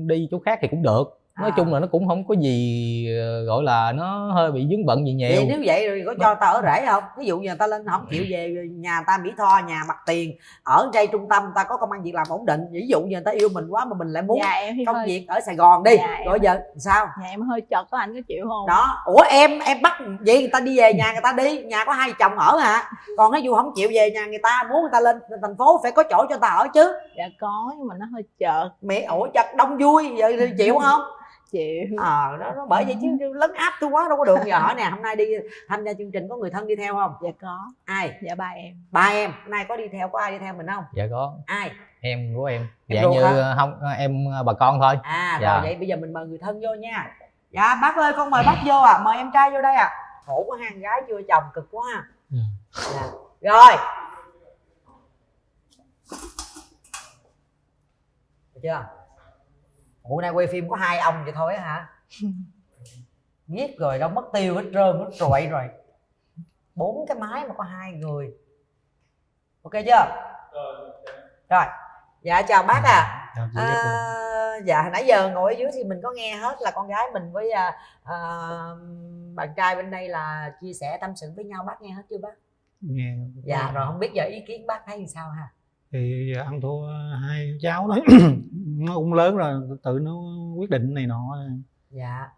đi chỗ khác thì cũng được, nói chung là nó cũng không có gì gọi là nó hơi bị vướng bận gì nhiều. Vậy nếu vậy rồi có cho ta ở rể không? Ví dụ như người ta lên không chịu về nhà ta Mỹ Tho, nhà mặt tiền, ở đây trung tâm ta có công ăn việc làm ổn định, ví dụ như người ta yêu mình quá mà mình lại muốn công việc ở Sài Gòn đi, rồi giờ sao? Nhà em hơi chật, có anh có chịu không? Đó, ủa em bắt vậy người ta đi về nhà người ta đi, nhà có 2 chồng ở hả? Còn ví dụ không chịu về nhà người ta, muốn người ta lên thành phố phải có chỗ cho ta ở chứ. Dạ có, nhưng mà nó hơi chật. Mẹ ủa chật đông vui, giờ chịu không? Chịu. Nó bởi vậy chứ lấn áp tôi quá đâu có được. Giờ hỏi nè, hôm nay đi tham gia chương trình có người thân đi theo không? Dạ có. Ai? Dạ ba em. Ba em, hôm nay có đi theo, có ai đi theo mình không? Dạ có. Ai? Em của em. Em Dạ như hả? không, em bà con thôi. Rồi vậy bây giờ mình mời người thân vô nha. Dạ bác ơi, con mời bác vô à, mời em trai vô đây à. Khổ quá ha, gái chưa chồng cực quá ha. Dạ. Rồi. Được chưa? Ủa nay quay phim có 2 ông vậy thôi á hả? Giết rồi đâu mất tiêu hết trơn, hết trội rồi. 4 cái máy mà có 2 người. Ok chưa? Rồi. Dạ chào bác à. Dạ nãy giờ ngồi ở dưới thì mình có nghe hết là con gái mình với bạn trai bên đây là chia sẻ tâm sự với nhau, bác nghe hết chưa bác? Nghe. Dạ rồi không biết giờ ý kiến bác thấy như sao ha? Thì giờ ăn thua hai cháu đấy nó cũng lớn rồi, tự nó quyết định này nọ. Dạ.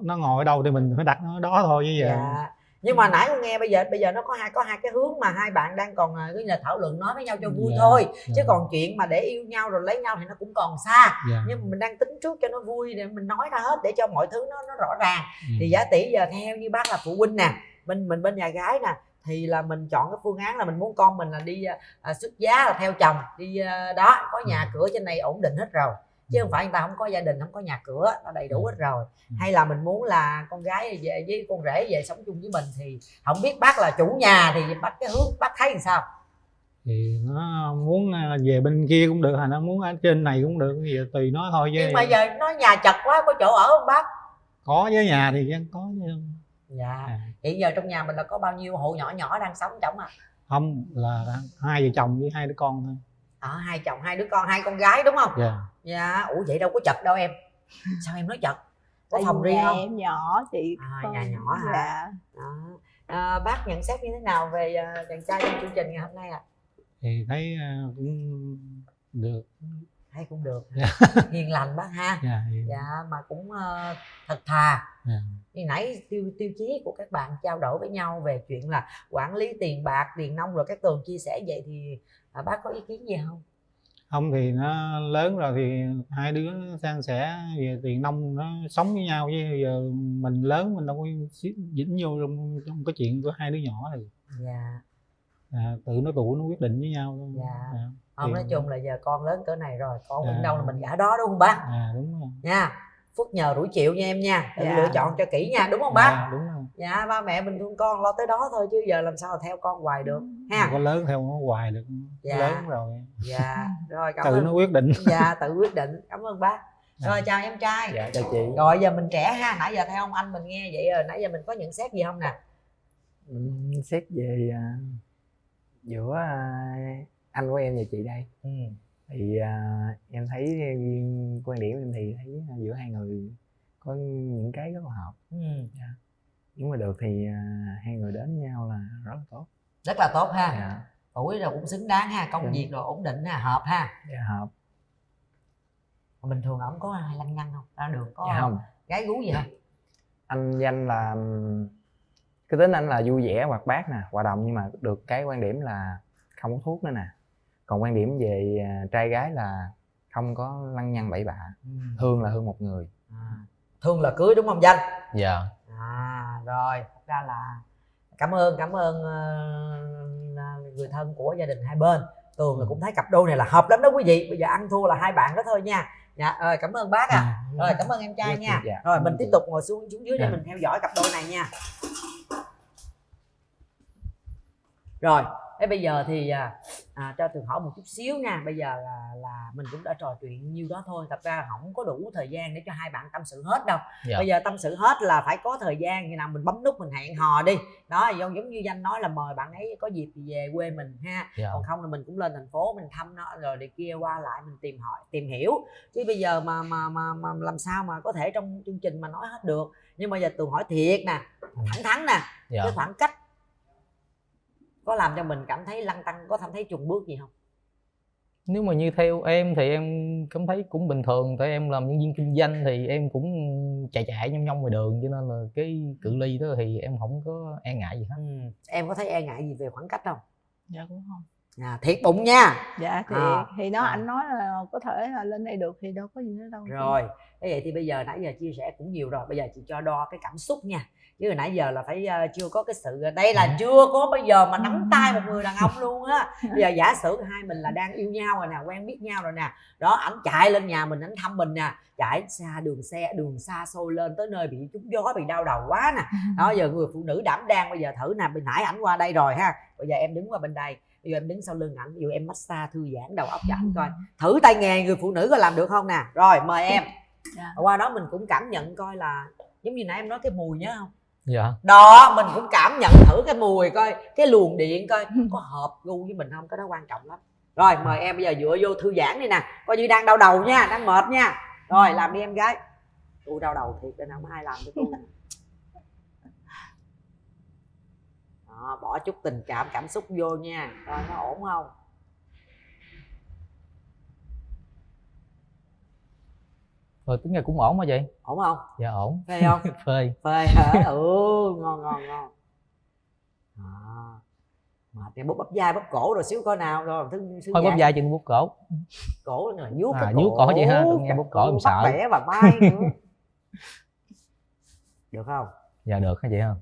Nó ngồi ở đâu thì mình phải đặt nó đó thôi chứ giờ. Dạ. Nhưng mà nãy con nghe bây giờ nó có hai cái hướng mà hai bạn đang còn cái là thảo luận nói với nhau cho vui thôi. Chứ còn chuyện mà để yêu nhau rồi lấy nhau thì nó cũng còn xa. Nhưng mà mình đang tính trước cho nó vui để mình nói ra hết để cho mọi thứ nó rõ ràng. Thì giả tỷ giờ theo như bác là phụ huynh nè, mình bên nhà gái nè, thì là mình chọn cái phương án là mình muốn con mình là đi xuất giá là theo chồng đi đó, có nhà cửa trên này ổn định hết rồi, chứ không phải người ta không có gia đình, không có nhà cửa, nó đầy đủ hết rồi. Hay là mình muốn là con gái về với con rể về sống chung với mình, thì không biết bác là chủ nhà thì bác cái hướng bác thấy làm sao? Thì nó muốn về bên kia cũng được, hay nó muốn ở trên này cũng được, gì tùy nó thôi chứ. Nhưng mà giờ nó nhà chật quá, có chỗ ở không bác? Có, với nhà thì có chứ. Dạ. Hiện giờ trong nhà mình là có bao nhiêu hộ nhỏ nhỏ đang sống trong à? Không, là 2 vợ chồng với 2 đứa con thôi. 2 chồng 2 đứa con, 2 con gái đúng không? Dạ. Dạ. Ủa vậy đâu có chật đâu em. Sao em nói chật? Có phòng riêng không? Em nhỏ chị. Nhà nhỏ hả? Dạ. Đó. Bác nhận xét như thế nào về chàng trai trong chương trình ngày hôm nay ạ? Thì thấy cũng được. Thấy cũng được. Hiền lành bác ha. Dạ, mà cũng thật thà. Như nãy tiêu chí của các bạn trao đổi với nhau về chuyện là quản lý tiền bạc, tiền nong rồi các Tường chia sẻ vậy thì bác có ý kiến gì không? Không, thì nó lớn rồi thì 2 đứa san sẻ về tiền nong, nó sống với nhau, chứ giờ mình lớn mình đâu có dính vô trong cái chuyện của 2 đứa nhỏ này. Dạ. Tự nó tuổi nó quyết định với nhau thôi. Dạ. Không, nói chung là giờ con lớn cỡ này rồi, con ở đâu là mình gả đó đúng không bác? Đúng rồi. Nha. Phúc nhờ rủi chịu nha em nha, tự lựa chọn cho kỹ nha, đúng không bác? Đúng rồi. Dạ, ba mẹ mình thương con lo tới đó thôi, chứ giờ làm sao theo con hoài được ha. Có lớn theo nó hoài được. Lớn rồi. Dạ. Rồi cảm tự ơn. nó quyết định. Dạ, tự quyết định. Cảm ơn bác. Rồi chào em trai. Dạ chào chị. Rồi giờ mình trẻ ha, nãy giờ theo ông anh mình nghe vậy rồi, nãy giờ mình có nhận xét gì không nè? Xét về giữa anh của em và chị đây. Thì em thấy quan điểm em thì thấy giữa hai người có những cái rất là hợp. Nếu mà được thì hai người đến với nhau là rất là tốt. Rất là tốt ha. Tuổi rồi cũng xứng đáng ha, công việc rồi ổn định ha, hợp ha. Dạ hợp. Bình thường ổng có hay lăng nhăng không? Ra đường có không gái gú gì không? Anh danh là cái tính anh là vui vẻ, hoạt bát nè, hòa đồng, nhưng mà được cái quan điểm là không có thuốc nữa nè. Còn quan điểm về trai gái là không có lăng nhăng bậy bạ. Thương là thương một người. Thương là cưới đúng không Danh? Dạ. Rồi, thật ra là cảm ơn người thân của gia đình hai bên. Tường là cũng thấy cặp đôi này là hợp lắm đó quý vị. Bây giờ ăn thua là hai bạn đó thôi nha. Dạ, cảm ơn bác à. Rồi cảm ơn em trai nha. Rồi mình tiếp tục ngồi xuống dưới để mình theo dõi cặp đôi này nha. Rồi Thế bây giờ thì cho Tường hỏi một chút xíu nha. Bây giờ là mình cũng đã trò chuyện nhiêu đó thôi, thật ra không có đủ thời gian để cho hai bạn tâm sự hết đâu. Bây giờ tâm sự hết là phải có thời gian, như nào mình bấm nút mình hẹn hò đi đó, giống như Danh nói là mời bạn ấy có dịp thì về quê mình ha. Còn không là mình cũng lên thành phố mình thăm nó rồi đi kia, qua lại mình tìm hiểu. Chứ bây giờ mà làm sao mà có thể trong chương trình mà nói hết được. Nhưng mà giờ Tường hỏi thiệt nè, thẳng thắn nè, cái khoảng cách có làm cho mình cảm thấy lăn tăn, có cảm thấy chùng bước gì không? Nếu mà như theo em thì em cảm thấy cũng bình thường, tại em làm nhân viên kinh doanh thì em cũng chạy nhông ngoài đường, cho nên là cái cự ly đó thì em không có e ngại gì hết. Em có thấy e ngại gì về khoảng cách không? Dạ cũng không. Thiệt bụng nha. Dạ thì anh nói là có thể là lên đây được thì đâu có gì nữa đâu. Rồi thế vậy thì bây giờ nãy giờ chia sẻ cũng nhiều rồi, bây giờ chị cho đo cái cảm xúc nha, chứ hồi nãy giờ là phải chưa có cái sự, đây là chưa có bây giờ mà nắm tay một người đàn ông luôn á. Bây giờ giả sử hai mình là đang yêu nhau rồi nè, quen biết nhau rồi nè, đó ảnh chạy lên nhà mình, ảnh thăm mình nè, chạy xa đường xa xôi lên tới nơi bị trúng gió, bị đau đầu quá nè, đó giờ người phụ nữ đảm đang. Bây giờ thử nè, bên nãy ảnh qua đây rồi ha, bây giờ em đứng qua bên đây, bây giờ em đứng sau lưng ảnh, ví dụ em massage thư giãn đầu óc cho ảnh coi, thử tay nghề người phụ nữ có làm được không nè. Rồi mời em. Qua đó mình cũng cảm nhận coi là giống như nãy em nói cái mùi nhớ không? Dạ. Đó mình cũng cảm nhận thử cái mùi coi, cái luồng điện coi có hợp gu với mình không, cái đó quan trọng lắm. Rồi mời em bây giờ dựa vô thư giãn đi nè, coi như đang đau đầu nha, đang mệt nha. Rồi làm đi em gái. Tôi đau đầu thiệt nên không ai làm cho tôi. Đó, bỏ chút tình cảm cảm xúc vô nha, coi nó ổn không. Rồi tính ra cũng ổn hả vậy? Ổn không? Dạ ổn. Phê không? Phê hả? Ngon. Mệt thì bóp vai bóp cổ rồi xíu coi nào. Rồi thôi bóp vai chừng bóp cổ. Cổ là vuốt cái vuốt cổ vậy ha, nghe bóp cổ em sợ. Bắt bẻ và mai nữa. Được không? Dạ được hả chị không?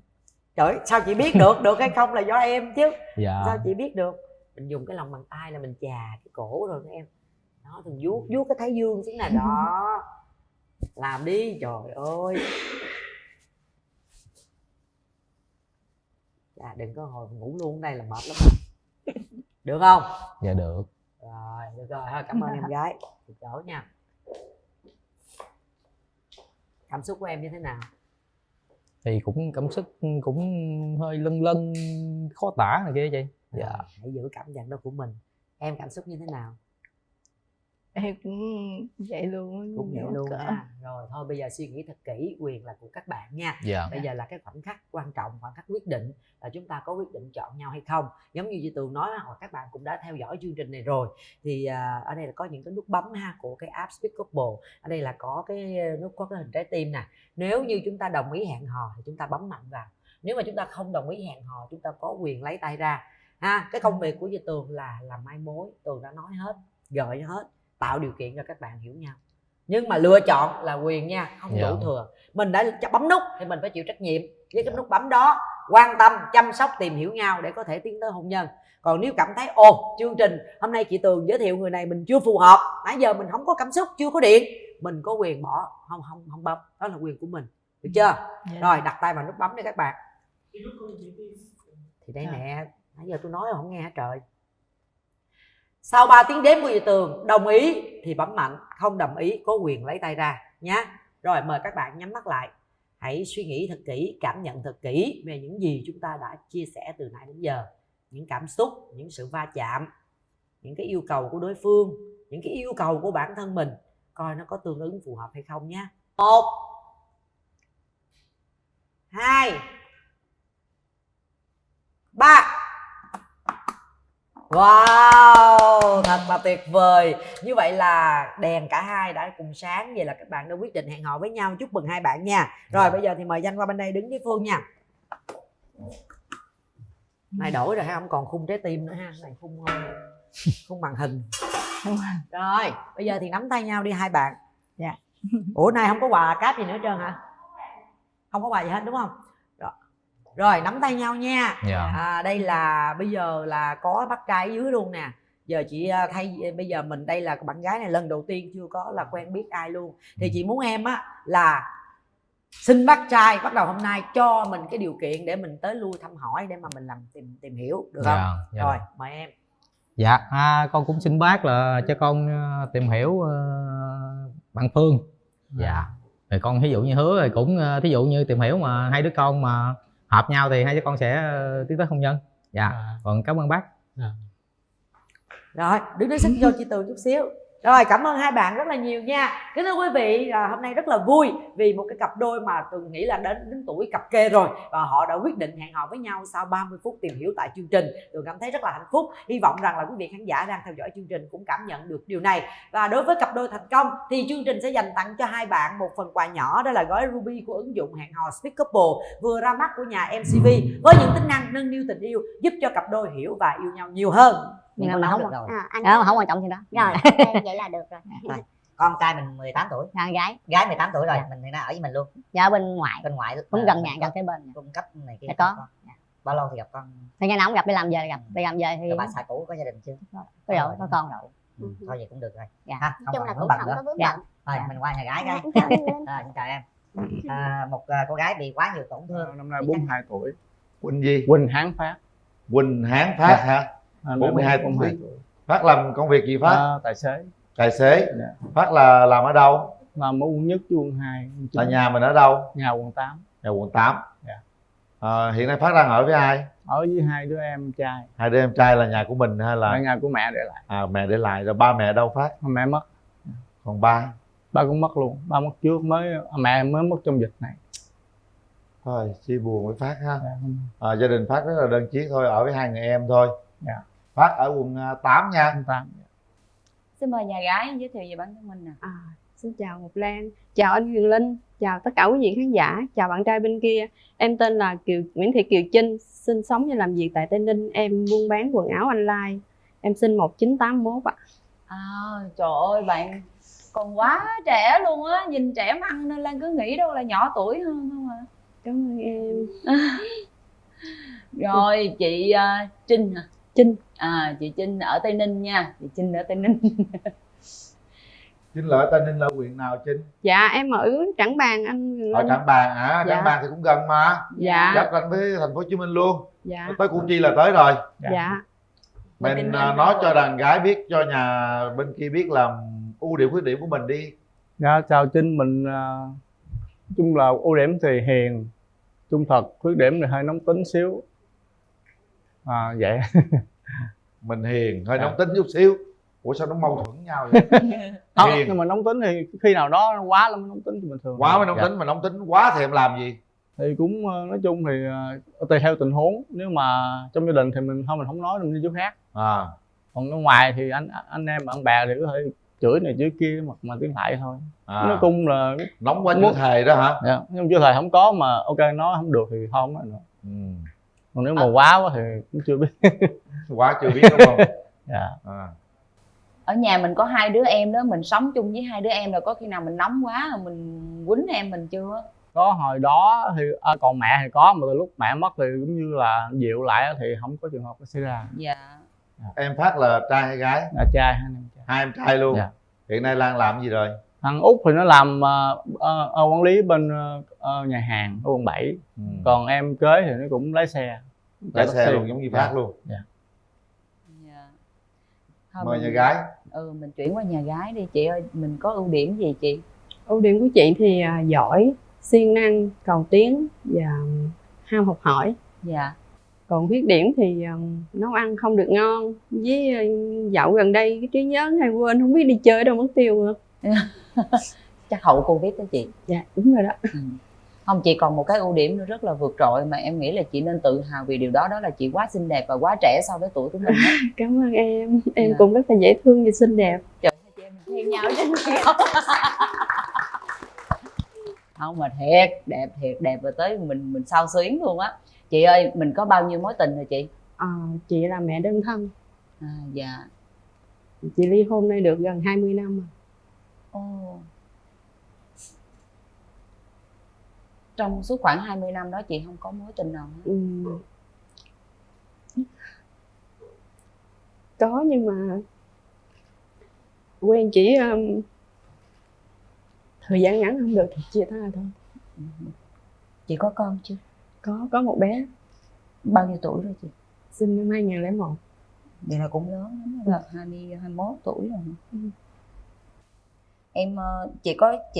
Trời, sao chị biết được hay không là do em chứ. Dạ. Sao chị biết được? Mình dùng cái lòng bàn tay là mình chà cái cổ rồi các em. Đó, thường vuốt cái thái dương xuống nè, đó. Làm đi, trời ơi. Đừng có hồi ngủ luôn đây là mệt lắm. Được không? Dạ được. Rồi, được rồi, cảm ơn em gái. Được đỡ nha. Cảm xúc của em như thế nào? Thì cũng cảm xúc cũng hơi lân khó tả này kia chị. Dạ. Hãy giữ cảm nhận đó của mình. Em cảm xúc như thế nào? Em cũng vậy luôn. Cũng vậy luôn ha. Rồi thôi bây giờ suy nghĩ thật kỹ, quyền là của các bạn nha. Dạ. Bây giờ là cái khoảnh khắc quan trọng, khoảnh khắc quyết định là chúng ta có quyết định chọn nhau hay không. Giống như chị Tường nói, hoặc các bạn cũng đã theo dõi chương trình này rồi, thì ở đây là có những cái nút bấm ha của cái app Speak Couple. Ở đây là có cái nút có cái hình trái tim nè. Nếu như chúng ta đồng ý hẹn hò thì chúng ta bấm mạnh vào. Nếu mà chúng ta không đồng ý hẹn hò, chúng ta có quyền lấy tay ra ha. Cái công việc của chị Tường là làm mai mối. Tường đã nói hết, gợi hết, tạo điều kiện cho các bạn hiểu nhau. Nhưng mà lựa chọn là quyền nha, không đủ thừa. Mình đã bấm nút thì mình phải chịu trách nhiệm với cái nút bấm đó, quan tâm, chăm sóc, tìm hiểu nhau để có thể tiến tới hôn nhân. Còn nếu cảm thấy chương trình hôm nay chị Tường giới thiệu người này mình chưa phù hợp, nãy giờ mình không có cảm xúc, chưa có điện, mình có quyền bỏ, không bấm, đó là quyền của mình, được chưa? Rồi đặt tay vào nút bấm đi các bạn. Thì đây nè, nãy giờ tôi nói không nghe hả trời. Sau 3 tiếng đếm của chị Tường, đồng ý thì bấm mạnh, không đồng ý có quyền lấy tay ra nhé. Rồi mời các bạn nhắm mắt lại. Hãy suy nghĩ thật kỹ, cảm nhận thật kỹ về những gì chúng ta đã chia sẻ từ nãy đến giờ. Những cảm xúc, những sự va chạm, những cái yêu cầu của đối phương, những cái yêu cầu của bản thân mình. Coi nó có tương ứng phù hợp hay không nhé. 1 2 3. Wow, thật là tuyệt vời. Như vậy là đèn cả hai đã cùng sáng. Vậy là các bạn đã quyết định hẹn hò với nhau. Chúc mừng hai bạn nha. Rồi bây giờ thì mời Danh qua bên đây đứng với Phương nha. Này đổi rồi ha, không còn khung trái tim nữa ha. Này khung màn hình. Rồi bây giờ thì nắm tay nhau đi hai bạn. Dạ. Ủa nay không có quà cáp gì nữa hết trơn hả? Không có quà gì hết đúng không? Rồi nắm tay nhau nha. Đây là bây giờ là có bác trai ở dưới luôn nè. Giờ chị bây giờ mình đây là bạn gái này lần đầu tiên chưa có là quen biết ai luôn. Thì chị muốn em á là xin bác trai bắt đầu hôm nay cho mình cái điều kiện để mình tới lui thăm hỏi để mà mình làm tìm hiểu được không? Dạ, Rồi được. mời em. Dạ, con cũng xin bác là cho con tìm hiểu bạn Phương. Dạ. Rồi con ví dụ như hứa rồi cũng thí dụ như tìm hiểu mà hai đứa con mà hợp nhau thì hai đứa con sẽ tiến tới hôn nhân. Dạ. Còn cảm ơn bác. Rồi, đứng đến xích vô chị Tường chút xíu. Rồi, cảm ơn hai bạn rất là nhiều nha. Kính thưa quý vị, hôm nay rất là vui vì một cái cặp đôi mà Tường nghĩ là đến tuổi cặp kê rồi và họ đã quyết định hẹn hò với nhau sau 30 phút tìm hiểu tại chương trình. Tường cảm thấy rất là hạnh phúc. Hy vọng rằng là quý vị khán giả đang theo dõi chương trình cũng cảm nhận được điều này. Và đối với cặp đôi thành công thì chương trình sẽ dành tặng cho hai bạn một phần quà nhỏ, đó là gói Ruby của ứng dụng hẹn hò Speed Couple vừa ra mắt của nhà MCV với những tính năng nâng niu tình yêu giúp cho cặp đôi hiểu và yêu nhau nhiều hơn. Nhưng mà không được rồi. Không quan trọng gì đó. Rồi, vậy là được rồi. Rồi, con trai mình 18 tuổi. Gái 18 tuổi rồi, mình hiện nay ở với mình luôn. Dạ, bên ngoại. Bên ngoại Cũng gần nhà, gần kế bên. cung cấp này kia. Dạ, có. Bao lâu thì gặp con? Thì ngày nào cũng gặp, đi làm về gặp. Đi làm về thì Rồi bà xã cũ có gia đình chưa? có rồi, có con rồi. Thôi vậy cũng được rồi. Dạ. Ha, Nói chung là cũng bận không nữa. có vướng Dạ. bận. Rồi mình qua nhà gái cái. Xin chào em. Một cô gái bị quá nhiều tổn thương. Năm nay 42 tuổi. Quỳnh gì? Quỳnh Hán Phát. Quỳnh Hán Phát hả? 42 tuổi. Phát làm công việc gì Phát? Tài xế. Tài xế. Phát là làm ở đâu? Làm ở quận Nhất với quận 2. Là nhà mình ở đâu? Nhà quận 8. Nhà quận 8. Dạ. Hiện nay Phát đang ở với ai? Ở với hai đứa em trai. Hai đứa em trai là nhà của mình hay là? Ở nhà của mẹ để lại. Mẹ để lại. Rồi ba mẹ đâu Phát? Mẹ mất. Còn ba? Ba cũng mất luôn. Ba mất trước, mẹ mới mất trong dịch này. Thôi chia buồn với Phát ha. Gia đình Phát rất là đơn chiếc thôi, ở với hai người em thôi. Dạ. Phát ở quận 8 nha. Quận 8. Xin mời nhà gái giới thiệu về bản thân mình nè. Xin chào Ngọc Lan, chào anh Huyền Linh, chào tất cả quý vị khán giả, chào bạn trai bên kia. Em tên là Nguyễn Thị Kiều Trinh, sinh sống và làm việc tại Tây Ninh. Em buôn bán quần áo online. Em sinh 1981 ạ. Trời ơi, bạn còn quá trẻ luôn á, nhìn trẻ măng nên Lan cứ nghĩ đâu là nhỏ tuổi hơn không à. Cảm ơn em. Rồi chị Trinh hả? Trinh. Chị Trinh ở Tây Ninh nha. Chị Trinh ở Tây Ninh. Trinh ở Tây Ninh là huyện nào Trinh? Dạ em ở Trảng Bàng anh Huyền Linh. Ở Trảng Bàng hả? Dạ. Trảng Bàng thì cũng gần mà. Dạ. Giáp ranh với thành phố Hồ Chí Minh luôn. Dạ. Tới Củ Chi là tới rồi. Dạ. Mình nói cho đàn gái biết, cho nhà bên kia biết là ưu điểm khuyết điểm của mình đi. Dạ, chào Trinh, mình nói chung là ưu điểm thì hiền, trung thật, khuyết điểm thì hơi nóng tính xíu. Vậy. Mình hiền, hơi nóng tính chút xíu. Ủa sao nó mâu thuẫn nhau vậy? Hiền. Nhưng mà nóng tính thì khi nào đó nó quá lắm, nóng tính thì bình thường. Quá mới nóng tính, mà nóng tính quá thì em làm gì? Thì cũng nói chung thì tùy theo tình huống. Nếu mà trong gia đình thì mình không nói, mình đi chỗ khác. Còn ở ngoài thì anh em bạn bè thì có thể chửi này chửi kia mà tiếng lại thôi. Nói chung là nóng quá chửi thề đó hả? Dạ. Nhưng chửi thề không có, mà ok nói không được thì thôi không nói nữa. Còn nếu mà quá thì cũng chưa biết. Quá chưa biết đúng không? Dạ. Ở nhà mình có hai đứa em đó, mình sống chung với hai đứa em rồi, có khi nào mình nóng quá rồi mình quýnh em mình chưa? Có, hồi đó thì còn mẹ thì có, mà từ lúc mẹ mất thì cũng như là dịu lại thì không có trường hợp nó xảy ra. Dạ. Em Phát là trai hay gái? Là trai, hai em trai luôn. Dạ. Hiện nay Lan làm gì rồi? Thằng Út thì nó làm quản lý bên nhà hàng ở quận 7. Còn em kế thì nó cũng lái xe. Lái xe luôn, giống như Phát luôn. Dạ. Mời nhà gái. Mình chuyển qua nhà gái đi chị ơi. Mình có ưu điểm gì chị? Ưu điểm của chị thì giỏi, siêng năng, cầu tiến và ham học hỏi. Dạ. Còn khuyết điểm thì nấu ăn không được ngon, với dạo gần đây cái trí nhớ hay quên, không biết đi chơi ở đâu mất tiêu nữa. Chắc hậu Covid đó chị. Dạ đúng rồi đó. Không, chị còn một cái ưu điểm nữa rất là vượt trội mà em nghĩ là chị nên tự hào vì điều đó, đó là chị quá xinh đẹp và quá trẻ so với tuổi của mình. Cảm ơn em cũng rất là dễ thương và xinh đẹp. Trời ơi, chị em mình theo nhau trên không? Không mà thiệt đẹp rồi tới mình sao xuyến luôn á. Chị ơi, mình có bao nhiêu mối tình rồi chị? Chị là mẹ đơn thân. Dạ. Chị ly hôn nay được gần 20 năm rồi. Trong suốt khoảng 20 năm đó chị không có mối tình nào hết? Có, nhưng mà quen chỉ thời gian ngắn không được thì chia tay thôi. Chị có con chưa? Có một bé. Bao nhiêu tuổi rồi chị? Sinh năm 2001. Vậy là cũng lớn lắm rồi, 21 tuổi rồi. Em chị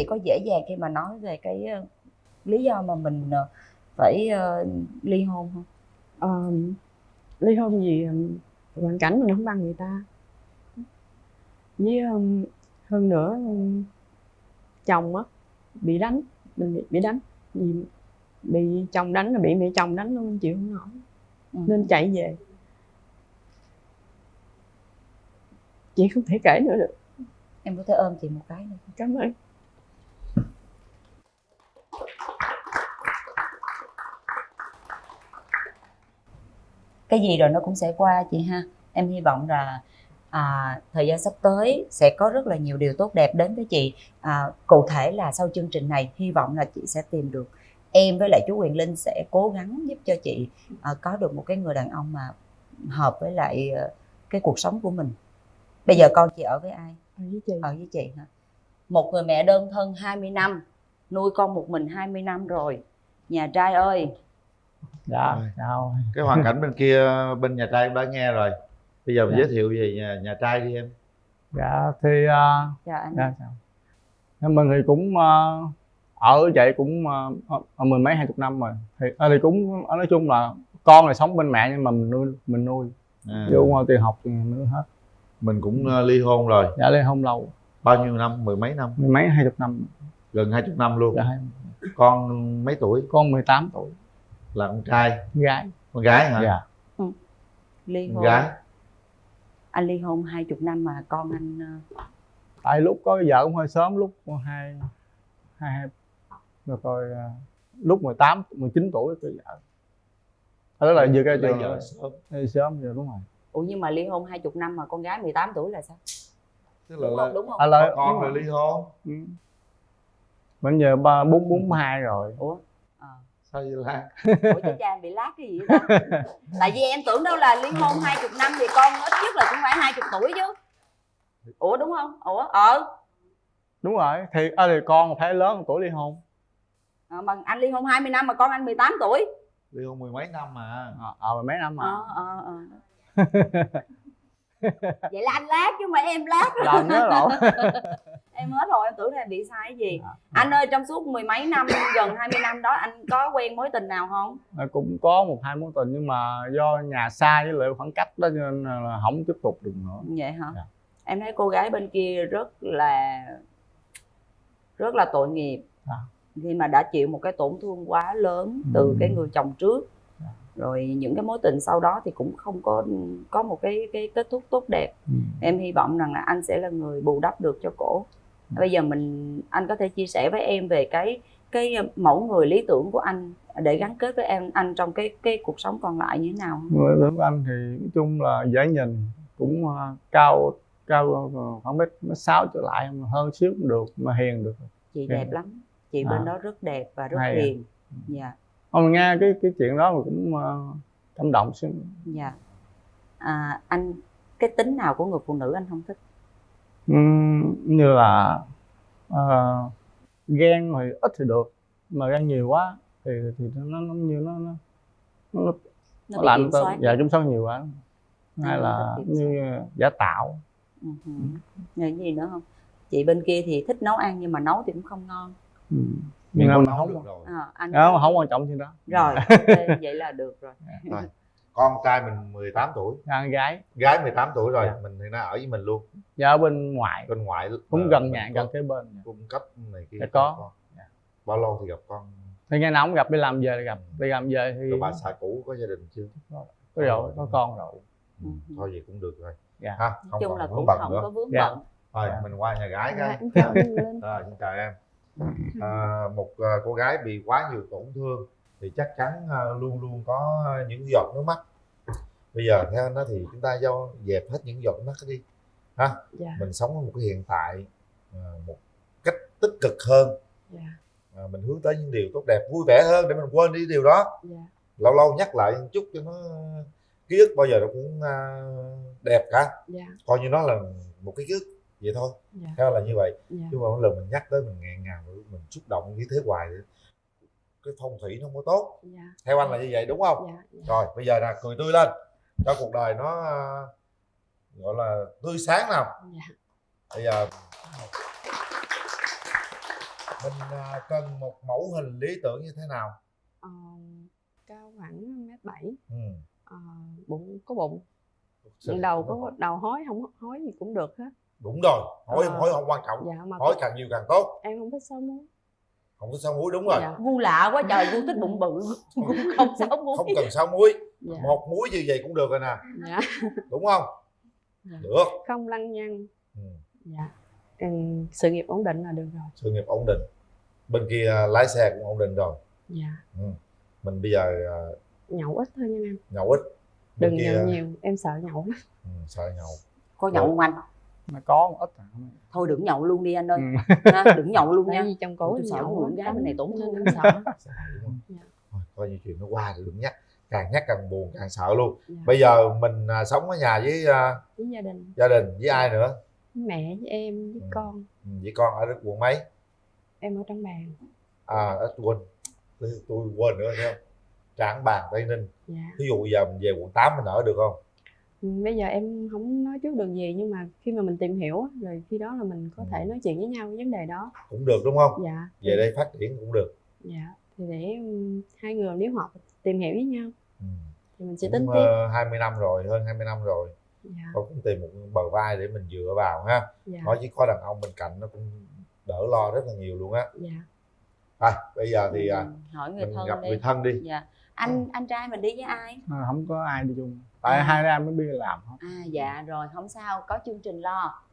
có dễ dàng khi mà nói về cái lý do mà mình phải ly hôn không? Ly hôn vì hoàn cảnh mình không bằng người ta, với hơn nữa chồng á bị đánh, mình bị đánh, vì bị chồng đánh là bị mẹ chồng đánh luôn, chịu không nổi nên chạy về. Chị không thể kể nữa được. Em có thể ôm chị một cái nữa. Cảm ơn. Cái gì rồi nó cũng sẽ qua chị ha. Em hy vọng là thời gian sắp tới sẽ có rất là nhiều điều tốt đẹp đến với chị. Cụ thể là sau chương trình này hy vọng là chị sẽ tìm được, em với lại chú Quyền Linh sẽ cố gắng giúp cho chị có được một cái người đàn ông mà hợp với lại cái cuộc sống của mình. Bây giờ con chị ở với ai? Ở với chị. Ở với chị hả? Một người mẹ đơn thân 20 năm, nuôi con một mình 20 năm rồi. Nhà trai ơi. Dạ, chào. Cái hoàn cảnh bên kia, bên nhà trai em đã nghe rồi. Bây giờ mình Dạ. giới thiệu về nhà trai đi em. Dạ thì chào anh. dạ, chào. Mình thì cũng ở vậy cũng mười mấy 20 năm rồi. Thì cũng nói chung là con là sống bên mẹ nhưng mà mình nuôi. Vô tiền học thì nuôi hết. Mình cũng ly hôn rồi. Dạ ly hôn lâu. Bao nhiêu năm? Mười mấy năm? Mười mấy 20 năm. Gần 20 năm luôn. Dạ. Con mấy tuổi? Con 18 tuổi. Là con trai? Gái. Con gái hả? Dạ. Ly hôn. Gái. Anh ly hôn 20 năm mà con anh Tại lúc có vợ cũng hơi sớm, lúc hai rồi coi lúc 18, 19 tuổi có vợ. Đó là vừa cái trường sớm giờ đúng rồi. Ủa nhưng mà ly hôn 20 năm mà con gái 18 tuổi là sao? Tức là đúng không? con rồi ly hôn. Bây giờ 42 rồi. Ủa? Sao vậy Lan? Ủa chứ cha em bị lát cái gì vậy ta? Tại vì em tưởng đâu là ly hôn 20 năm thì con ít nhất là cũng phải 20 tuổi chứ. Ủa đúng không? Ủa? Đúng rồi, thì con phải lớn hơn tuổi ly hôn. Mà anh ly hôn 20 năm mà con anh 18 tuổi. Ly hôn mười mấy năm mà. Mười mấy năm mà. Vậy là anh lát chứ mà em lát. Làm nhớ lộn. Em hết rồi, em tưởng là bị sai cái gì. Anh ơi, trong suốt mười mấy năm, gần 20 năm đó anh có quen mối tình nào không? Cũng có một hai mối tình nhưng mà do nhà xa với lại khoảng cách đó nên là không tiếp tục được nữa. Vậy hả? Dạ. Em thấy cô gái bên kia rất là tội nghiệp. Khi mà đã chịu một cái tổn thương quá lớn từ cái người chồng trước. Rồi những cái mối tình sau đó thì cũng không có một cái kết thúc tốt đẹp. Em hy vọng rằng là anh sẽ là người bù đắp được cho cổ. Bây giờ anh có thể chia sẻ với em về cái mẫu người lý tưởng của anh để gắn kết với anh trong cái cuộc sống còn lại như thế nào không? Người lý tưởng của anh thì nói chung là dễ nhìn, cũng cao khoảng mét 6 trở lại, hơn xíu cũng được, mà hiền được. Chị đẹp lắm, chị bên đó rất đẹp và rất hay hiền. Dạ. Mình nghe cái chuyện đó mà cũng cảm động xíu. Dạ. Anh cái tính nào của người phụ nữ anh không thích? Như là ghen thì ít thì được, mà ghen nhiều quá thì nó như nó làm dạ kiểm soát nhiều quá. Hay là như giả tạo. Những gì nữa không? Chị bên kia thì thích nấu ăn nhưng mà nấu thì cũng không ngon. Nhưng mà không được rồi. Anh không quan trọng chuyện đó. Rồi, okay, vậy là được rồi. Rồi. Con trai mình 18 tuổi. Gái 18 tuổi rồi, mình thì nó ở với mình luôn. Dạ ở bên ngoài. Bên ngoại cũng gần nhà, gần kế bên. Cung cấp này kia. Dạ có. Bao lâu thì gặp con? Thì ngày nào cũng gặp, đi làm về thì gặp. Đi làm về thì. Rồi bà xã cũ có gia đình chưa? Có rồi, có con rồi. Thôi vậy cũng được rồi. Dạ. Ha, Nói chung là cũng bận không nữa. có vướng Dạ. bận. Rồi mình qua nhà gái cái. Rồi xin chào em. Một cô gái bị quá nhiều tổn thương thì chắc chắn luôn luôn có những giọt nước mắt. Bây giờ theo anh đó thì chúng ta dẹp hết những giọt nước mắt đi ha. Mình sống ở một cái hiện tại một cách tích cực hơn. Mình hướng tới những điều tốt đẹp, vui vẻ hơn để mình quên đi điều đó. Lâu lâu nhắc lại một chút cho nó ký ức bao giờ nó cũng đẹp cả. Coi như nó là một cái ký ức vậy thôi. Theo là như vậy. Nhưng mà mỗi lần mình nhắc tới mình nghẹn ngào, mình xúc động như thế hoài. cái phong thủy nó không có tốt. Dạ. Theo anh là như vậy đúng không? Dạ, dạ. Rồi bây giờ nè, cười tươi lên cho cuộc đời nó gọi là tươi sáng nào. Dạ. Bây giờ mình cần một mẫu hình lý tưởng như thế nào? Cao khoảng 1m7. Ừ. Bụng có bụng. Đầu có đầu hói, không hói gì cũng được hết. Đúng rồi, hỏi không quan trọng. Dạ, mà hỏi càng nhiều càng tốt. Em không thích sáu múi. Không thích sáu muối, đúng rồi. Dạ. Gu lạ quá trời, gu thích bụng bự cũng không sáu muối. Không cần sáu muối. Dạ. Một muối như vậy cũng được rồi nè. Dạ. Đúng không? Dạ. Được. Không lăng nhăng. Dạ. Sự nghiệp ổn định là được rồi. Sự nghiệp ổn định. Bên kia lái xe cũng ổn định rồi. Dạ. Mình bây giờ nhậu ít thôi nha em. Nhậu ít. Đừng nhậu nhiều, em sợ nhậu lắm. Sợ nhậu. Có nhậu không anh? Có một ít. Thôi đừng nhậu luôn đi anh ơi. Ha, đừng nhậu luôn nha. Trong cổ tôi sợ người gái bên này tổn thương. em sợ. Thôi, coi như chuyện nó qua thì đừng nhắc. Càng nhắc càng buồn, càng sợ luôn. Bây giờ mình sống ở nhà với gia đình. Gia đình với ai nữa? Mẹ với em với con. Với con ở quận mấy? Em ở Trảng Bàng. Quên. Tôi quên nữa thấy không? Trảng Bàng, Tây Ninh. Dạ. Ví dụ giờ mình về quận 8 mình ở được không? Bây giờ em không nói trước được gì, nhưng mà khi mà mình tìm hiểu rồi khi đó là mình có thể nói chuyện với nhau về vấn đề đó. Cũng được đúng không? Dạ. Về đây phát triển cũng được. Dạ. Thì để hai người nếu họ tìm hiểu với nhau thì mình sẽ tính tiếp. 20 năm rồi, hơn 20 năm rồi. Dạ. Con cũng tìm một bờ vai để mình dựa vào ha. Dạ. Nói chứ có đàn ông bên cạnh nó cũng đỡ lo rất là nhiều luôn á. Dạ. Rồi bây giờ thì hỏi người mình thân gặp đi. người thân đi. Dạ. Anh trai mình đi với ai? Không có ai đi chung. Tại hai đứa em mới biết làm hết. Dạ rồi, không sao, có chương trình lo.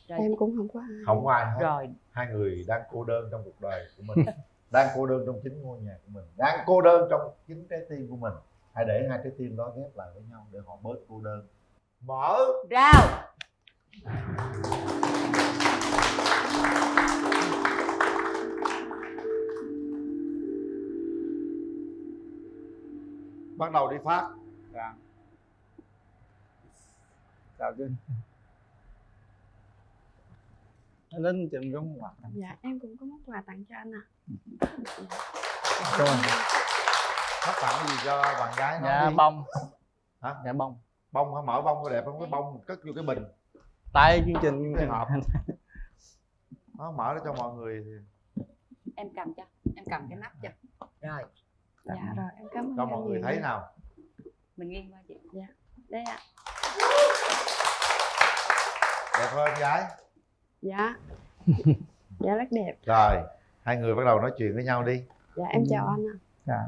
Rồi. Em cũng không có ai. Không có ai hết. Rồi. Hai người đang cô đơn trong cuộc đời của mình. Đang cô đơn trong chính ngôi nhà của mình. Đang cô đơn trong chính trái tim của mình. Hãy để hai trái tim đó ghép lại với nhau để họ bớt cô đơn. Mở rào. Bắt đầu đi phát. Dạ. Chào Trinh. Anh Linh chừng có quà. Dạ em cũng có món quà tặng cho anh ạ. Phát tặng gì cho bạn gái nó? Dạ đi. bông. Hả? Dạ bông. Bông hả? Mở bông có đẹp không? Cái bông cất vô cái bình. Tại chương trình cái hộp. Nó mở ra cho mọi người thì... Em cầm cho, em cầm cái nắp cho. Rồi. Dạ rồi, em cảm ơn cho mọi người thấy nha. nào. Mình nghiêng qua chị. Dạ. Đây ạ. Đẹp hơn em gái? Dạ. Dạ rất đẹp. Rồi, hai người bắt đầu nói chuyện với nhau đi. Dạ em chào anh ạ. Dạ.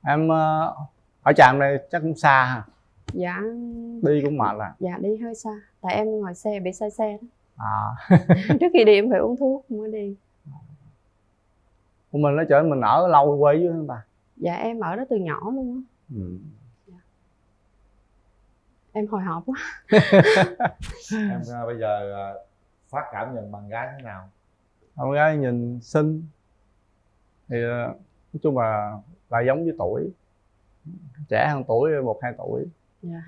Em ở trạm này chắc cũng xa hả? Dạ. Đi cũng mệt à? Dạ đi hơi xa. Tại em ngồi xe bị say xe đó. À. Trước khi đi em phải uống thuốc mới đi. Của mình nó chở mình ở lâu quê với không ta? Dạ em ở đó từ nhỏ luôn á. Dạ. Em hồi hộp quá. Em bây giờ phát cảm nhận bạn gái thế nào? Bạn gái nhìn xinh thì nói chung là giống với tuổi, trẻ hơn tuổi 1-2 tuổi. Dạ.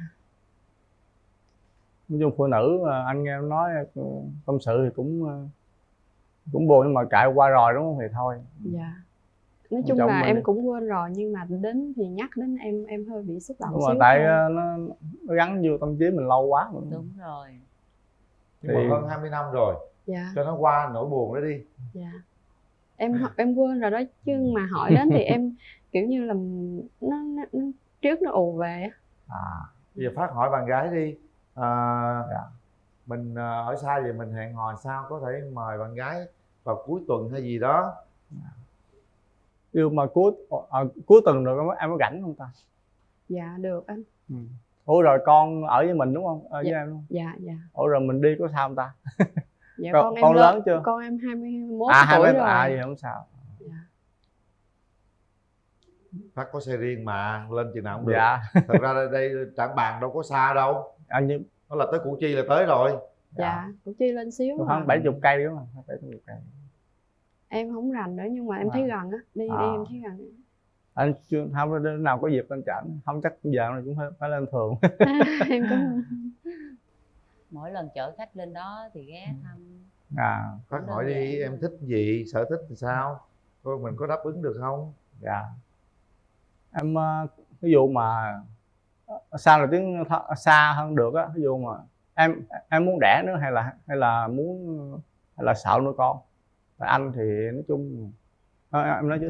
Nói chung phụ nữ anh nghe em nói tâm sự thì cũng buồn, nhưng mà trải qua rồi đúng không thì thôi. Dạ. Nói chung là em cũng quên rồi, nhưng mà đến thì nhắc đến em hơi bị xúc động. Đúng rồi, tại nó gắn vô tâm trí mình lâu quá. Đúng rồi. Nhưng mà hơn 20 năm rồi. Dạ. Cho nó qua nỗi buồn đó đi. Dạ. Em quên rồi đó, chứ mà hỏi đến thì em kiểu như là nó trước nó ùa về á. Bây giờ Phát hỏi bạn gái đi. Mình ở xa vậy mình hẹn hò sao có thể mời bạn gái vào cuối tuần hay gì đó. Nhưng mà cuối tuần rồi em có rảnh không ta? Dạ được anh. Ủa rồi con ở với mình đúng không? Ở với em đúng không? Dạ dạ. Ủa rồi mình đi có sao không ta? Dạ con em lớn chưa? Con em 21 tuổi rồi. Vậy không sao. Dạ. Phát có xe riêng mà lên chừng nào cũng được. Dạ. Thật ra đây Trảng Bàng đâu có xa đâu. Nhưng nó là tới Củ Chi là tới rồi. Dạ, Củ Chi lên xíu. Khoảng 70 cây đúng không? 70 cây. Em không rành nữa nhưng mà em thấy gần á, đi em thấy gần. Anh chưa không đến nào có dịp lên trển, không chắc giờ này cũng phải lên thường. Em có. Mỗi lần chở khách lên đó thì ghé thăm. Phát hỏi đi em thích gì, sở thích thì sao? Coi mình có đáp ứng được không? Dạ. Em ví dụ mà sao là tiếng xa hơn được á, ví dụ mà em muốn đẻ nữa hay là sợ nuôi con. Tại anh thì nói chung em nói chứ.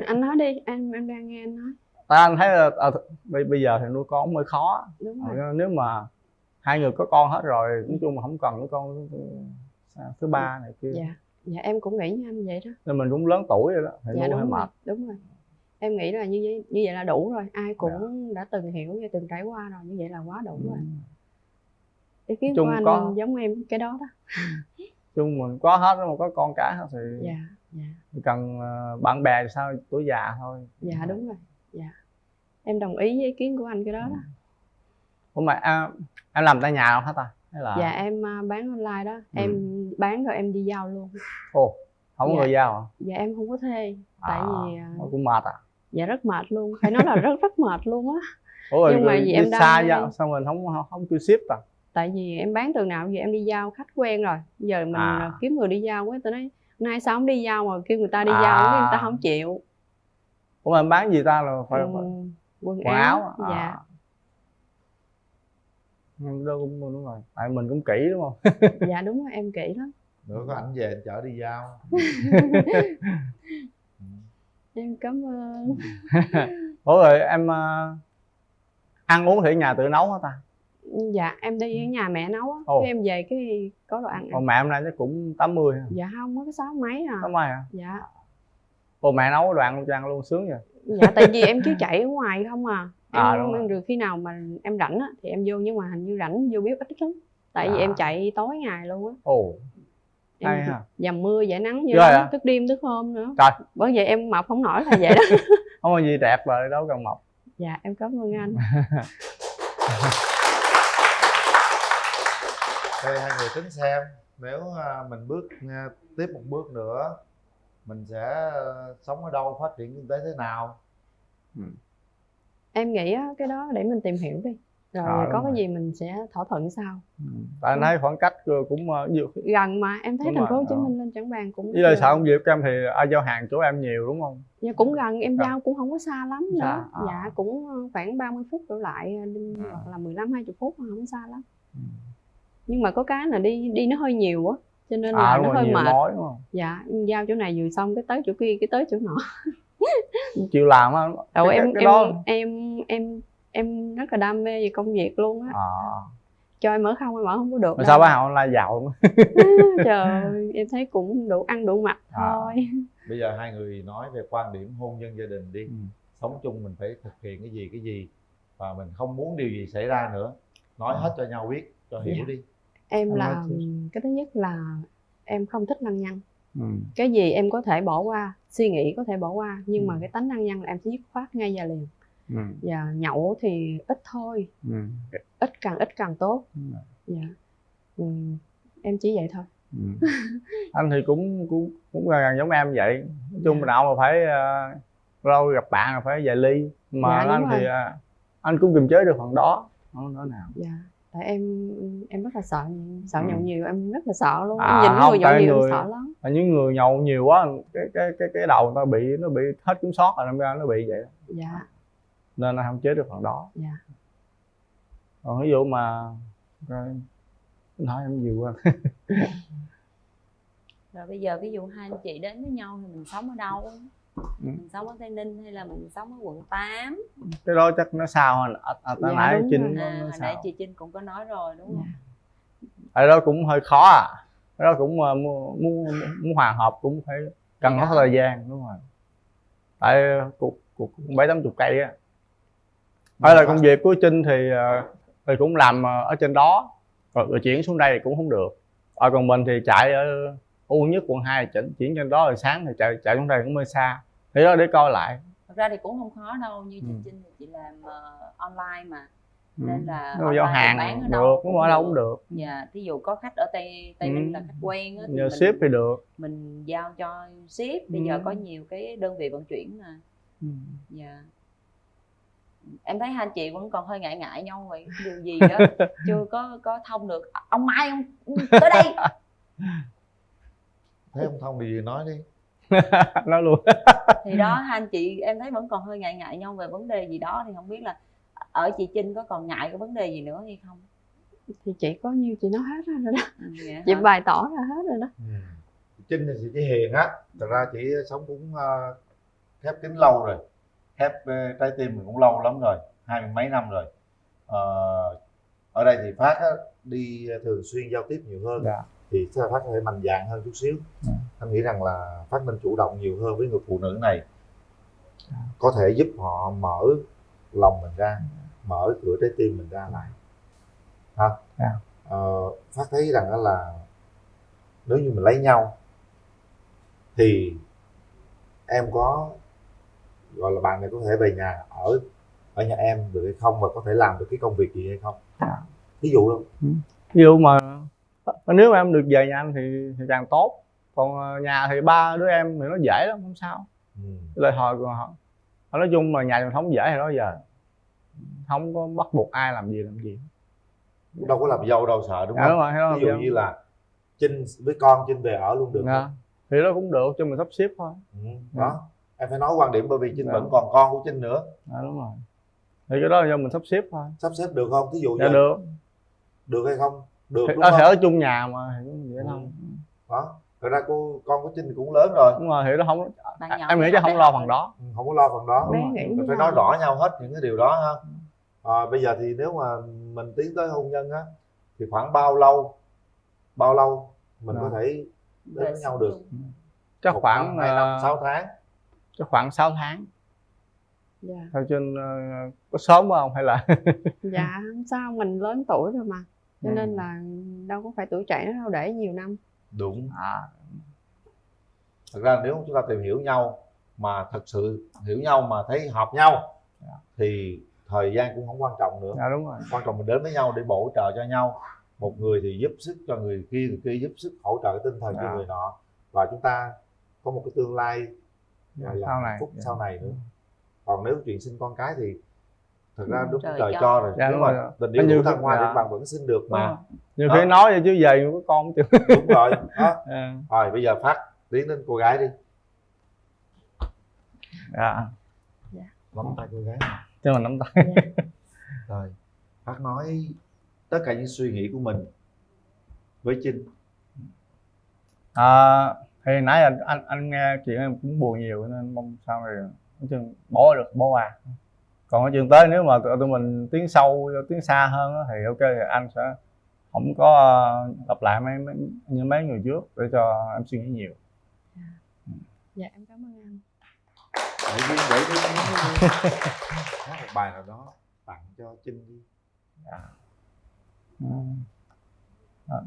Anh nói đi, em đang nghe anh nói. Tại anh thấy là bây giờ thì nuôi con mới khó. Đúng rồi. Nếu mà hai người có con hết rồi, nói chung mà không cần nuôi con thứ ba này kia. Dạ em cũng nghĩ như anh vậy đó. Nên mình cũng lớn tuổi rồi đó, thì nuôi hơi mệt. Đúng rồi. Em nghĩ là như vậy là đủ rồi. Ai cũng đã từng hiểu và từng trải qua rồi, như vậy là quá đủ rồi. Ý kiến của anh giống em cái đó đó. Chung mình có hết mà có con cái hết thì cần bạn bè thì sao tuổi già thôi. Dạ đúng rồi. Dạ em đồng ý với ý kiến của anh cái đó đó. Ủa mà em làm tại nhà không hả ta? Hay là... Dạ em bán online đó. Em bán rồi em đi giao luôn. Ồ, không có người giao hả? Dạ em không có thuê. Tại vì cũng mệt à? Dạ rất mệt luôn, phải nói là rất mệt luôn á. Ủa, nhưng mà vì em xa giao sao mình không kêu ship à? Tại vì em bán từ nào giờ em đi giao khách quen rồi. Giờ mình kiếm người đi giao quá, tôi nói nay sao không đi giao mà kêu người ta đi giao, người ta không chịu. Ủa mà em bán gì ta, là phải quần áo. Dạ. Đúng rồi, tại mình cũng kỹ đúng không? Dạ đúng rồi, em kỹ lắm. Nữa có ảnh về anh chở đi giao. Em cảm ơn. Ủa rồi em ăn uống thì ở nhà tự nấu hả ta? Dạ em đi ở nhà mẹ nấu á, em về cái có đồ ăn. Còn mẹ em nay chắc cũng 80 hả? Dạ không, mới có 6 mấy à. 6 mấy hả? Dạ. Ồ, mẹ nấu đồ ăn luôn cho ăn luôn, sướng vậy. Dạ tại vì em cứ chạy ở ngoài không à. Em được khi nào mà em rảnh á thì em vô, nhưng mà hình như rảnh vô bếp ít lắm. Tại vì em chạy tối ngày luôn á. Ồ. Hay ha. Dầm mưa dải nắng như đó, thức đêm thức hôm nữa. Trời. Bởi vậy em mập không nổi là vậy đó. Không có gì đẹp rồi đâu cần mập. Dạ em cảm ơn anh. Đây hai người tính xem nếu mình bước tiếp một bước nữa mình sẽ sống ở đâu, phát triển kinh tế thế nào. Em nghĩ cái đó để mình tìm hiểu đi, rồi có cái gì mình sẽ thỏa thuận sau. Tại anh thấy khoảng cách cũng gần mà em thấy thành phố Hồ Chí Minh lên Trảng Bàng cũng với lại sợ công việc của em thì ai giao hàng chỗ em nhiều đúng không? Dạ cũng gần, em giao cũng không có xa lắm nữa. Dạ cũng khoảng 30 phút đổ lại, hoặc là 15-20 phút mà không xa lắm. Nhưng mà có cái là đi nó hơi nhiều á, cho nên là nó hơi mệt. Mối, đúng không? Dạ em giao chỗ này vừa xong cái tới chỗ kia, cái tới chỗ nọ. Chịu làm á. Em rất là đam mê về công việc luôn á. Cho em mở không có được. Mà sao bán hàng online giàu? Trời ơi, em thấy cũng đủ ăn đủ mặc thôi. Bây giờ hai người nói về quan điểm hôn nhân gia đình đi. Sống chung mình phải thực hiện cái gì và mình không muốn điều gì xảy ra nữa. Nói hết cho nhau biết, cho hiểu đi. Em là cái thứ nhất là em không thích lăng nhăng. Cái gì em có thể bỏ qua, suy nghĩ có thể bỏ qua, nhưng mà cái tánh lăng nhăng là em sẽ dứt khoát ngay và liền. Và nhậu thì ít thôi, ít càng tốt. Dạ. Em chỉ vậy thôi. Anh thì cũng gần giống em vậy. Nói chung nào mà phải lâu gặp bạn là phải vài ly, mà anh thì anh cũng kiềm chế được phần đó, không nói nào. Dạ. Tại em rất là sợ nhậu nhiều, em rất là sợ luôn. Em nhìn người nhậu nhiều em sợ lắm. Những người nhậu nhiều quá cái đầu nó bị hết kiểm soát rồi, nó bị vậy. Dạ. Nên là không chế được phần đó. Dạ. Còn ví dụ mà nói em nhiều quá. Rồi bây giờ ví dụ hai anh chị đến với nhau thì mình sống ở đâu? Mình sống ở Tây Ninh hay là mình sống ở quận 8? Cái đó chắc nó sao hồi nãy Trinh hồi nãy chị Trinh cũng có nói rồi đúng không? Ở đó cũng hơi khó à. Ở đó cũng muốn hòa hợp cũng phải cần hết thời gian, đúng rồi. Tại cuộc 7-80 cây á. Hay là công việc của Trinh thì cũng làm ở trên đó, rồi chuyển xuống đây thì cũng không được. Còn mình thì chạy ở quận Nhất, quận 2 chuyển trên đó, rồi sáng thì chạy xuống đây cũng hơi xa. Thế đó để coi lại. Thật ra thì cũng không khó đâu, như chị Trinh thì chị làm online mà. Nên là giao hàng bán ở được, đâu cũng ở đâu cũng được. Dạ, thí dụ có khách ở Tây Ninh là khách quen á, thì nhờ ship thì được. Mình giao cho ship, bây giờ có nhiều cái đơn vị vận chuyển mà. Dạ. Em thấy hai anh chị vẫn còn hơi ngại nhau vậy, điều gì đó chưa có thông được. Ông Mai ông tới đây. Thấy không thông điều gì nói đi. Nói luôn. Thì đó, hai anh chị em thấy vẫn còn hơi ngại ngại nhau về vấn đề gì đó, thì không biết là ở chị Trinh có còn ngại cái vấn đề gì nữa hay không? Thì chị có nhiêu chị nói hết rồi đó. Vậy Chị hả? bày tỏ ra hết rồi đó. Trinh thì chị hiền á, thật ra chị sống cũng khép kín lâu rồi, khép trái tim mình cũng lâu lắm rồi, 20 mấy năm rồi. Ở đây thì Phát á, đi thường xuyên giao tiếp nhiều hơn, thì Phát có thể mạnh dạn hơn chút xíu. Anh nghĩ rằng là Phát nên chủ động nhiều hơn với người phụ nữ này, có thể giúp họ mở lòng mình ra, mở cửa trái tim mình ra lại. Phát thấy rằng là nếu như mình lấy nhau thì em có gọi là bạn này có thể về nhà ở nhà em được hay không, và có thể làm được cái công việc gì hay không, ví dụ đâu. Ví dụ mà nếu mà em được về nhà anh thì càng tốt, còn nhà thì ba đứa em thì nó dễ lắm, không sao. Lời hồi của họ nói chung mà nhà truyền thống dễ thì đó giờ không có bắt buộc ai làm gì. Đâu có làm dâu đâu sợ, đúng không? Đúng rồi, ví dụ như là Trinh với con Trinh về ở luôn được không? Thì đó cũng được, cho mình sắp xếp thôi. Đó, em phải nói quan điểm, bởi vì Trinh vẫn còn con của Trinh nữa. Đúng rồi, thì cái đó là do mình sắp xếp thôi. Sắp xếp được không? Ví dụ như được hay không? Được, thì đúng không? Thể ở chung nhà mà thì cũng dễ thôi. Đó, thật ra con của Trinh cũng lớn rồi. Đúng rồi, thì nó không, em nghĩ chắc không lo phần đó. Không có lo phần đó. Mình phải nói rõ nhau hết những cái điều đó ha. Bây giờ thì nếu mà mình tiến tới hôn nhân á, thì khoảng bao lâu mình có thể đến với nhau được? Chắc khoảng 2 năm 6 tháng. Chắc khoảng 6 tháng. Dạ. Theo trên có sớm không hay là? Dạ không sao, mình lớn tuổi rồi mà, cho nên là đâu có phải tuổi trẻ nữa đâu, để nhiều năm. Đúng. Thật ra nếu chúng ta tìm hiểu nhau mà thật sự hiểu nhau mà thấy hợp nhau thì thời gian cũng không quan trọng nữa. Đúng rồi. Quan trọng mình đến với nhau để bổ trợ cho nhau. Một người thì giúp sức cho người kia giúp sức hỗ trợ cái tinh thần cho người nọ, và chúng ta có một cái tương lai gọi là hạnh phúc sau này nữa. Còn nếu chuyện sinh con cái thì thật ra đúng trời cho rồi. Nếu mà tình yêu đủ thăng hoa thì bạn vẫn sinh được mà. Nhiều khi nói vậy chứ về có con chưa. Đúng rồi. Rồi bây giờ Phát tiến đến cô gái đi. Nắm tay cô gái. Cho mình nắm tay. Rồi Phát nói tất cả những suy nghĩ của mình với Trinh. Thì nãy anh nghe chuyện em cũng buồn nhiều, nên mong sao này nói chung bỏ được bỏ qua. Còn ở trường tới nếu mà tụi mình tiến sâu tiến xa hơn thì ok, thì anh sẽ không có lặp lại mấy người trước để cho em suy nghĩ nhiều. Dạ em cảm ơn anh. Để hát một bài nào đó tặng cho Trinh đi.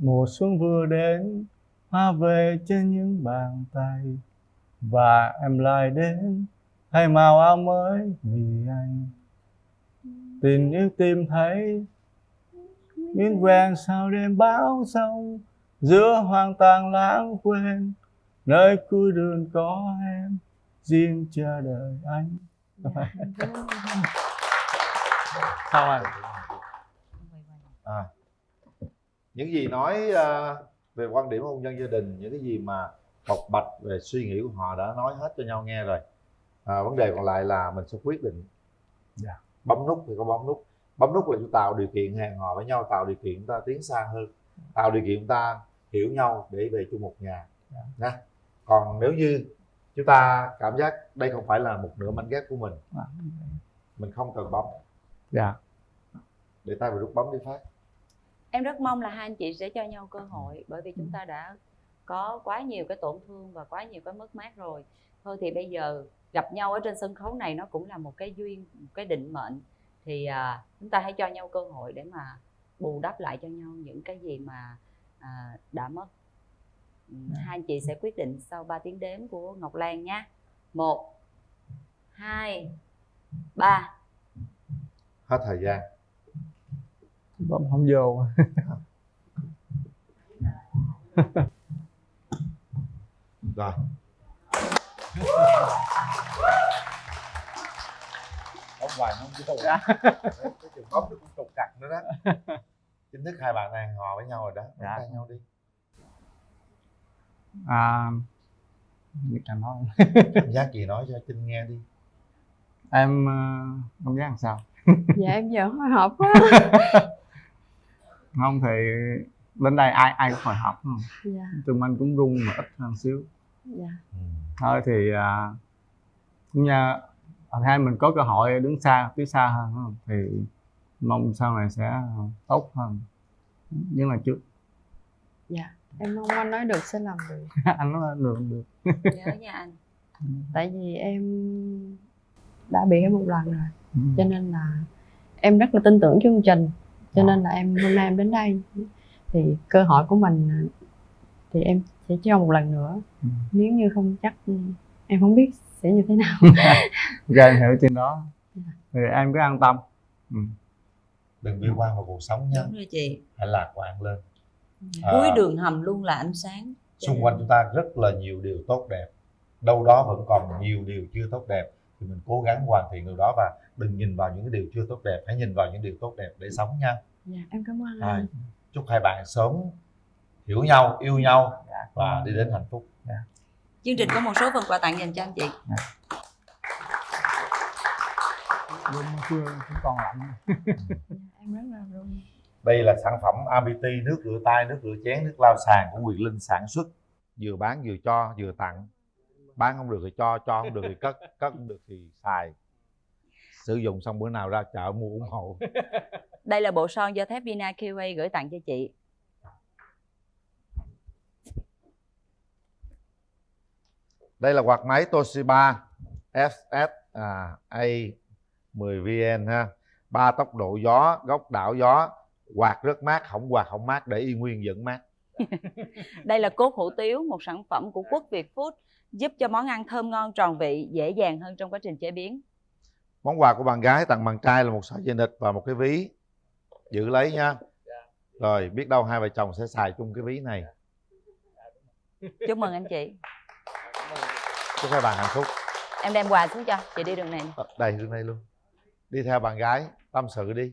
Mùa xuân vừa đến, hoa về trên những bàn tay, và em lại đến thay màu áo mới vì anh. Tình yêu tìm thấy nguyên quen sao đêm bão sông, giữa hoang tàn lãng quên, nơi cuối đường có em riêng chờ đợi anh. Sao Những gì nói về quan điểm hôn nhân gia đình, những cái gì mà bộc bạch về suy nghĩ của họ đã nói hết cho nhau nghe rồi. Vấn đề còn lại là mình sẽ quyết định. Bấm nút thì có bấm nút. Bấm nút là chúng tạo điều kiện hẹn hò với nhau, tạo điều kiện chúng ta tiến xa hơn, tạo điều kiện chúng ta hiểu nhau để về chung một nhà. Còn nếu như chúng ta cảm giác đây không phải là một nửa mảnh ghép của mình không cần bấm. Để tay vào nút bấm đi Phát. Em rất mong là hai anh chị sẽ cho nhau cơ hội, bởi vì chúng ta đã có quá nhiều cái tổn thương và quá nhiều cái mất mát rồi. Thôi thì bây giờ gặp nhau ở trên sân khấu này nó cũng là một cái duyên, một cái định mệnh, thì chúng ta hãy cho nhau cơ hội để mà bù đắp lại cho nhau những cái gì mà đã mất. Hai anh chị sẽ quyết định sau 3 tiếng đếm của Ngọc Lan nha. 1, 2, 3. Hết thời gian. Bấm không vô. Rồi. Bấm hoài nó không chứ đâu. Cái chừng bấm nó cũng trục trặc nữa đó. Chính thức hai bạn này hò với nhau rồi đó. Bấm tay nhau đi. biết là nói Cảm giác gì nói cho Trinh nghe đi. em cảm giác làm sao? Dạ em giờ hồi hộp quá. Không thì đến đây ai cũng hồi hộp không? Dạ. Tụi anh cũng run mà ít hơn xíu. Dạ. Thôi thì cũng như hai mình có cơ hội đứng phía xa hơn không? Thì mong sau này sẽ tốt hơn những lần trước. Dạ em mong anh nói được sẽ làm được. Anh nói được. Nhớ nha anh. Tại vì em đã bị một lần rồi, cho nên là em rất là tin tưởng chương trình, cho nên là hôm nay em đến đây thì cơ hội của mình thì em sẽ cho một lần nữa. Nếu như không chắc em không biết sẽ như thế nào. Ra em hiểu trên đó thì em cứ an tâm. Đừng bi quan vào cuộc sống nhé. Đúng rồi chị. Hãy lạc quan lên. Cuối đường hầm luôn là ánh sáng. Xung quanh chúng ta rất là nhiều điều tốt đẹp, đâu đó vẫn còn nhiều điều chưa tốt đẹp, thì mình cố gắng hoàn thiện điều đó và đừng nhìn vào những cái điều chưa tốt đẹp, hãy nhìn vào những điều tốt đẹp để sống nha. Dạ em cảm ơn anh. Chúc hai bạn sớm hiểu nhau, yêu nhau và đi đến hạnh phúc. Chương trình có một số phần quà tặng dành cho anh chị. Chưa còn lạnh. Em rất là run. Đây là sản phẩm ABT, nước rửa tay, nước rửa chén, nước lau sàn của Quyền Linh sản xuất. Vừa bán vừa cho, vừa tặng. Bán không được thì cho không được thì cất không được thì xài. Sử dụng xong bữa nào ra chợ mua ủng hộ. Đây là bộ son do thép Vina QA gửi tặng cho chị. Đây là quạt máy Toshiba FS A10VN ha. 3 tốc độ gió, góc đảo gió, quạt rất mát, không quạt không mát, để y nguyên vẫn mát. Đây là cốt hủ tiếu, một sản phẩm của Quốc Việt Food, giúp cho món ăn thơm ngon tròn vị, dễ dàng hơn trong quá trình chế biến. Món quà của bạn gái tặng bạn trai là một sợi dây nịt và một cái ví. Giữ lấy nha. Rồi biết đâu hai vợ chồng sẽ xài chung cái ví này. Chúc mừng anh chị. Chúc hai bạn hạnh phúc. Em đem quà xuống cho chị, đi đường này. Đây đường này luôn. Đi theo bạn gái tâm sự đi.